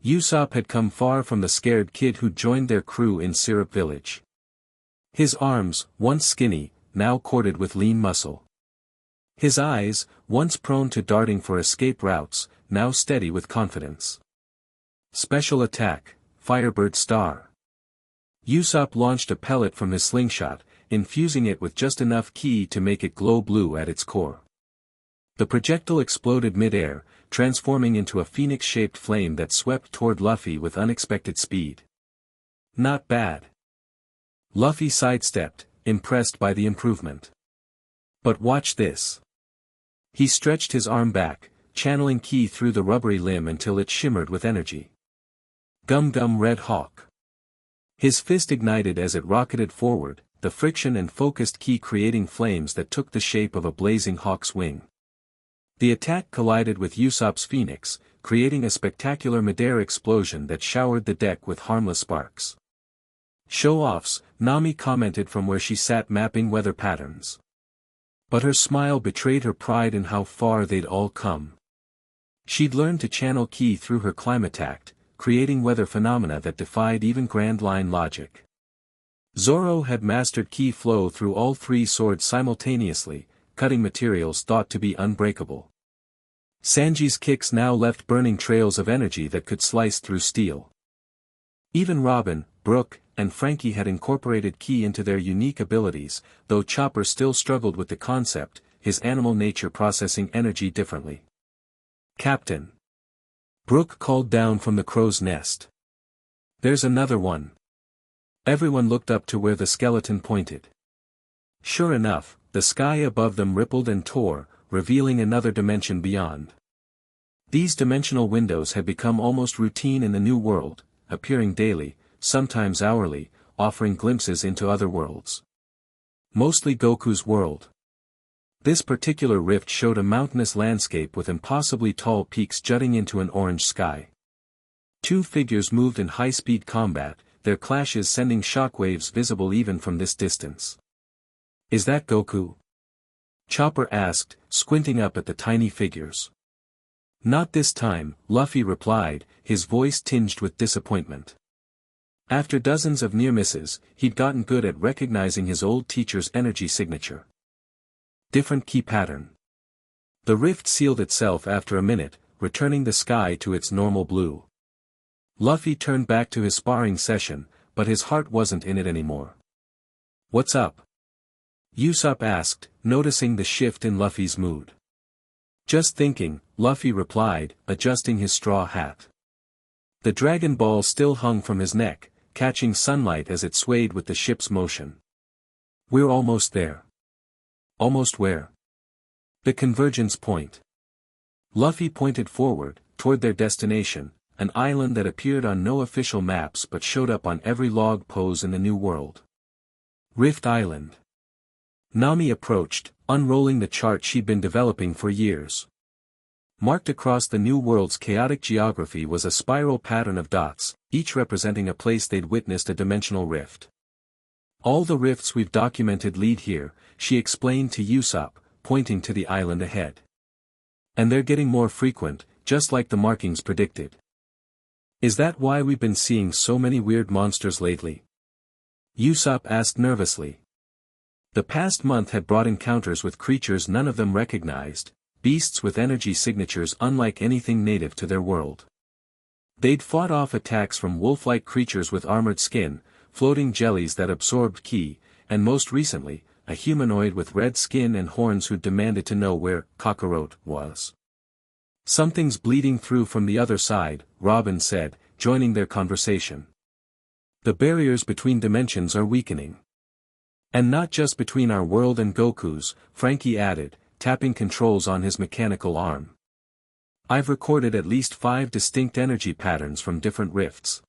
Usopp had come far from the scared kid who joined their crew in Syrup Village. His arms, once skinny, now corded with lean muscle. His eyes, once prone to darting for escape routes, now steady with confidence. Special attack, Firebird Star. Usopp launched a pellet from his slingshot, infusing it with just enough ki to make it glow blue at its core. The projectile exploded mid-air, transforming into a phoenix-shaped flame that swept toward Luffy with unexpected speed. "Not bad." Luffy sidestepped, impressed by the improvement. "But watch this." He stretched his arm back, channeling ki through the rubbery limb until it shimmered with energy. Gum Gum Red Hawk. His fist ignited as it rocketed forward, the friction and focused ki creating flames that took the shape of a blazing hawk's wing. The attack collided with Usopp's phoenix, creating a spectacular midair explosion that showered the deck with harmless sparks. "Show-offs," Nami commented from where she sat mapping weather patterns. But her smile betrayed her pride in how far they'd all come. She'd learned to channel ki through her Climatact, creating weather phenomena that defied even Grand Line logic. Zoro had mastered ki flow through all three swords simultaneously, cutting materials thought to be unbreakable. Sanji's kicks now left burning trails of energy that could slice through steel. Even Robin, Brook, and Frankie had incorporated ki into their unique abilities, though Chopper still struggled with the concept, his animal nature processing energy differently. "Captain!" Brook called down from the crow's nest. "There's another one." Everyone looked up to where the skeleton pointed. Sure enough, the sky above them rippled and tore, revealing another dimension beyond. These dimensional windows had become almost routine in the new world, appearing daily, sometimes hourly, offering glimpses into other worlds. Mostly Goku's world. This particular rift showed a mountainous landscape with impossibly tall peaks jutting into an orange sky. Two figures moved in high-speed combat, their clashes sending shockwaves visible even from this distance. "Is that Goku?" Chopper asked, squinting up at the tiny figures. "Not this time," Luffy replied, his voice tinged with disappointment. After dozens of near misses, he'd gotten good at recognizing his old teacher's energy signature. Different ki pattern. The rift sealed itself after a minute, returning the sky to its normal blue. Luffy turned back to his sparring session, but his heart wasn't in it anymore. "What's up?" Usopp asked, noticing the shift in Luffy's mood. "Just thinking," Luffy replied, adjusting his straw hat. The Dragon Ball still hung from his neck, catching sunlight as it swayed with the ship's motion. "We're almost there." "Almost where?" "The convergence point." Luffy pointed forward, toward their destination, an island that appeared on no official maps but showed up on every log pose in the New World. Rift Island. Nami approached, unrolling the chart she'd been developing for years. Marked across the New World's chaotic geography was a spiral pattern of dots, each representing a place they'd witnessed a dimensional rift. "All the rifts we've documented lead here," she explained to Usopp, pointing to the island ahead. "And they're getting more frequent, just like the markings predicted." "Is that why we've been seeing so many weird monsters lately?" Usopp asked nervously. The past month had brought encounters with creatures none of them recognized, beasts with energy signatures unlike anything native to their world. They'd fought off attacks from wolf-like creatures with armored skin, floating jellies that absorbed ki, and most recently, a humanoid with red skin and horns who demanded to know where Kakarot was. "Something's bleeding through from the other side," Robin said, joining their conversation. "The barriers between dimensions are weakening." "And not just between our world and Goku's," Frankie added, tapping controls on his mechanical arm. "I've recorded at least 5 distinct energy patterns from different rifts.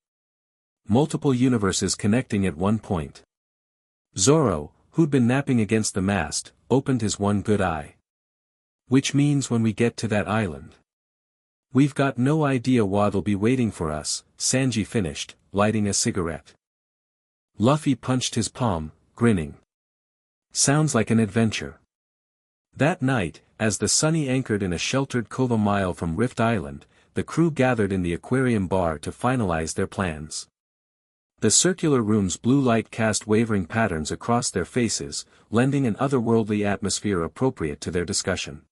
Multiple universes connecting at one point." Zoro, who'd been napping against the mast, opened his one good eye. "Which means when we get to that island. We've got no idea what'll be waiting for us," Sanji finished, lighting a cigarette. Luffy punched his palm, grinning. "Sounds like an adventure." That night, as the Sunny anchored in a sheltered cove a mile from Rift Island, the crew gathered in the aquarium bar to finalize their plans. The circular room's blue light cast wavering patterns across their faces, lending an otherworldly atmosphere appropriate to their discussion.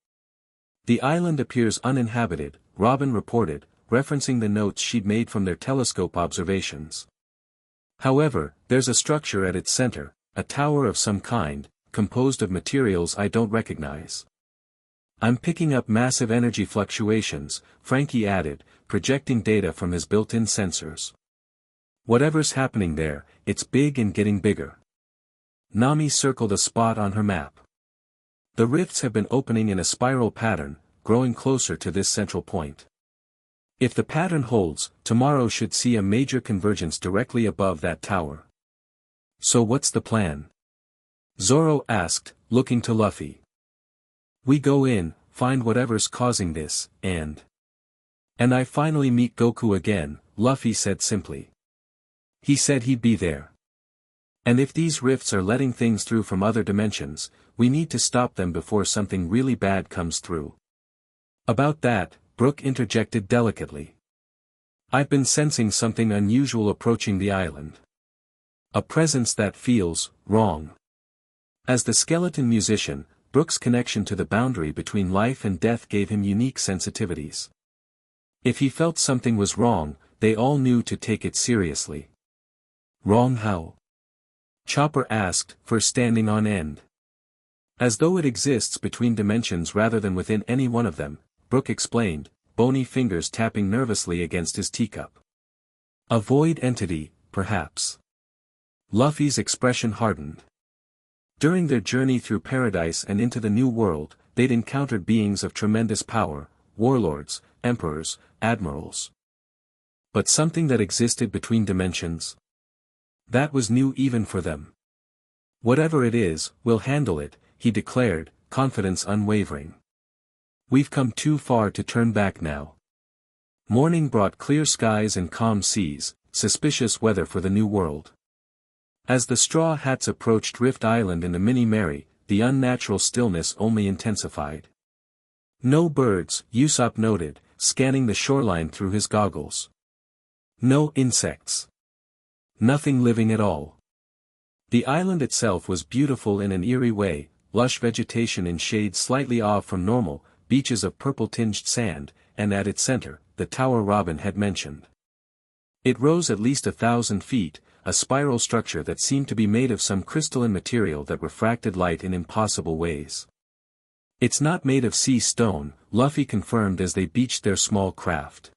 "The island appears uninhabited," Robin reported, referencing the notes she'd made from their telescope observations. "However, there's a structure at its center, a tower of some kind, composed of materials I don't recognize. I'm picking up massive energy fluctuations," Frankie added, projecting data from his built-in sensors. "Whatever's happening there, it's big and getting bigger." Nami circled a spot on her map. "The rifts have been opening in a spiral pattern, growing closer to this central point. If the pattern holds, tomorrow should see a major convergence directly above that tower." "So what's the plan?" Zoro asked, looking to Luffy. "We go in, find whatever's causing this, and I finally meet Goku again," Luffy said simply. "He said he'd be there. And if these rifts are letting things through from other dimensions, we need to stop them before something really bad comes through." "About that," Brook interjected delicately. I've been sensing something unusual approaching the island. A presence that feels wrong. As the skeleton musician, Brook's connection to the boundary between life and death gave him unique sensitivities. If he felt something was wrong, they all knew to take it seriously. Wrong how? Chopper asked, for standing on end. As though it exists between dimensions rather than within any one of them, Brook explained, bony fingers tapping nervously against his teacup. A void entity, perhaps. Luffy's expression hardened. During their journey through paradise and into the new world, they'd encountered beings of tremendous power, warlords, emperors, admirals. But something that existed between dimensions? That was new even for them. Whatever it is, we'll handle it, he declared, confidence unwavering. We've come too far to turn back now. Morning brought clear skies and calm seas, suspicious weather for the new world. As the Straw Hats approached Rift Island in the Mini-Mary, the unnatural stillness only intensified. No birds, Usopp noted, scanning the shoreline through his goggles. No insects. Nothing living at all. The island itself was beautiful in an eerie way, lush vegetation in shades slightly off from normal, beaches of purple-tinged sand, and at its center, the tower Robin had mentioned. It rose at least 1,000 feet, a spiral structure that seemed to be made of some crystalline material that refracted light in impossible ways. It's not made of sea stone, Luffy confirmed as they beached their small craft.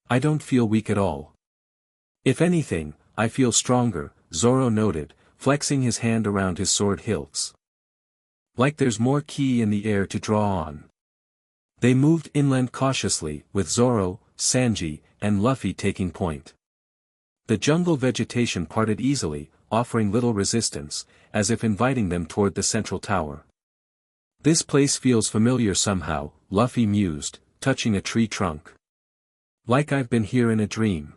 I don't feel weak at all. If anything, I feel stronger, Zoro noted, flexing his hand around his sword hilts. Like there's more ki in the air to draw on. They moved inland cautiously, with Zoro, Sanji, and Luffy taking point. The jungle vegetation parted easily, offering little resistance, as if inviting them toward the central tower. This place feels familiar somehow, Luffy mused, touching a tree trunk. Like I've been here in a dream.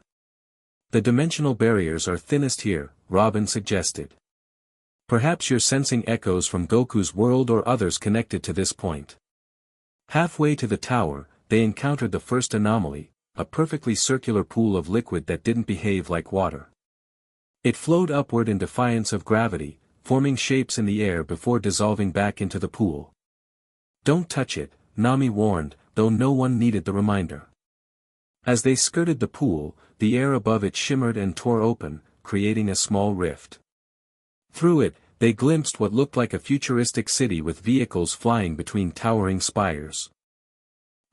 The dimensional barriers are thinnest here, Robin suggested. Perhaps you're sensing echoes from Goku's world or others connected to this point. Halfway to the tower, they encountered the first anomaly, a perfectly circular pool of liquid that didn't behave like water. It flowed upward in defiance of gravity, forming shapes in the air before dissolving back into the pool. Don't touch it, Nami warned, though no one needed the reminder. As they skirted the pool, the air above it shimmered and tore open, creating a small rift. Through it, they glimpsed what looked like a futuristic city with vehicles flying between towering spires.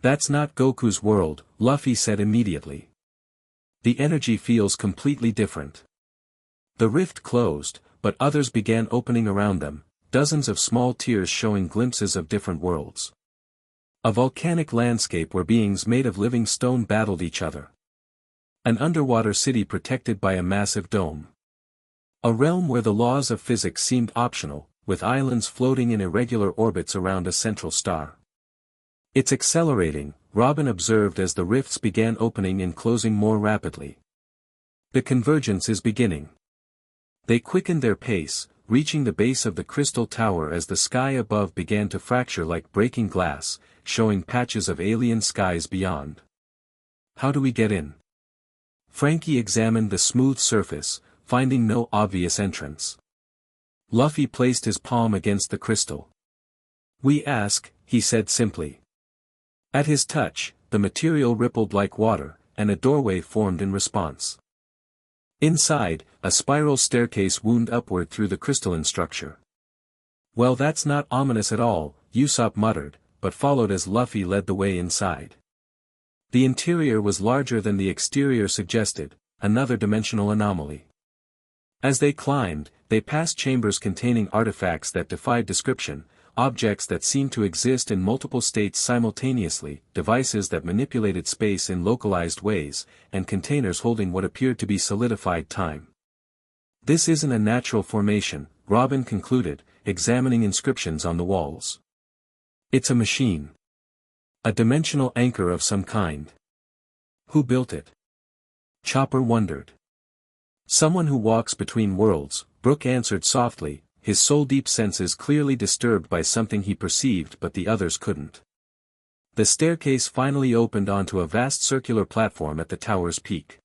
That's not Goku's world, Luffy said immediately. The energy feels completely different. The rift closed, but others began opening around them, dozens of small tears showing glimpses of different worlds. A volcanic landscape where beings made of living stone battled each other. An underwater city protected by a massive dome. A realm where the laws of physics seemed optional, with islands floating in irregular orbits around a central star. It's accelerating, Robin observed as the rifts began opening and closing more rapidly. The convergence is beginning. They quickened their pace, reaching the base of the crystal tower as the sky above began to fracture like breaking glass, showing patches of alien skies beyond. How do we get in? Frankie examined the smooth surface, finding no obvious entrance. Luffy placed his palm against the crystal. We ask, he said simply. At his touch, the material rippled like water, and a doorway formed in response. Inside, a spiral staircase wound upward through the crystalline structure. Well, that's not ominous at all, Usopp muttered, but followed as Luffy led the way inside. The interior was larger than the exterior suggested, another dimensional anomaly. As they climbed, they passed chambers containing artifacts that defied description, objects that seemed to exist in multiple states simultaneously, devices that manipulated space in localized ways, and containers holding what appeared to be solidified time. This isn't a natural formation, Robin concluded, examining inscriptions on the walls. It's a machine. A dimensional anchor of some kind. Who built it? Chopper wondered. Someone who walks between worlds, Brook answered softly, his soul-deep senses clearly disturbed by something he perceived but the others couldn't. The staircase finally opened onto a vast circular platform at the tower's peak.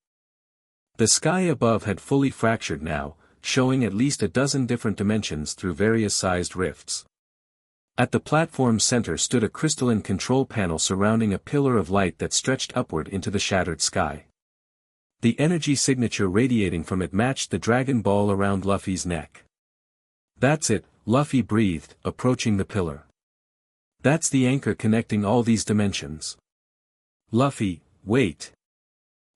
The sky above had fully fractured now, showing at least a dozen different dimensions through various sized rifts. At the platform's center stood a crystalline control panel surrounding a pillar of light that stretched upward into the shattered sky. The energy signature radiating from it matched the Dragon Ball around Luffy's neck. "That's it," Luffy breathed, approaching the pillar. "That's the anchor connecting all these dimensions." "Luffy, wait."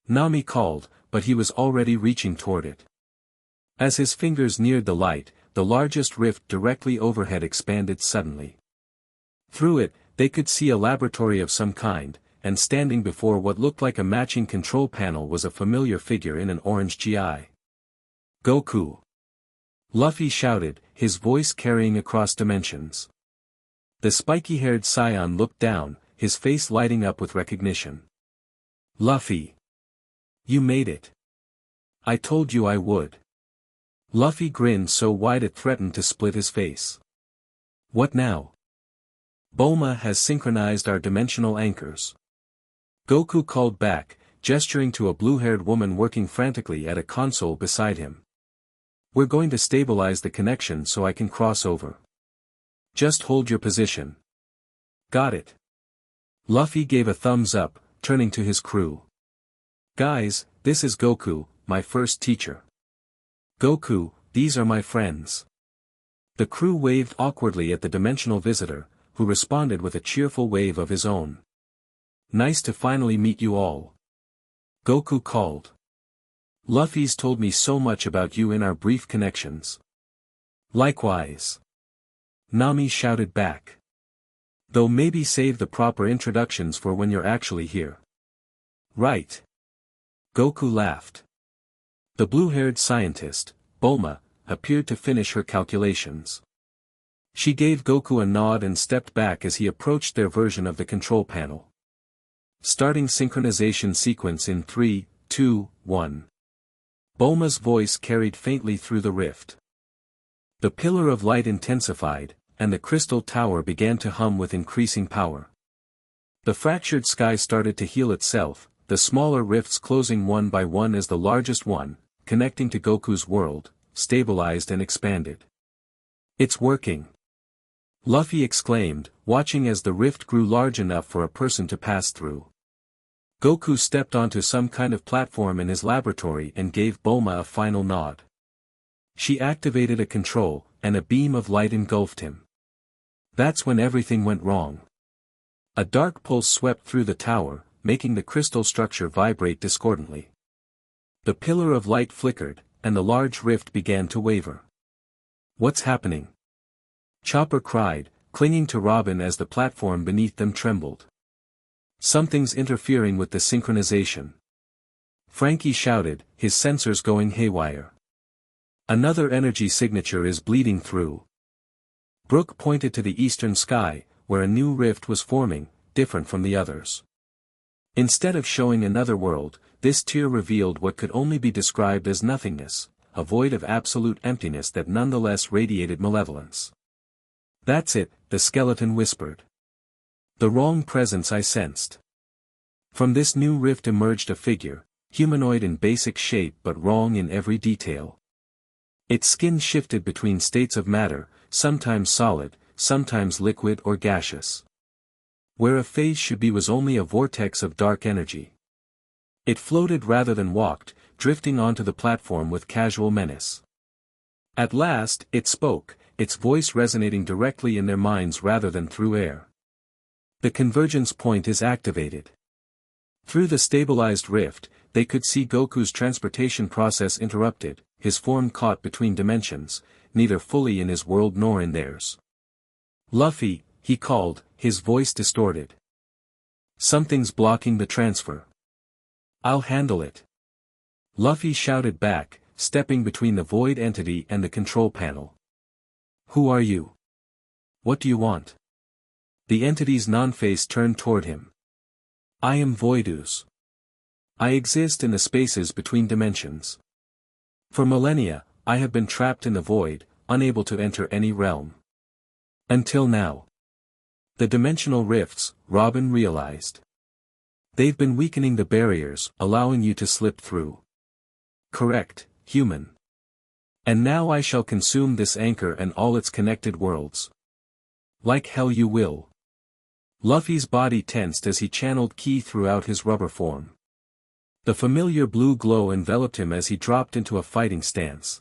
Nami called, but he was already reaching toward it. As his fingers neared the light, the largest rift directly overhead expanded suddenly. Through it, they could see a laboratory of some kind, and standing before what looked like a matching control panel was a familiar figure in an orange gi. "Goku!" Luffy shouted, his voice carrying across dimensions. The spiky-haired Saiyan looked down, his face lighting up with recognition. "Luffy! You made it. I told you I would." Luffy grinned so wide it threatened to split his face. "What now?" "Bulma has synchronized our dimensional anchors." Goku called back, gesturing to a blue-haired woman working frantically at a console beside him. "We're going to stabilize the connection so I can cross over. Just hold your position." "Got it." Luffy gave a thumbs up, turning to his crew. "Guys, this is Goku, my first teacher." "Goku, these are my friends." The crew waved awkwardly at the dimensional visitor, who responded with a cheerful wave of his own. "Nice to finally meet you all." Goku called. "Luffy's told me so much about you in our brief connections." "Likewise." Nami shouted back. "Though maybe save the proper introductions for when you're actually here." "Right." Goku laughed. The blue-haired scientist, Bulma, appeared to finish her calculations. She gave Goku a nod and stepped back as he approached their version of the control panel. Starting synchronization sequence in 3, 2, 1. Bulma's voice carried faintly through the rift. The pillar of light intensified, and the crystal tower began to hum with increasing power. The fractured sky started to heal itself, the smaller rifts closing one by one as the largest one, connecting to Goku's world, stabilized and expanded. "It's working!" Luffy exclaimed, watching as the rift grew large enough for a person to pass through. Goku stepped onto some kind of platform in his laboratory and gave Bulma a final nod. She activated a control, and a beam of light engulfed him. That's when everything went wrong. A dark pulse swept through the tower, making the crystal structure vibrate discordantly. The pillar of light flickered, and the large rift began to waver. "What's happening?" Chopper cried, clinging to Robin as the platform beneath them trembled. "Something's interfering with the synchronization." Frankie shouted, his sensors going haywire. "Another energy signature is bleeding through." Brook pointed to the eastern sky, where a new rift was forming, different from the others. Instead of showing another world, this tear revealed what could only be described as nothingness, a void of absolute emptiness that nonetheless radiated malevolence. "That's it," the skeleton whispered. "The wrong presence I sensed." From this new rift emerged a figure, humanoid in basic shape but wrong in every detail. Its skin shifted between states of matter, sometimes solid, sometimes liquid or gaseous. Where a phase should be was only a vortex of dark energy. It floated rather than walked, drifting onto the platform with casual menace. At last, it spoke, its voice resonating directly in their minds rather than through air. "The convergence point is activated." Through the stabilized rift, they could see Goku's transportation process interrupted, his form caught between dimensions, neither fully in his world nor in theirs. "Luffy," he called, his voice distorted. "Something's blocking the transfer." "I'll handle it." Luffy shouted back, stepping between the void entity and the control panel. "Who are you? What do you want?" The entity's non-face turned toward him. "I am Voidus. I exist in the spaces between dimensions. For millennia, I have been trapped in the void, unable to enter any realm. Until now." The dimensional rifts, Robin realized. They've been weakening the barriers, allowing you to slip through. Correct, human. And now I shall consume this anchor and all its connected worlds. Like hell you will. Luffy's body tensed as he channeled ki throughout his rubber form. The familiar blue glow enveloped him as he dropped into a fighting stance.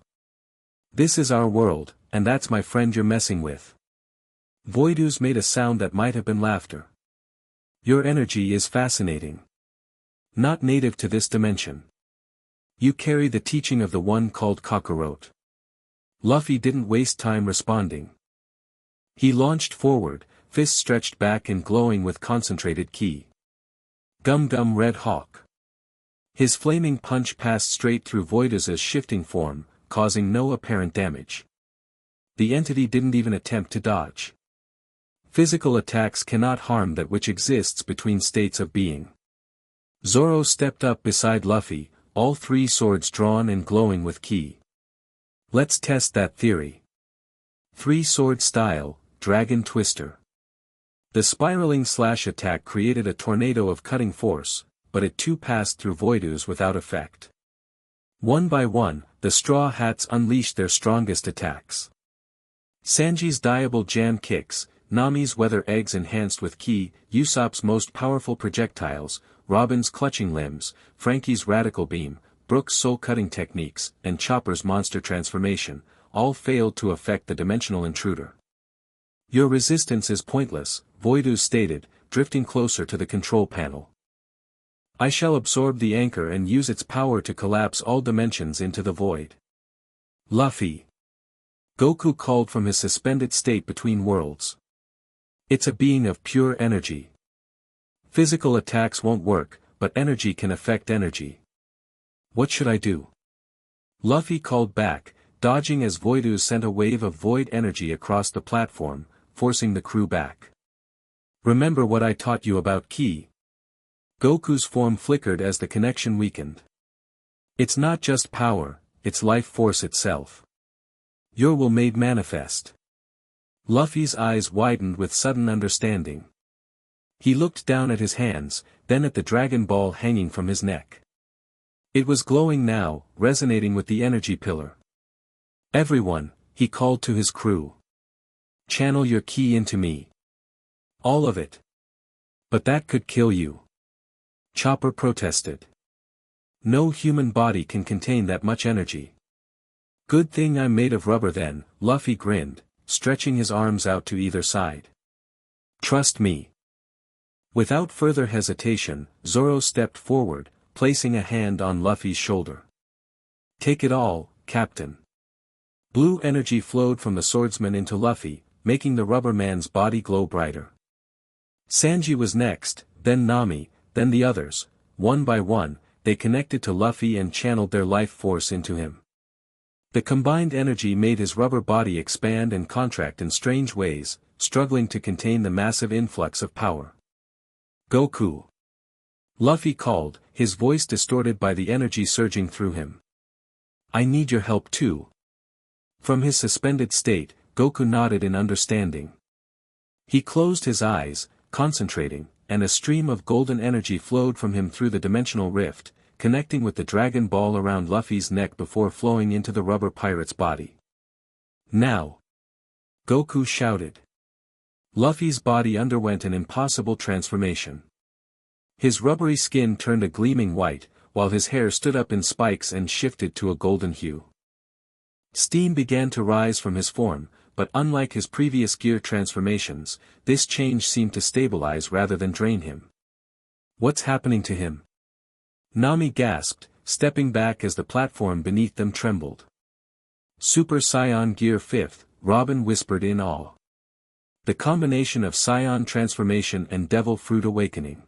This is our world, and that's my friend you're messing with. Voidoo's made a sound that might have been laughter. Your energy is fascinating. Not native to this dimension. You carry the teaching of the one called Kakarot. Luffy didn't waste time responding. He launched forward, fists stretched back and glowing with concentrated ki. Gum Gum Red Hawk. His flaming punch passed straight through Voidoo's shifting form, causing no apparent damage. The entity didn't even attempt to dodge. Physical attacks cannot harm that which exists between states of being. Zoro stepped up beside Luffy, all three swords drawn and glowing with ki. Let's test that theory. Three-sword style, Dragon Twister. The spiraling slash attack created a tornado of cutting force, but it too passed through Voidoo's without effect. One by one, the Straw Hats unleashed their strongest attacks. Sanji's diable jam kicks, Nami's weather eggs enhanced with ki, Usopp's most powerful projectiles, Robin's clutching limbs, Frankie's radical beam, Brook's soul-cutting techniques, and Chopper's monster transformation, all failed to affect the dimensional intruder. Your resistance is pointless, Voidoo stated, drifting closer to the control panel. I shall absorb the anchor and use its power to collapse all dimensions into the void. Luffy. Goku called from his suspended state between worlds. It's a being of pure energy. Physical attacks won't work, but energy can affect energy. What should I do? Luffy called back, dodging as Voidoo sent a wave of void energy across the platform, forcing the crew back. Remember what I taught you about ki? Goku's form flickered as the connection weakened. It's not just power, it's life force itself. Your will made manifest. Luffy's eyes widened with sudden understanding. He looked down at his hands, then at the Dragon Ball hanging from his neck. It was glowing now, resonating with the energy pillar. Everyone, he called to his crew. Channel your ki into me. All of it. But that could kill you. Chopper protested. No human body can contain that much energy. Good thing I'm made of rubber then, Luffy grinned, stretching his arms out to either side. Trust me. Without further hesitation, Zoro stepped forward, placing a hand on Luffy's shoulder. Take it all, Captain. Blue energy flowed from the swordsman into Luffy, making the rubber man's body glow brighter. Sanji was next, then Nami, then the others. One by one, they connected to Luffy and channeled their life force into him. The combined energy made his rubber body expand and contract in strange ways, struggling to contain the massive influx of power. Goku. Luffy called, his voice distorted by the energy surging through him. I need your help too. From his suspended state, Goku nodded in understanding. He closed his eyes, concentrating, and a stream of golden energy flowed from him through the dimensional rift, connecting with the Dragon Ball around Luffy's neck before flowing into the rubber pirate's body. Now! Goku shouted. Luffy's body underwent an impossible transformation. His rubbery skin turned a gleaming white, while his hair stood up in spikes and shifted to a golden hue. Steam began to rise from his form, but unlike his previous gear transformations, this change seemed to stabilize rather than drain him. What's happening to him? Nami gasped, stepping back as the platform beneath them trembled. Super Saiyan Gear 5th, Robin whispered in awe. The combination of Saiyan transformation and Devil Fruit awakening.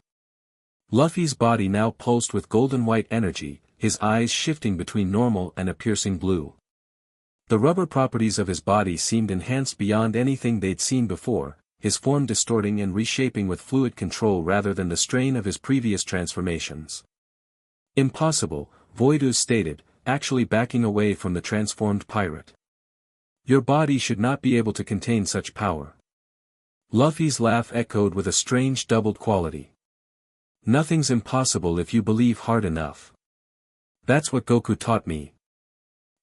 Luffy's body now pulsed with golden white energy, his eyes shifting between normal and a piercing blue. The rubber properties of his body seemed enhanced beyond anything they'd seen before, his form distorting and reshaping with fluid control rather than the strain of his previous transformations. Impossible, Voidoo stated, actually backing away from the transformed pirate. Your body should not be able to contain such power. Luffy's laugh echoed with a strange doubled quality. Nothing's impossible if you believe hard enough. That's what Goku taught me.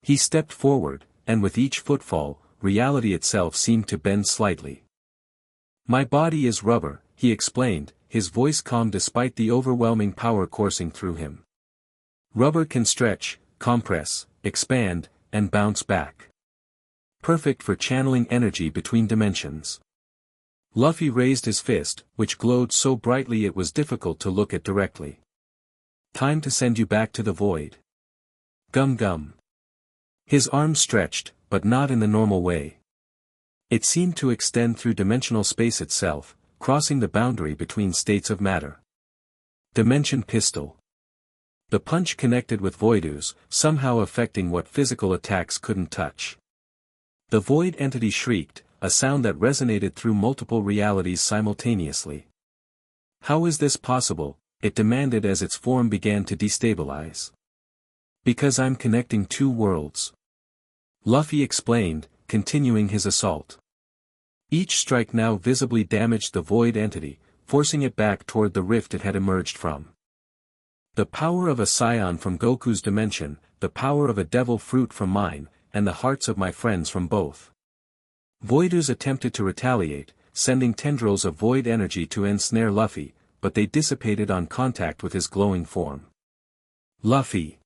He stepped forward, and with each footfall, reality itself seemed to bend slightly. My body is rubber, he explained, his voice calm despite the overwhelming power coursing through him. Rubber can stretch, compress, expand, and bounce back. Perfect for channeling energy between dimensions. Luffy raised his fist, which glowed so brightly it was difficult to look at directly. Time to send you back to the void. Gum gum. His arm stretched, but not in the normal way. It seemed to extend through dimensional space itself, crossing the boundary between states of matter. Dimension pistol. The punch connected with voidus, somehow affecting what physical attacks couldn't touch. The void entity shrieked, a sound that resonated through multiple realities simultaneously. How is this possible? It demanded as its form began to destabilize. Because I'm connecting two worlds. Luffy explained, continuing his assault. Each strike now visibly damaged the void entity, forcing it back toward the rift it had emerged from. The power of a Saiyan from Goku's dimension, the power of a devil fruit from mine, and the hearts of my friends from both. Voidus attempted to retaliate, sending tendrils of void energy to ensnare Luffy, but they dissipated on contact with his glowing form. Luffy!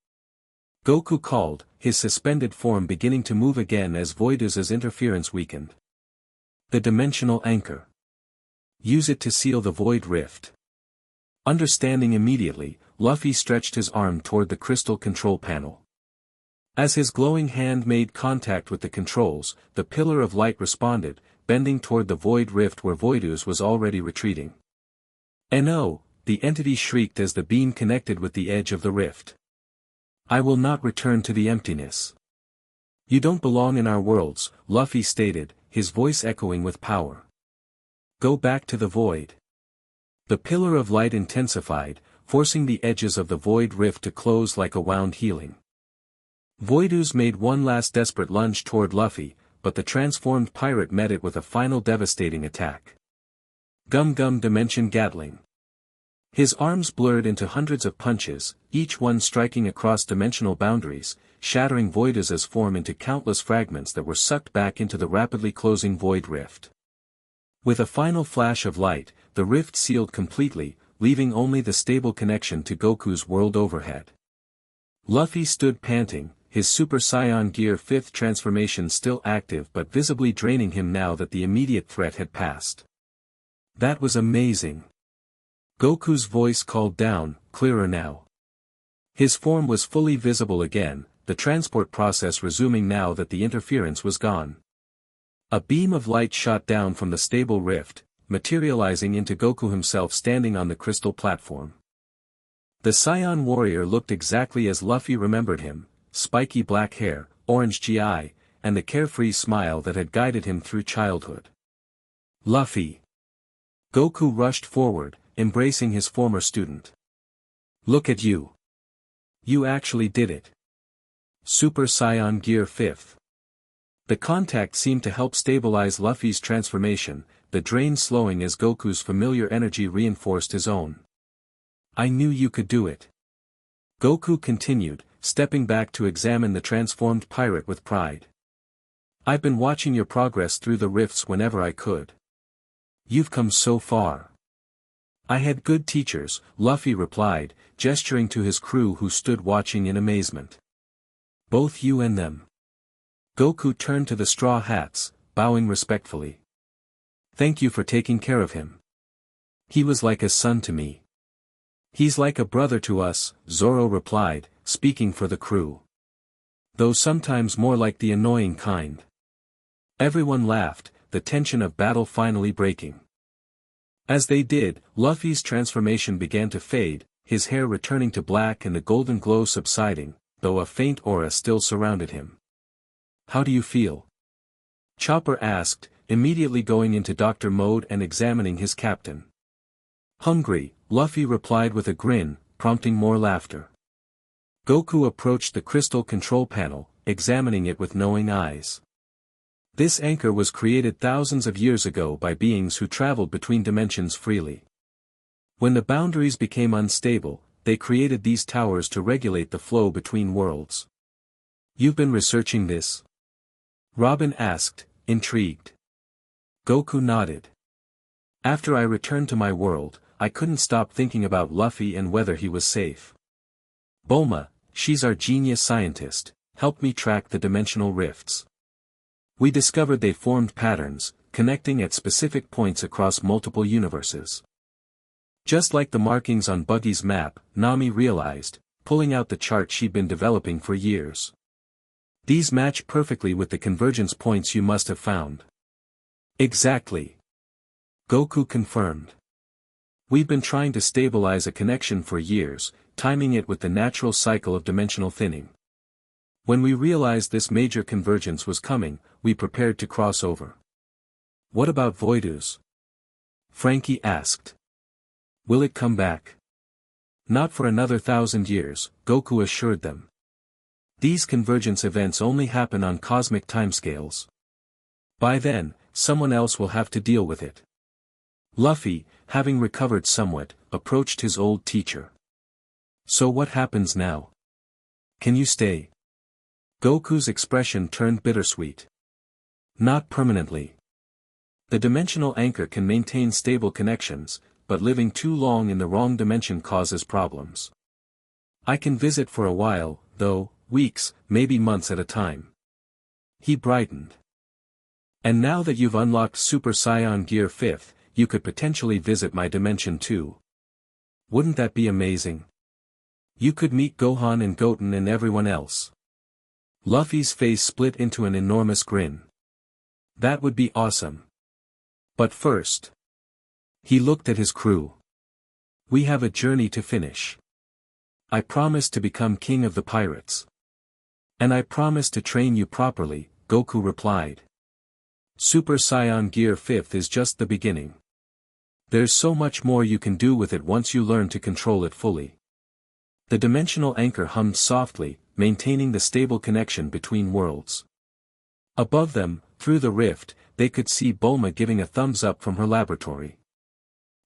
Goku called, his suspended form beginning to move again as Voidus's interference weakened. The dimensional anchor. Use it to seal the void rift. Understanding immediately, Luffy stretched his arm toward the crystal control panel. As his glowing hand made contact with the controls, the pillar of light responded, bending toward the void rift where Voidus was already retreating. No! The entity shrieked as the beam connected with the edge of the rift. I will not return to the emptiness. You don't belong in our worlds, Luffy stated, his voice echoing with power. Go back to the void. The pillar of light intensified, forcing the edges of the void rift to close like a wound healing. Voidus made one last desperate lunge toward Luffy, but the transformed pirate met it with a final devastating attack. Gum Gum Dimension Gatling. His arms blurred into hundreds of punches, each one striking across dimensional boundaries, shattering Voidus's form into countless fragments that were sucked back into the rapidly closing void rift. With a final flash of light, the rift sealed completely, leaving only the stable connection to Goku's world overhead. Luffy stood panting, his Super Saiyan Gear 5th transformation still active but visibly draining him now that the immediate threat had passed. That was amazing. Goku's voice called down, clearer now. His form was fully visible again, the transport process resuming now that the interference was gone. A beam of light shot down from the stable rift, materializing into Goku himself standing on the crystal platform. The Saiyan warrior looked exactly as Luffy remembered him, spiky black hair, orange GI, and the carefree smile that had guided him through childhood. Luffy! Goku rushed forward, embracing his former student. Look at you! You actually did it! Super Saiyan Gear 5th. The contact seemed to help stabilize Luffy's transformation, the drain slowing as Goku's familiar energy reinforced his own. I knew you could do it. Goku continued, stepping back to examine the transformed pirate with pride. I've been watching your progress through the rifts whenever I could. You've come so far. I had good teachers, Luffy replied, gesturing to his crew who stood watching in amazement. Both you and them. Goku turned to the Straw Hats, bowing respectfully. Thank you for taking care of him. He was like a son to me. He's like a brother to us, Zoro replied, speaking for the crew. Though sometimes more like the annoying kind. Everyone laughed, the tension of battle finally breaking. As they did, Luffy's transformation began to fade, his hair returning to black and the golden glow subsiding, though a faint aura still surrounded him. How do you feel? Chopper asked, immediately going into doctor mode and examining his captain. Hungry, Luffy replied with a grin, prompting more laughter. Goku approached the crystal control panel, examining it with knowing eyes. This anchor was created thousands of years ago by beings who traveled between dimensions freely. When the boundaries became unstable, they created these towers to regulate the flow between worlds. You've been researching this? Robin asked, intrigued. Goku nodded. After I returned to my world, I couldn't stop thinking about Luffy and whether he was safe. Bulma, she's our genius scientist, helped me track the dimensional rifts. We discovered they formed patterns, connecting at specific points across multiple universes. Just like the markings on Buggy's map, Nami realized, pulling out the chart she'd been developing for years. These match perfectly with the convergence points you must have found. Exactly. Goku confirmed. We've been trying to stabilize a connection for years, timing it with the natural cycle of dimensional thinning. When we realized this major convergence was coming, we prepared to cross over. What about Voidoo's? Frankie asked. Will it come back? Not for another 1,000 years, Goku assured them. These convergence events only happen on cosmic timescales. By then, someone else will have to deal with it. Luffy, having recovered somewhat, approached his old teacher. So what happens now? Can you stay? Goku's expression turned bittersweet. Not permanently. The dimensional anchor can maintain stable connections, but living too long in the wrong dimension causes problems. I can visit for a while, though, weeks, maybe months at a time. He brightened. And now that you've unlocked Super Saiyan Gear 5th, you could potentially visit my dimension too. Wouldn't that be amazing? You could meet Gohan and Goten and everyone else. Luffy's face split into an enormous grin. That would be awesome. But first. He looked at his crew. We have a journey to finish. I promised to become king of the pirates. And I promised to train you properly, Goku replied. Super Saiyan Gear 5th is just the beginning. There's so much more you can do with it once you learn to control it fully. The dimensional anchor hummed softly, maintaining the stable connection between worlds. Above them, through the rift, they could see Bulma giving a thumbs up from her laboratory.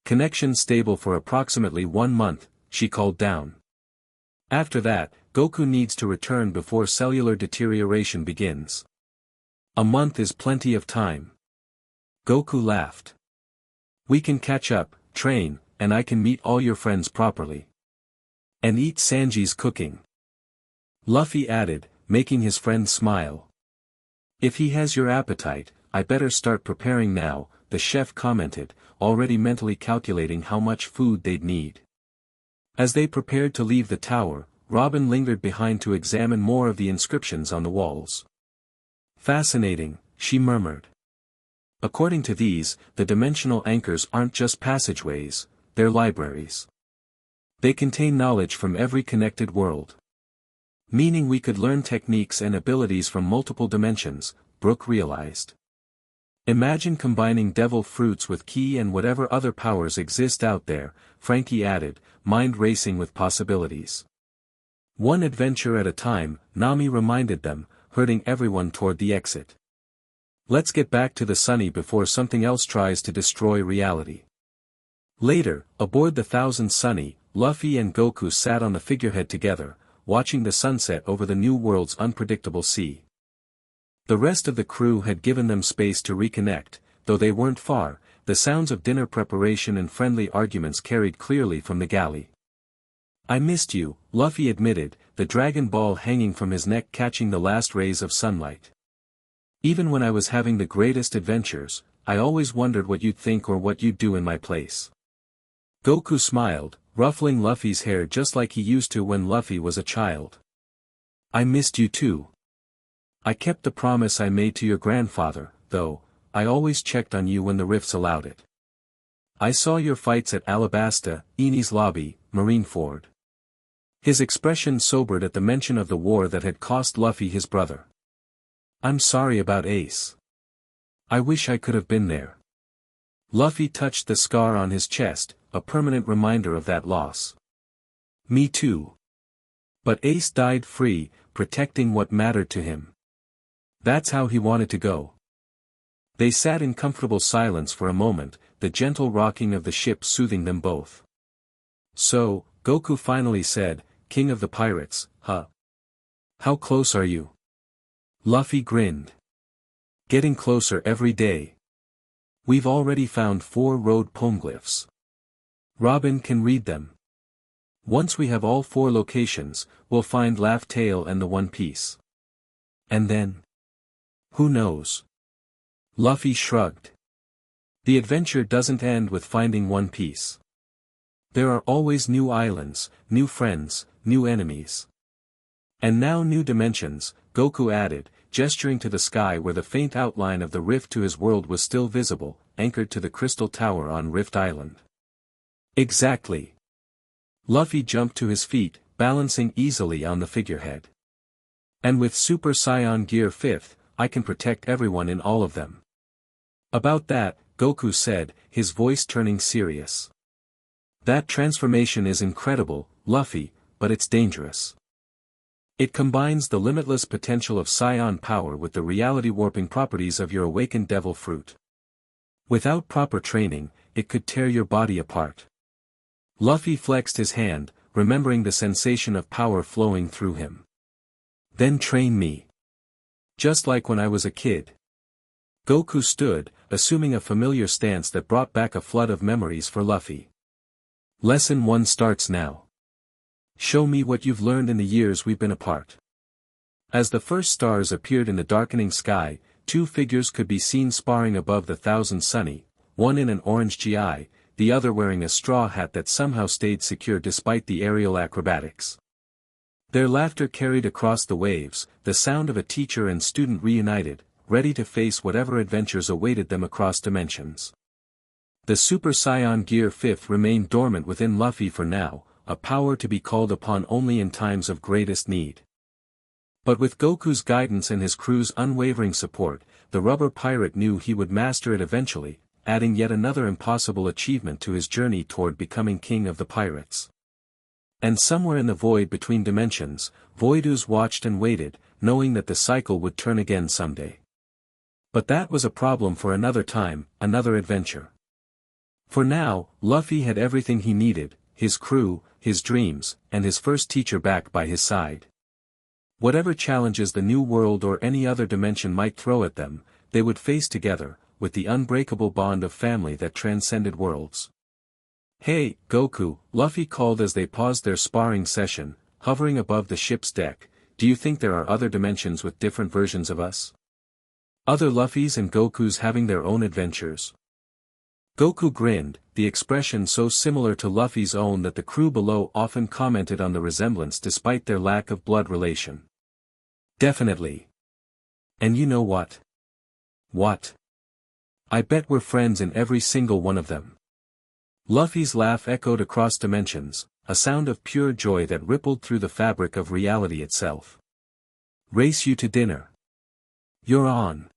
Connection stable for approximately 1 month, she called down. After that, Goku needs to return before cellular deterioration begins. A month is plenty of time. Goku laughed. We can catch up, train, and I can meet all your friends properly. And eat Sanji's cooking. Luffy added, making his friend smile. If he has your appetite, I better start preparing now, the chef commented, already mentally calculating how much food they'd need. As they prepared to leave the tower, Robin lingered behind to examine more of the inscriptions on the walls. Fascinating, she murmured. According to these, the dimensional anchors aren't just passageways, they're libraries. They contain knowledge from every connected world. Meaning we could learn techniques and abilities from multiple dimensions, Brook realized. Imagine combining devil fruits with ki and whatever other powers exist out there, Frankie added, mind racing with possibilities. One adventure at a time, Nami reminded them, herding everyone toward the exit. Let's get back to the Sunny before something else tries to destroy reality. Later, aboard the Thousand Sunny, Luffy and Goku sat on the figurehead together, watching the sunset over the new world's unpredictable sea. The rest of the crew had given them space to reconnect, though they weren't far, the sounds of dinner preparation and friendly arguments carried clearly from the galley. I missed you, Luffy admitted, the Dragon Ball hanging from his neck catching the last rays of sunlight. Even when I was having the greatest adventures, I always wondered what you'd think or what you'd do in my place. Goku smiled, ruffling Luffy's hair just like he used to when Luffy was a child. I missed you too. I kept the promise I made to your grandfather, though, I always checked on you when the rifts allowed it. I saw your fights at Alabasta, Enies Lobby, Marineford. His expression sobered at the mention of the war that had cost Luffy his brother. I'm sorry about Ace. I wish I could have been there. Luffy touched the scar on his chest, a permanent reminder of that loss. Me too. But Ace died free, protecting what mattered to him. That's how he wanted to go. They sat in comfortable silence for a moment, the gentle rocking of the ship soothing them both. So, Goku finally said, "King of the Pirates, huh? How close are you?" Luffy grinned. "Getting closer every day. We've already found 4 road poneglyphs. Robin can read them. Once we have all 4 locations, we'll find Laugh Tale and the One Piece. And then? Who knows?" Luffy shrugged. The adventure doesn't end with finding One Piece. There are always new islands, new friends, new enemies. And now new dimensions, Goku added, gesturing to the sky where the faint outline of the rift to his world was still visible, anchored to the crystal tower on Rift Island. Exactly. Luffy jumped to his feet, balancing easily on the figurehead. And with Super Saiyan Gear 5th, I can protect everyone in all of them. About that, Goku said, his voice turning serious. That transformation is incredible, Luffy, but it's dangerous. It combines the limitless potential of Saiyan power with the reality-warping properties of your awakened devil fruit. Without proper training, it could tear your body apart. Luffy flexed his hand, remembering the sensation of power flowing through him. Then train me. Just like when I was a kid. Goku stood, assuming a familiar stance that brought back a flood of memories for Luffy. Lesson 1 starts now. Show me what you've learned in the years we've been apart. As the first stars appeared in the darkening sky, 2 figures could be seen sparring above the thousand sunny, one in an orange GI, the other wearing a straw hat that somehow stayed secure despite the aerial acrobatics. Their laughter carried across the waves, the sound of a teacher and student reunited, ready to face whatever adventures awaited them across dimensions. The Super Saiyan Gear 5th remained dormant within Luffy for now, a power to be called upon only in times of greatest need. But with Goku's guidance and his crew's unwavering support, the rubber pirate knew he would master it eventually, adding yet another impossible achievement to his journey toward becoming king of the pirates. And somewhere in the void between dimensions, Voidus watched and waited, knowing that the cycle would turn again someday. But that was a problem for another time, another adventure. For now, Luffy had everything he needed, his crew, his dreams, and his first teacher back by his side. Whatever challenges the new world or any other dimension might throw at them, they would face together, with the unbreakable bond of family that transcended worlds. "Hey, Goku," Luffy called as they paused their sparring session, hovering above the ship's deck, "do you think there are other dimensions with different versions of us? Other Luffys and Gokus having their own adventures?" Goku grinned, the expression so similar to Luffy's own that the crew below often commented on the resemblance despite their lack of blood relation. "Definitely. And you know what? What? I bet we're friends in every single one of them." Luffy's laugh echoed across dimensions, a sound of pure joy that rippled through the fabric of reality itself. "Race you to dinner. You're on."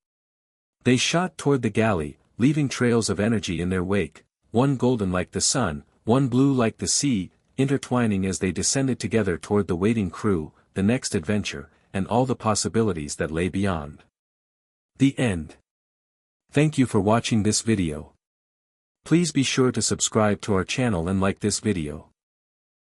They shot toward the galley, leaving trails of energy in their wake, one golden like the sun, one blue like the sea, intertwining as they descended together toward the waiting crew, the next adventure, and all the possibilities that lay beyond. The end. Thank you for watching this video. Please be sure to subscribe to our channel and like this video.